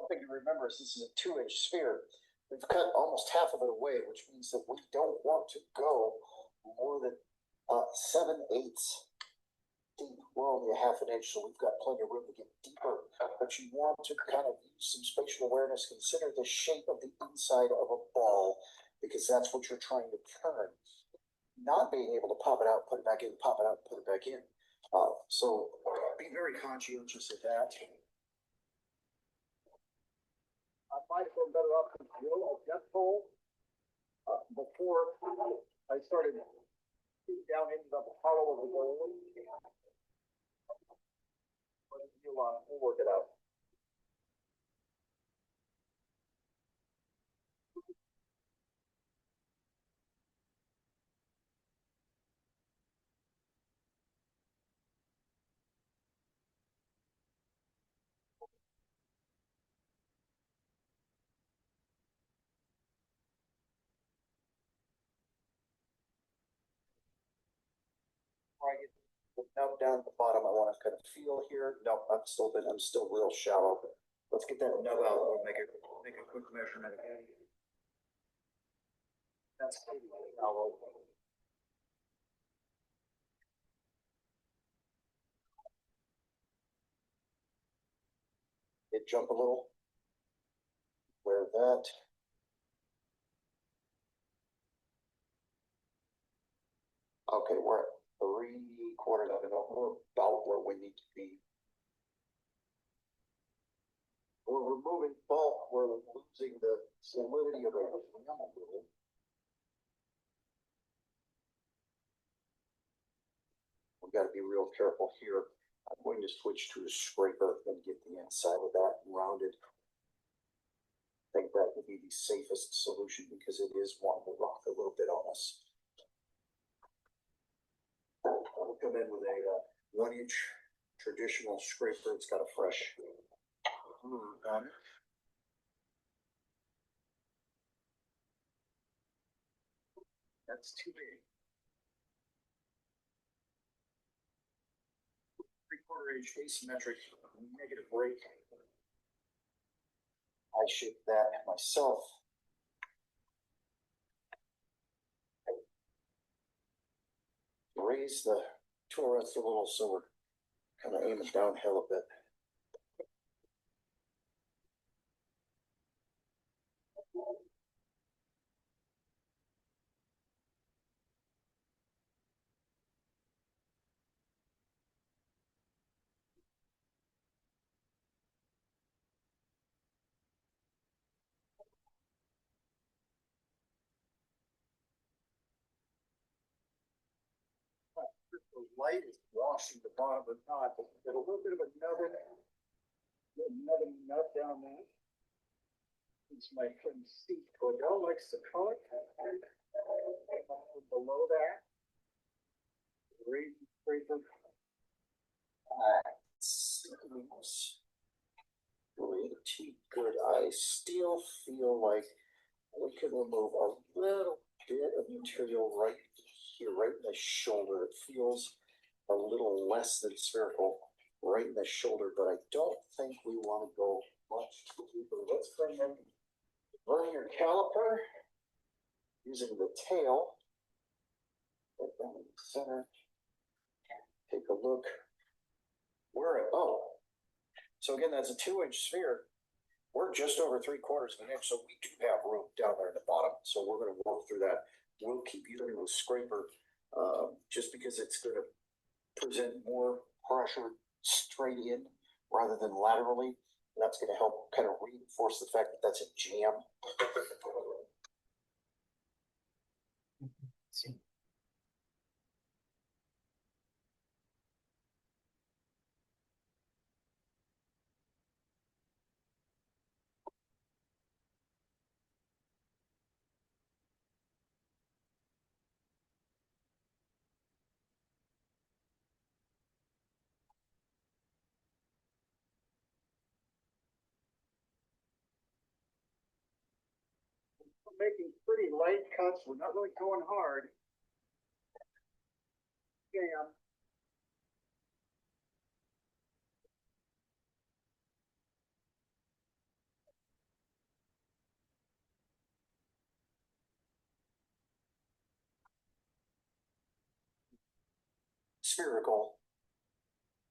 One thing to remember is this is a 2-inch sphere. We've cut almost half of it away, which means that we don't want to go more than 7/8 deep. We're only a half an inch, so we've got plenty of room to get deeper. But you want to kind of use some spatial awareness. Consider the shape of the inside of a ball, because that's what you're trying to turn. Not being able to pop it out, put it back in, pop it out, put it back in. So be very conscientious of that. I might have been better off to drill a depth hole before I started down into the hollow of the goal. But we'll work it out. I get the nub down at the bottom. I want to kind of feel here. No, I'm still real shallow. Let's get that nub out. We'll make a quick measurement again. That's pretty shallow. It jump a little. Where that. Okay, we're at 3/4 of it. We're about where we need to be. We're removing bulk. We're losing the solidity of it. We've got to be real careful here. I'm going to switch to a scraper and get the inside of that rounded. I think that would be the safest solution because it is wanting to rock a little bit on us. I'll come in with a 1-inch traditional scraper. It's got a fresh groove on it. That's too big. 3/4 inch asymmetric negative rake. I shaped that myself. Raise the tool rods a little so we're kind of aiming downhill a bit. The light is washing the bottom of the knot, but there's a little bit of a nubbin nut down there. It's my friend Steve Cordell likes to call it. Below that, read scraper. Seems pretty good. I still feel like we could remove a little bit of material right here, right in the shoulder. It feels a little less than spherical right in the shoulder, but I don't think we want to go much deeper. Let's bring in vernier caliper using the tail. Right down in the center. Take a look. We're at, so again, that's a 2-inch sphere. We're just over 3/4 of an inch, so we do have room down there in the bottom. So we're going to work through that. We'll keep using the scraper just because it's going to present more pressure straight in rather than laterally. That's going to help kind of reinforce the fact that that's a jam. See. We're making pretty light cuts. We're not really going hard. Jam. spherical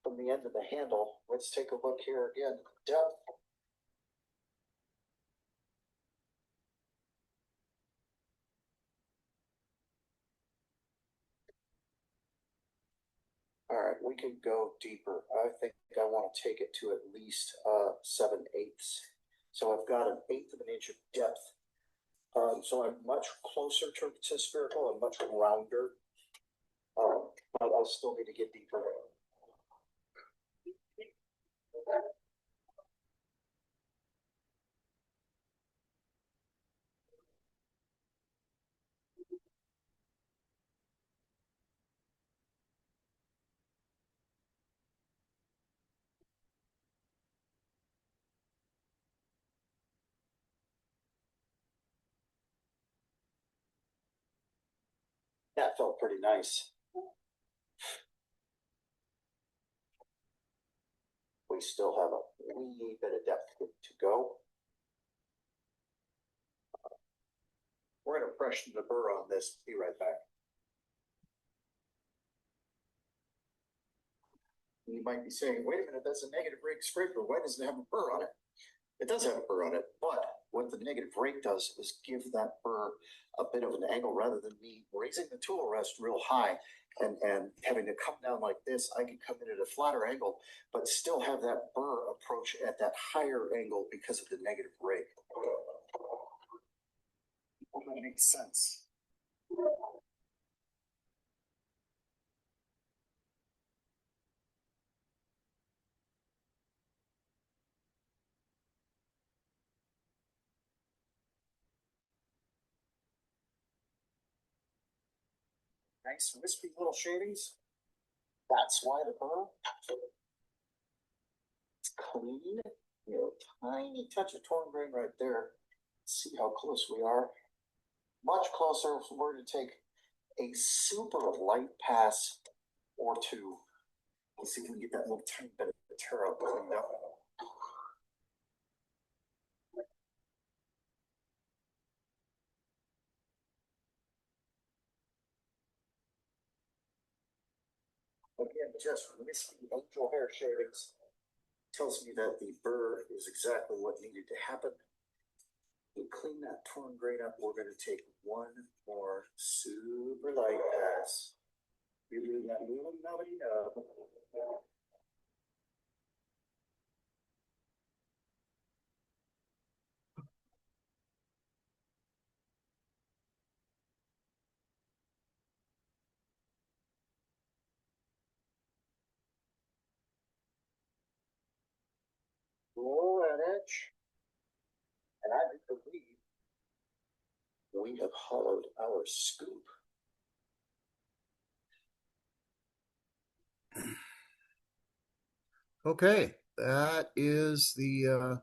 from the end of the handle. Let's take a look here again. Depth. All right, we can go deeper. I think I want to take it to at least 7/8. So I've got an 1/8 of an inch of depth. So I'm much closer to spherical and much rounder. But I'll still need to get deeper. That felt pretty nice. We still have a wee bit of depth to go. We're going to freshen the burr on this. Be right back. You might be saying, wait a minute, that's a negative rake sprinkler. Why does it have a burr on it? It does have a burr on it, but what the negative rake does is give that burr a bit of an angle rather than me raising the tool rest real high and having to come down like this. I can come in at a flatter angle, but still have that burr approach at that higher angle because of the negative rake. Hope that makes sense. Nice wispy little shadings. That's why the burr. It's clean. You know, tiny touch of torn grain right there. Let's see how close we are. Much closer if we're to take a super light pass or two. Let's see if we can get that little tiny bit of tear out cleaned up. Again, just wispy angel hair shavings tells me that the burr is exactly what needed to happen. To clean that torn grain up, we're going to take one more super light pass. You do that little nubbity nub. Roll that edge. And I believe we have hollowed our scoop. Okay, that is the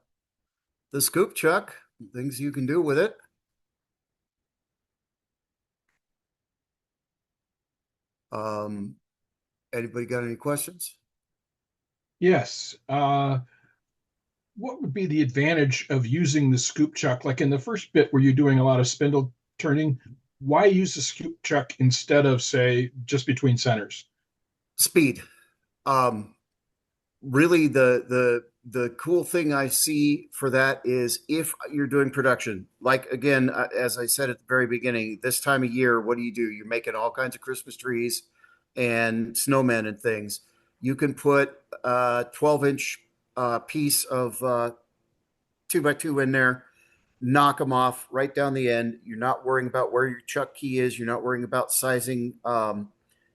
scoop chuck. Things you can do with it. Anybody got any questions? Yes. What would be the advantage of using the scoop chuck? Like in the first bit where you're doing a lot of spindle turning, why use the scoop chuck instead of, say, just between centers? Speed. Really, the cool thing I see for that is if you're doing production, like again, as I said at the very beginning, this time of year, what do? You're making all kinds of Christmas trees and snowmen and things. You can put a 12-inch piece of 2x2 in there, knock them off right down the end. You're not worrying about where your chuck key is. You're not worrying about sizing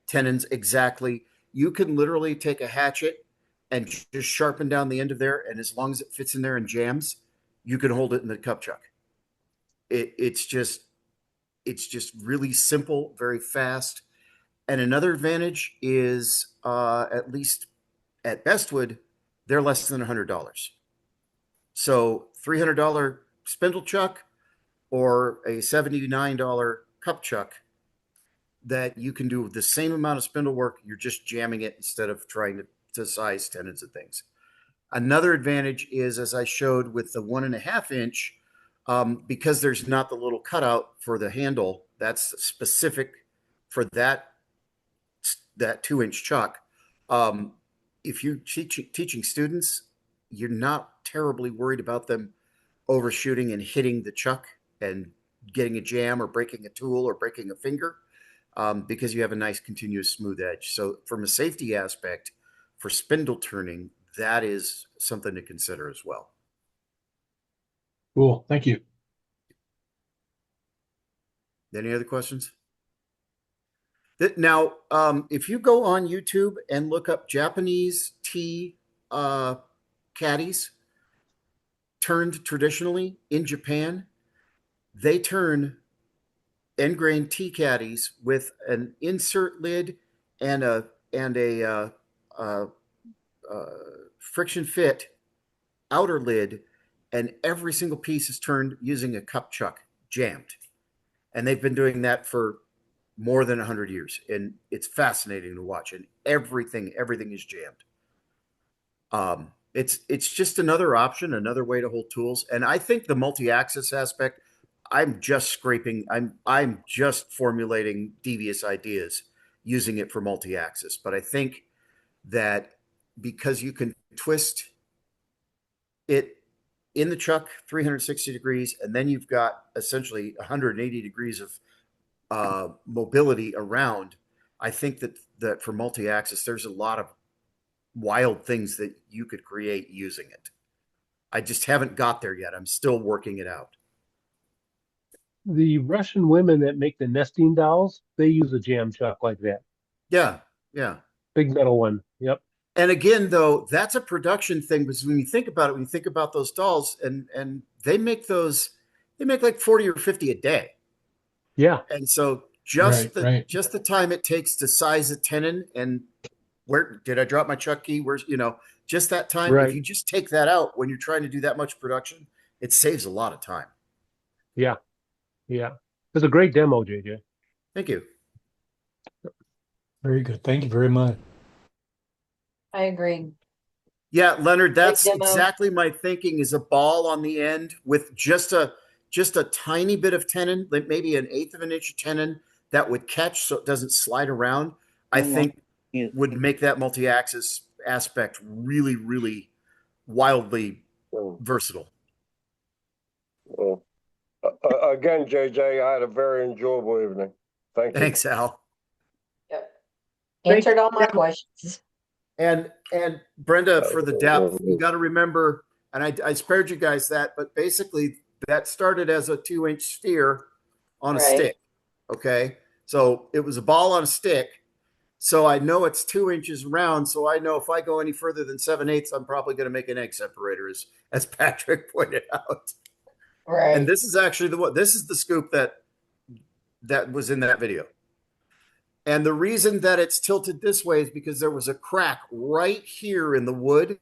tenons exactly. You can literally take a hatchet and just sharpen down the end of there, and as long as it fits in there and jams, you can hold it in the cup chuck. It's just really simple, very fast. And another advantage is, at least at Bestwood, they're less than $100. So $300 spindle chuck or a $79 cup chuck that you can do the same amount of spindle work. You're just jamming it instead of trying to size tenons and things. Another advantage is, as I showed with the 1.5 inch, because there's not the little cutout for the handle, that's specific for that that 2-inch chuck. If you're teaching students, you're not terribly worried about them overshooting and hitting the chuck and getting a jam or breaking a tool or breaking a finger, because you have a nice continuous smooth edge. So from a safety aspect for spindle turning, that is something to consider as well. Cool. Thank you. Any other questions? Now, if you go on YouTube and look up Japanese tea caddies turned traditionally in Japan, they turn end grain tea caddies with an insert lid and a friction fit outer lid, and every single piece is turned using a cup chuck jammed. And they've been doing that for more than 100 years. And it's fascinating to watch. And everything is jammed. It's just another option, another way to hold tools. And I think the multi-axis aspect, I'm just formulating devious ideas using it for multi-axis. But I think that because you can twist it in the chuck 360 degrees, and then you've got essentially 180 degrees of mobility around, I think that for multi-axis, there's a lot of wild things that you could create using it. I just haven't got there yet. I'm still working it out. The Russian women that make the nesting dolls, they use a jam chuck like that. Yeah. Big metal one. Yep. And again, though, that's a production thing, because when you think about it, when you think about those dolls, and they make like 40 or 50 a day. Yeah. And so just the time it takes to size a tenon, and where did I drop my chuck key? Where's, just that time. Right. If you just take that out when you're trying to do that much production, it saves a lot of time. Yeah. Yeah. It's a great demo, JJ. Thank you. Very good. Thank you very much. I agree. Yeah, Leonard, that's Great demo. exactly my thinking, is a ball on the end with just a tiny bit of tenon, like maybe 1/8 of an inch of tenon that would catch so it doesn't slide around. I think would make that multi-axis aspect really, really wildly versatile. Well, again, JJ, I had a very enjoyable evening. Thank you. Thanks, Al. Answered all my questions. And Brenda, for the depth, you got to remember, and I spared you guys that, but basically that started as a 2-inch sphere on a stick. Okay. So it was a ball on a stick. So I know it's 2 inches round. So I know if I go any further than 7/8, I'm probably going to make an egg separator, as Patrick pointed out. Right. And this is actually this is the scoop that was in that video. And the reason that it's tilted this way is because there was a crack right here in the wood.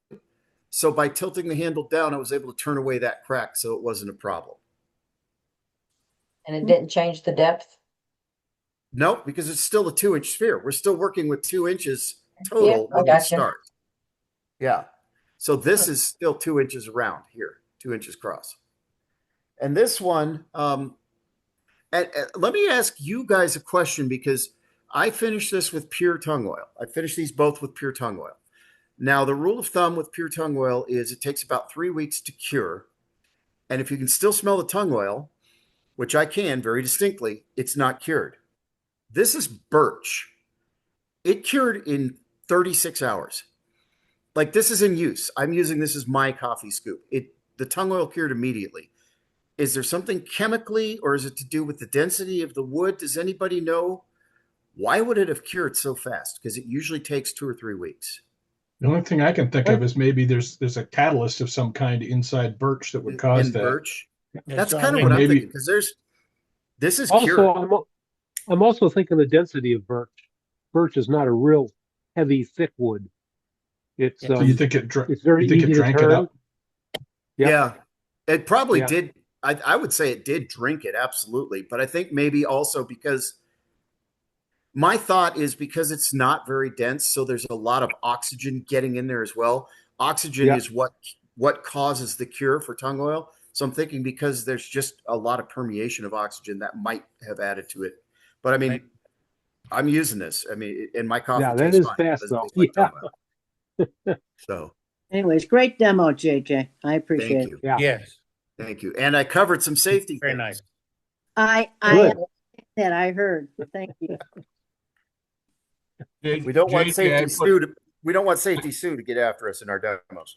So by tilting the handle down, I was able to turn away that crack, so it wasn't a problem. And it didn't change the depth? No, because it's still a 2-inch sphere. We're still working with 2 inches total when we start. Yeah. So this is still 2 inches around here, 2 inches across. And this one, and let me ask you guys a question, because I finished this with pure tongue oil. I finished these both with pure tongue oil. Now, the rule of thumb with pure tongue oil is it takes about 3 weeks to cure. And if you can still smell the tongue oil, which I can very distinctly, it's not cured. This is birch. It cured in 36 hours. Like, this is in use. I'm using this as my coffee scoop. The tongue oil cured immediately. Is there something chemically, or is it to do with the density of the wood? Does anybody know? Why would it have cured so fast? Because it usually takes 2 or 3 weeks. The only thing I can think of is maybe there's a catalyst of some kind inside birch that would cause that. Birch? That's kind of what I'm thinking, because this is also cured. I'm also thinking the density of birch. Birch is not a real heavy, thick wood. It's so you think it's very easy to drank turn. it up? Yeah, it probably did. I would say it did drink it, absolutely. But I think maybe also because my thought is because it's not very dense, so there's a lot of oxygen getting in there as well. Oxygen is what causes the cure for tongue oil. So I'm thinking because there's just a lot of permeation of oxygen that might have added to it. But I mean, I'm using this. I mean, and my coffee Yeah, that tastes is fine. fast Doesn't though. taste like Yeah. Tomo. So Anyways, great demo, JJ. I appreciate thank it. you. Yeah. Yes, Thank you. And I covered some safety very things. nice. I Good. that I heard. Thank you. We don't want safety JJ, Sue to, we don't want safety Sue to get after us in our demos.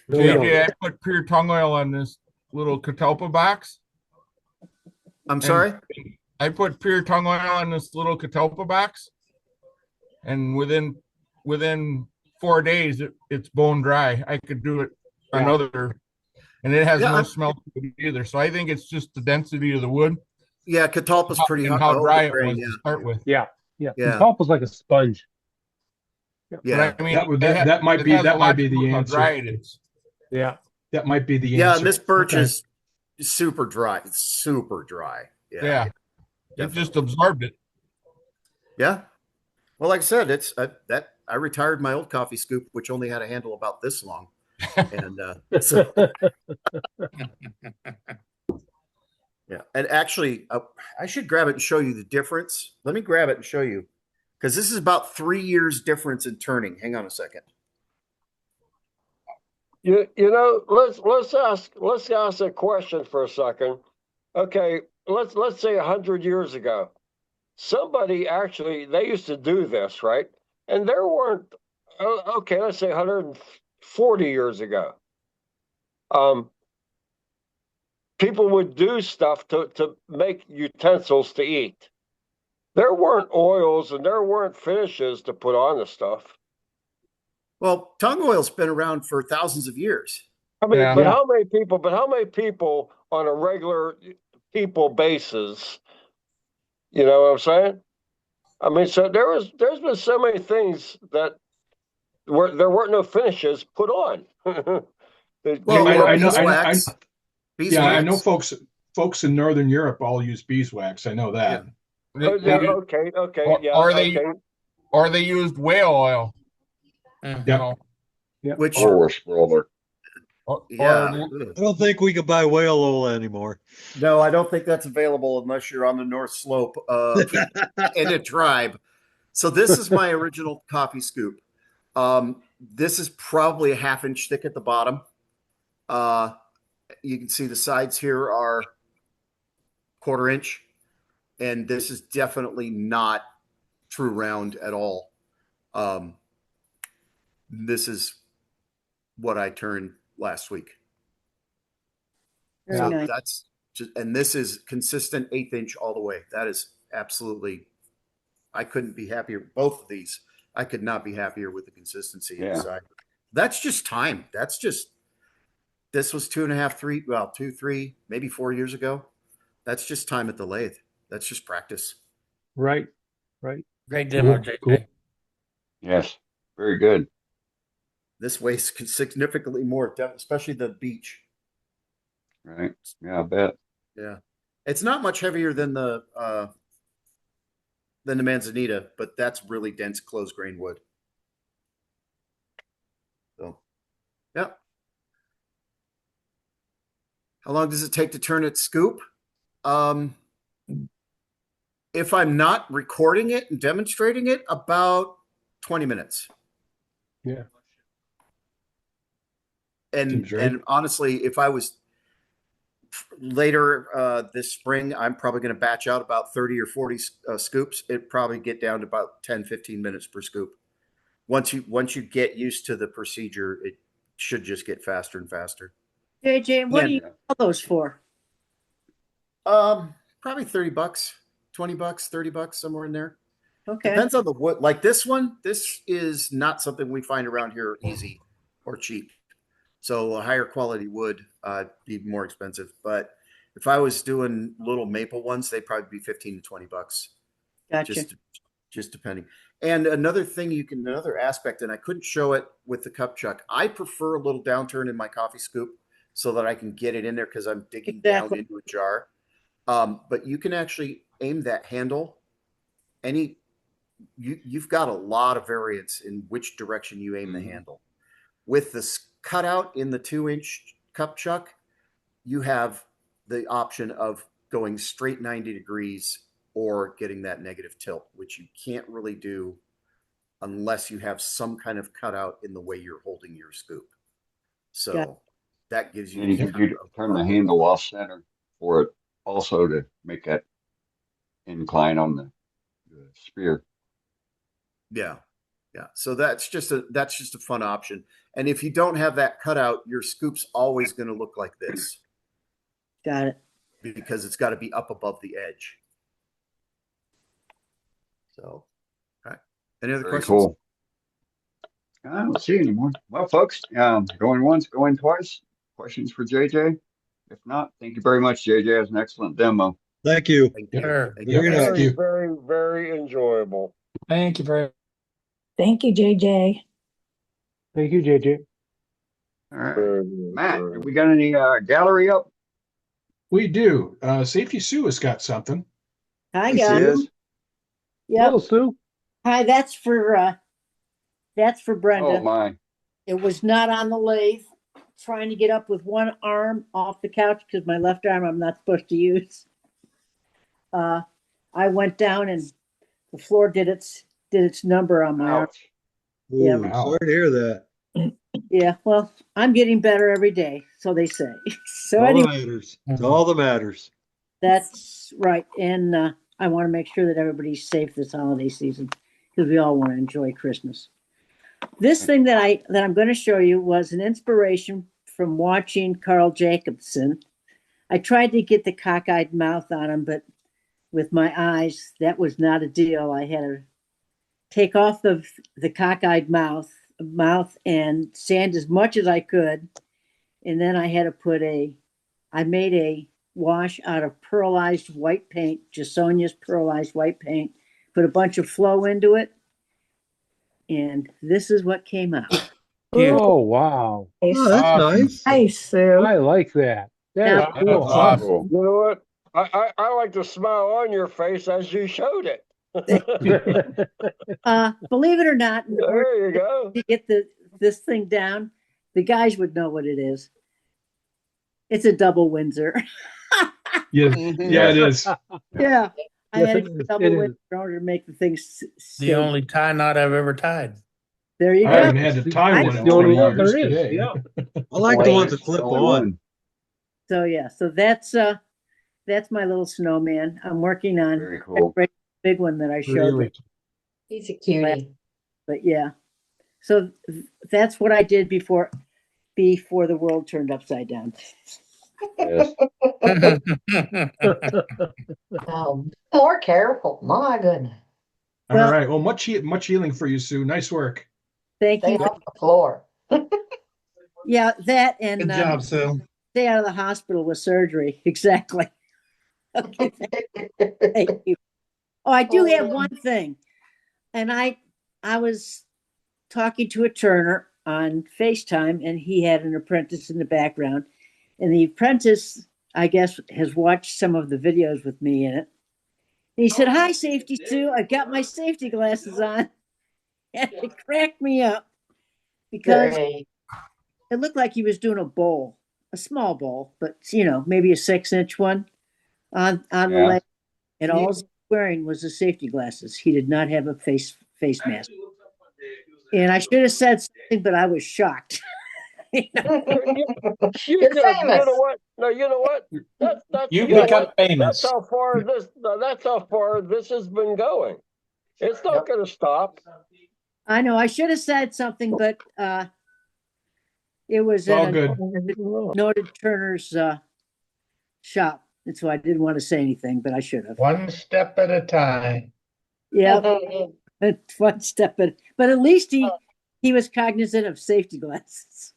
No, we don't. JJ, I put pure tongue oil on this little Catalpa box. I'm And sorry? I put pure tongue oil on this little Catalpa box, and within 4 days it's bone dry. I could do it another, and it has Yeah, no I'm- smell to it either. So I think it's just the density of the wood Yeah, Catalpa's pretty and hot. how old dry it grain, was yeah. to start with. Yeah. Yeah. Yeah. Catalpa's like a sponge. Yeah. But I mean, that might it be has a that might lot be to do the with how answer. dry it is. Yeah. That might be the Yeah, answer. and this birch Okay. is super dry. It's super dry. Yeah. It just absorbed it. Yeah. Well, like I said, it's that I retired my old coffee scoop, which only had a handle about this long, and so yeah. And actually, I should grab it and show you the difference. Let me grab it and show you, because this is about 3 years difference in turning. Hang on a second. You know, let's ask a question for a second. Okay, let's say 100 years ago, somebody actually they used to do this, right? And there weren't okay, let's say 140 years ago. People would do stuff to make utensils to eat. There weren't oils and there weren't finishes to put on the stuff. Well, tongue oil's been around for thousands of years. I mean, Yeah. but how many people? But how many people on a regular people basis? You know what I'm saying? I mean, so there's been so many things that there weren't no finishes put on. Well, I know. beeswax. Yeah, I know Beeswax. folks in Northern Europe all use beeswax. I know that. Okay, yeah, Or okay. they used whale oil. Mhm. You know, Which brother. yeah. I don't think we can buy whale oil anymore. No, I don't think that's available unless you're on the North Slope in a tribe. So this is my original coffee scoop. This is probably a 1/2 inch thick at the bottom. You can see the sides here are 1/4 inch, and this is definitely not true round at all. This is what I turned last week. Very So nice. that's just, and this is consistent 1/8 inch all the way. That is absolutely, I couldn't be happier. Both of these, I could not be happier with the consistency Yeah. inside. That's just time. That's just, this was 2.5, 3, well, 2, 3, maybe 4 years ago. That's just time at the lathe. That's just practice. Right. Right. Great demo, Cool, JJ. cool. Yes, very good. This weighs significantly more, especially the beach. Right. Yeah, I bet. Yeah. It's not much heavier than the Manzanita, but that's really dense close grain wood. So, yeah. How long does it take to turn its scoop? If I'm not recording it and demonstrating it, about 20 minutes. Yeah. And honestly, if I was later this spring, I'm probably going to batch out about 30 or 40 scoops. It'd probably get down to about 10, 15 minutes per scoop. Once you get used to the procedure, it should just get faster and faster. JJ, what do you sell those for? Probably $30, $20, $30, somewhere in there. Okay. Depends on the wood. Like this one, this is not something we find around here easy or cheap. So a higher quality wood be more expensive. But if I was doing little maple ones, they'd probably be $15 to $20. Gotcha. Just depending. And another thing another aspect, and I couldn't show it with the cup chuck. I prefer a little downturn in my coffee scoop so that I can get it in there because I'm digging down into a jar. But you can actually aim that handle. You've got a lot of variance in which direction you aim the handle. With this cutout in the 2-inch cup chuck, you have the option of going straight 90 degrees or getting that negative tilt, which you can't really do unless you have some kind of cutout in the way you're holding your scoop. So Got it. that gives you And you can turn the handle off center for it also to make that incline on the spear. Yeah. Yeah. So that's just a fun option. And if you don't have that cutout, your scoop's always going to look like this Got it. because it's got to be up above the edge. So, all right. Any other Very questions? cool. I don't see any more. Well, folks, going once, going twice. Questions for JJ? If not, thank you very much, JJ. It was an excellent demo. Thank you. Thank you. Sure. Thank you. Very nice. Very, very, very enjoyable. Thank you very Thank you, JJ. Thank you, JJ. All right. Matt, have we got any gallery up? We do. Safety Sue has got something. Hi, Yes, guys. he is. Hello, Yep. Sue. Hi, that's for Brenda. Oh, my. It was not on the lathe. Trying to get up with one arm off the couch because my left arm I'm not supposed to use. I went down and the floor did its number on my arm. Ouch. Ooh, Yeah. sorry to hear that. Yeah, well, I'm getting better every day, so they say. So All that anyway, matters. It's all that matters. that's right. And I want to make sure that everybody's safe this holiday season because we all want to enjoy Christmas. This thing that I'm going to show you was an inspiration from watching Carl Jacobson. I tried to get the cockeyed mouth on him, but with my eyes, that was not a deal. I had to take off the cockeyed mouth and sand as much as I could. And then I had to I made a wash out of pearlized white paint, Jasonia's pearlized white paint, put a bunch of flow into it. And this is what came out. Oh, wow. Oh, that's nice. Nice, Sue. I like that. That's Now- cool. Awesome. You know what? I like the smile on your face as you showed it. Believe it or not, in order There you go. to get this thing down, the guys would know what it is. It's a double Windsor. Yeah, yeah, it is. Yeah. I Yes, had it to is. get double It is. Windsor in order to make the thing The stay. only tie knot I've ever tied. There you I go. haven't had to tie one That's in the only 20 one years there is. today. Yeah. I like the ones that That's flip the only on. one. So yeah, so that's my little snowman. I'm working on Very cool. a big one that I showed you. He's a cutie. But yeah. So that's what I did before the world turned upside down. Yes. Oh, more careful. My goodness. All Well- right. Well, much healing for you, Sue. Nice work. Thank Stay you. off the floor. Yeah, that and Good job, Sue. stay out of the hospital with surgery. Exactly. Okay, thank you. Oh, I do have one thing. And I was talking to a turner on FaceTime and he had an apprentice in the background. And the apprentice, I guess, has watched some of the videos with me in it. And he said, "Hi, Safety Sue. I got my safety glasses on." And it cracked me up because Great. it looked like he was doing a bowl, a small bowl, but maybe a 6-inch one on the Yeah. leg. And all he was wearing was the safety glasses. He did not have a face mask. And I should have said something, but I was shocked. You You're know famous. what? No, you know what? That's You know become what? famous. That's how far this has been going. It's not going to stop. I know I should have said something, but it was It's all at good. a noted Turner's shop. And so I didn't want to say anything, but I should have. One step at a time. Yeah, one step but at least he was cognizant of safety glasses.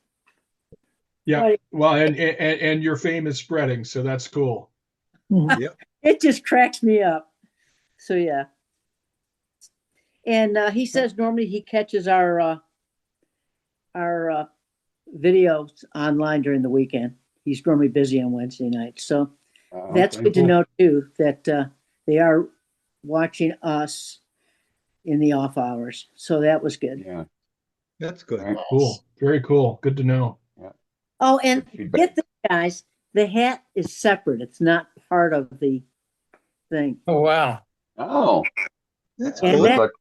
Yeah. Right. Well, and your fame is spreading, so that's cool. Yep. It just cracks me up. So yeah. And he says normally he catches our videos online during the weekend. He's normally busy on Wednesday night. So that's Okay. good to know too, that they are watching us in the off hours. So that was good. Yeah. That's good. All right. Cool. Very cool. Good to know. Oh, and Good feedback. get this, guys, the hat is separate. It's not part of the thing. Oh, wow. Oh, That's And cool. that's going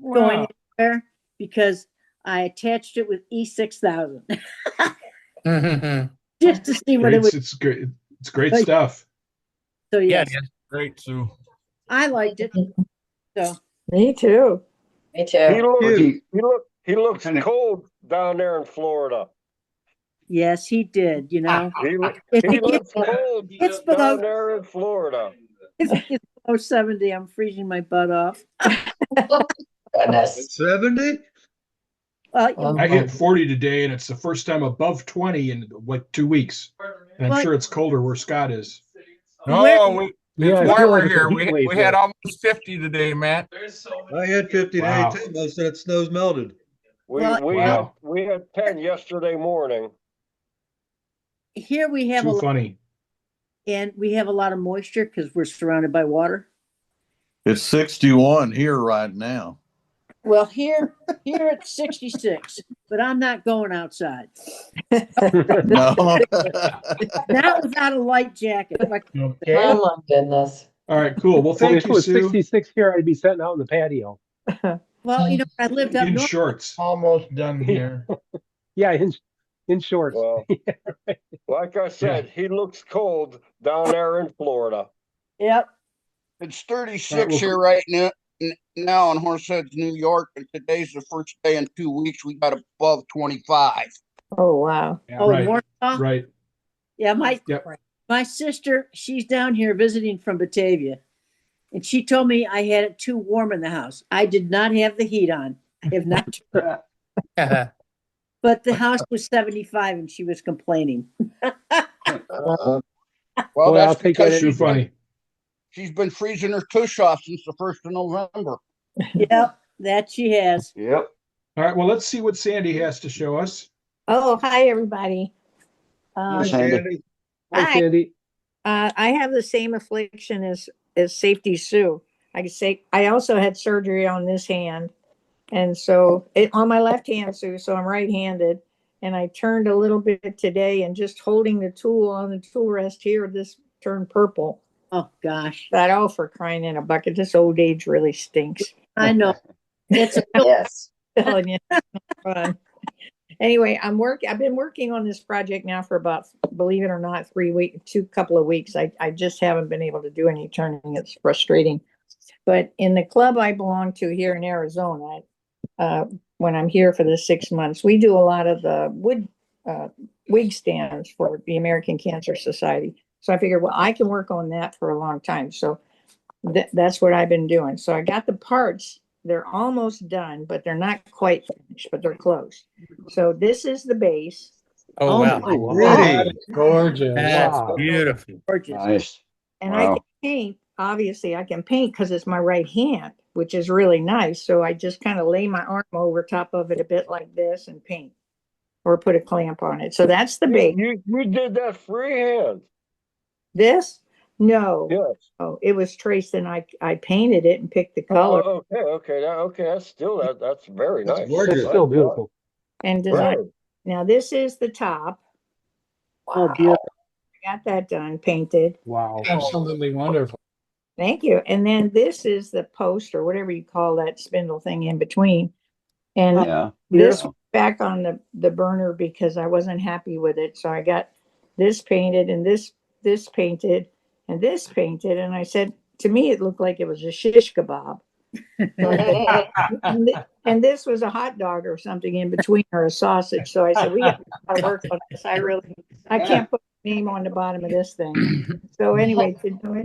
Wow. anywhere because I attached it with E6000 just to see what Great, it would. it's great. It's great But- stuff. So Yeah, yes, Great, Sue. I liked it. So Me too. Me too. He looks cold down there in Florida. yes, he did. You know, He it looks gets- cold it's below- down there in Florida. if it gets below 70, I'm freezing my butt off. Goodness. 70? Well, I hit 40 today, and it's the first time above 20 in like 2 weeks. And I'm Well- sure it's colder where Scott is. No, Yeah, I it's feel warmer like it's a here. heat We wave had here. almost 50 today, Matt. I had 50 Wow. today too. Most of that snow's melted. We Wow. had 10 yesterday morning. here we have Too funny. and we have a lot of moisture because we're surrounded by water. It's 61 here right now. Well, here it's 66, but I'm not going outside. No. Not without a light jacket. Okay. Oh my goodness. All right, cool. Well, If thank it you, was Sue. 66 here, I'd be sitting out in the patio. Well, you know, I lived up In north. shorts. Almost done here. Yeah, in shorts. Well, like I said, he looks cold down there in Florida. Yep. It's 36 All right, well, here right now in Horseheads, New York, and today's the first day in 2 weeks we got above 25. Oh, wow. Oh, Right. Warsaw? Right. Yeah, my sister, she's down here visiting from Batavia. And she told me I had it too warm in the house. I did not have the heat on. I have not. But the house was 75 and she was complaining. Well, Boy, that's I'll take because that Too funny. she's been freezing her tush off since the 1st of November. Yep, that she has. yep. All right, well, let's see what Sandy has to show us. Oh, hi, everybody. Hi, Sandy. Sandy. Hi, Hi. Sandy. I have the same affliction as Safety Sue. I could say I also had surgery on this hand, and so on my left hand, Sue. So I'm right-handed, and I turned a little bit today, and just holding the tool on the tool rest here, this turned purple. Oh gosh, That all for crying in a bucket. This old age really stinks. I know. It's Yes. Telling you, it's not fun. Anyway, I've been working on this project now for about, believe it or not, couple of weeks. I just haven't been able to do any turning. It's frustrating. But in the club I belong to here in Arizona, when I'm here for the 6 months, we do a lot of the wood wig stands for the American Cancer Society. So I figured, well, I can work on that for a long time. So that's what I've been doing. So I got the parts. They're almost done, but they're not quite finished, but they're close. So this is the base. Oh, wow. Pretty. Gorgeous. That's Wow. beautiful. gorgeous. Nice. And I Wow. can paint, obviously I can paint because it's my right hand, which is really nice. So I just kind of lay my arm over top of it a bit like this and paint or put a clamp on it. So that's the base. You did that freehand. This? No. Yes. Oh, it was traced and I painted it and picked the color Oh, okay. That's still that's very That's nice. gorgeous. It's still beautiful. and designed. Right. Now this is the top. Oh, beautiful. I got that done, painted. Wow. Absolutely wonderful. Thank you. And then this is the post or whatever you call that spindle thing in between. And Yeah. this Beautiful. went back on the burner because I wasn't happy with it. So I got this painted and this painted and this painted. And I said, to me, it looked like it was a shish kebab. And this was a hot dog or something in between or a sausage. So I said, we got to work on this. I can't put my name on the bottom of this thing. So anyway,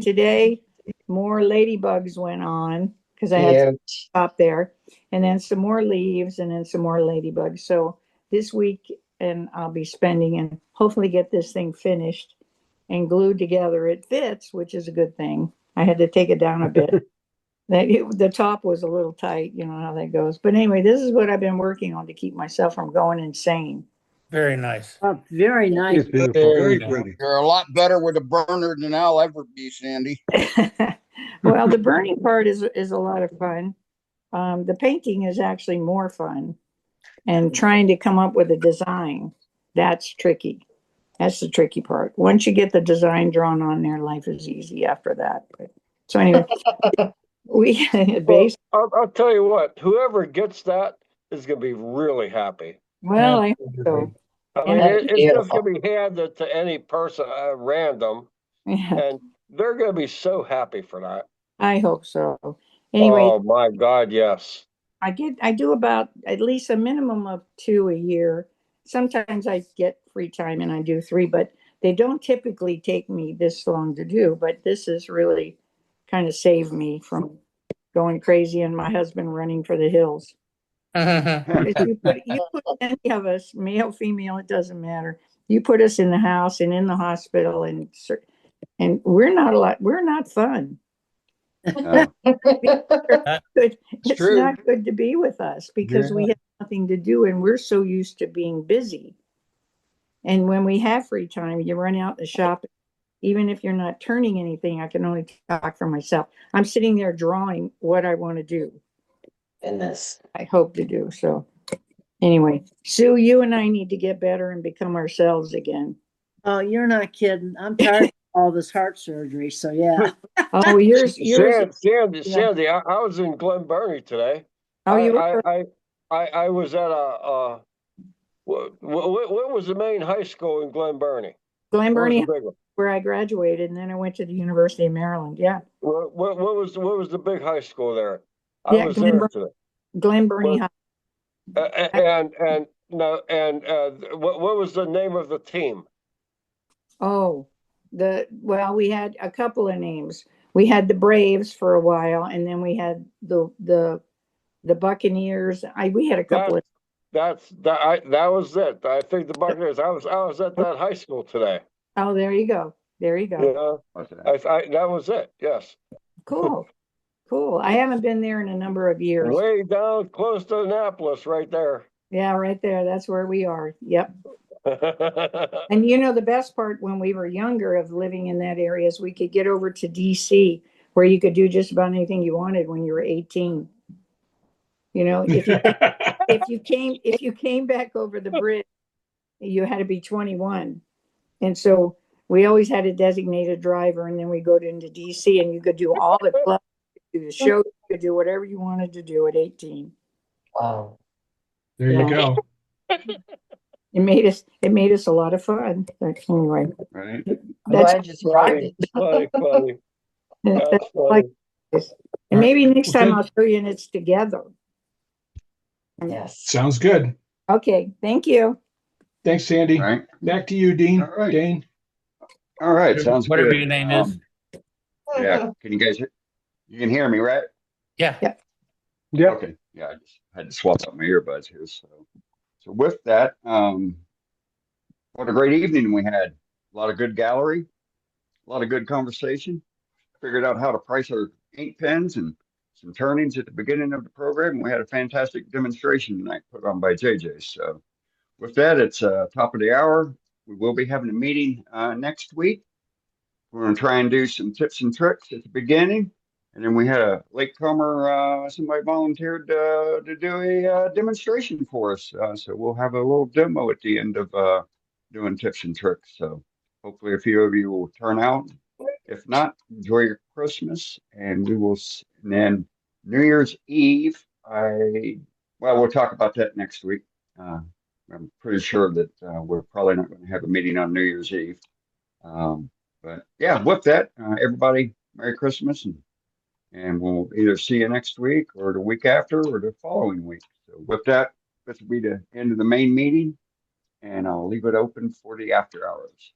today more ladybugs went on because I had to stop there, and then some more leaves and then some more ladybugs. So this week and I'll be spending and hopefully get this thing finished and glued together. It fits, which is a good thing. I had to take it down a bit. The top was a little tight, you know how that goes. But anyway, this is what I've been working on to keep myself from going insane. Very nice. Oh, very nice. It's beautiful. Very pretty. You're a lot better with a burner than I'll ever be, Sandy. Well, the burning part is a lot of fun. The painting is actually more fun, and trying to come up with a design, that's tricky. That's the tricky part. Once you get the design drawn on there, life is easy after that. So anyway, We Well, base. I'll tell you what, whoever gets that is going to be really happy. Well, I hope so. I And mean, it's just going to be handed to any person at random, yeah, and they're going to be so happy for that. I hope so. Anyway, Oh my God, yes. I do about at least a minimum of 2 a year. Sometimes I get free time and I do 3, but they don't typically take me this long to do. But this has really kind of saved me from going crazy and my husband running for the hills. you put any of us, male, female, it doesn't matter. You put us in the house and in the hospital, and we're not fun. It's true. not good to be with us because we have nothing to do and we're so used to being busy. And when we have free time, you run out the shop. Even if you're not turning anything, I can only talk for myself. I'm sitting there drawing what I want to do. Goodness. I hope to do. So anyway, Sue, you and I need to get better and become ourselves again. Oh, you're not kidding. I'm tired of all this heart surgery. So yeah. Oh, yours. Sandy, I was in Glen Burnie today. Oh, you were? I was at what was the main high school in Glen Burnie? Glen Burnie, What was the big one? where I graduated, and then I went to the University of Maryland. Yeah. What was the big high school there? Yeah, I was there today. Glen Burnie High. And what was the name of the team? Oh, we had a couple of names. We had the Braves for a while, and then we had the Buccaneers. We had a couple of. That was it. I think the Buccaneers. I was at that high school today. Oh, there you go. There you go. Yeah, that was it. Yes. Cool. Cool. I haven't been there in a number of years. Way down close to Annapolis, right there. Yeah, right there. That's where we are. Yep. And the best part when we were younger of living in that area is we could get over to DC where you could do just about anything you wanted when you were 18. If you came back over the bridge, you had to be 21. And so we always had a designated driver, and then we go into DC and you could do all the clubs, do the show, you could do whatever you wanted to do at 18. Wow. There you go. It made us a lot of fun. But anyway. Right. I just right. Funny. That's like this. And maybe next time I'll show you and it's together. Yes. Sounds good. Okay. Thank you. Thanks, Sandy. All right. Back to you, Dean. All right. Dane. All right. Sounds Whatever good. your name is. Yeah. Can you guys you can hear me, right? Yeah. Yeah. Okay. Yeah, I just had to swap out my earbuds here. So with that, what a great evening we had. A lot of good gallery, a lot of good conversation. Figured out how to price our ink pens and some turnings at the beginning of the program. We had a fantastic demonstration tonight put on by JJ. So with that, it's top of the hour. We will be having a meeting next week. We're going to try and do some tips and tricks at the beginning. And then we had a latecomer, somebody volunteered to do a demonstration for us. So we'll have a little demo at the end of doing tips and tricks. So hopefully a few of you will turn out. If not, enjoy your Christmas. And then New Year's Eve, we'll talk about that next week. I'm pretty sure that we're probably not going to have a meeting on New Year's Eve. But yeah, with that, everybody, Merry Christmas, and we'll either see you next week or the week after or the following week. So with that, this will be the end of the main meeting, and I'll leave it open for the after hours.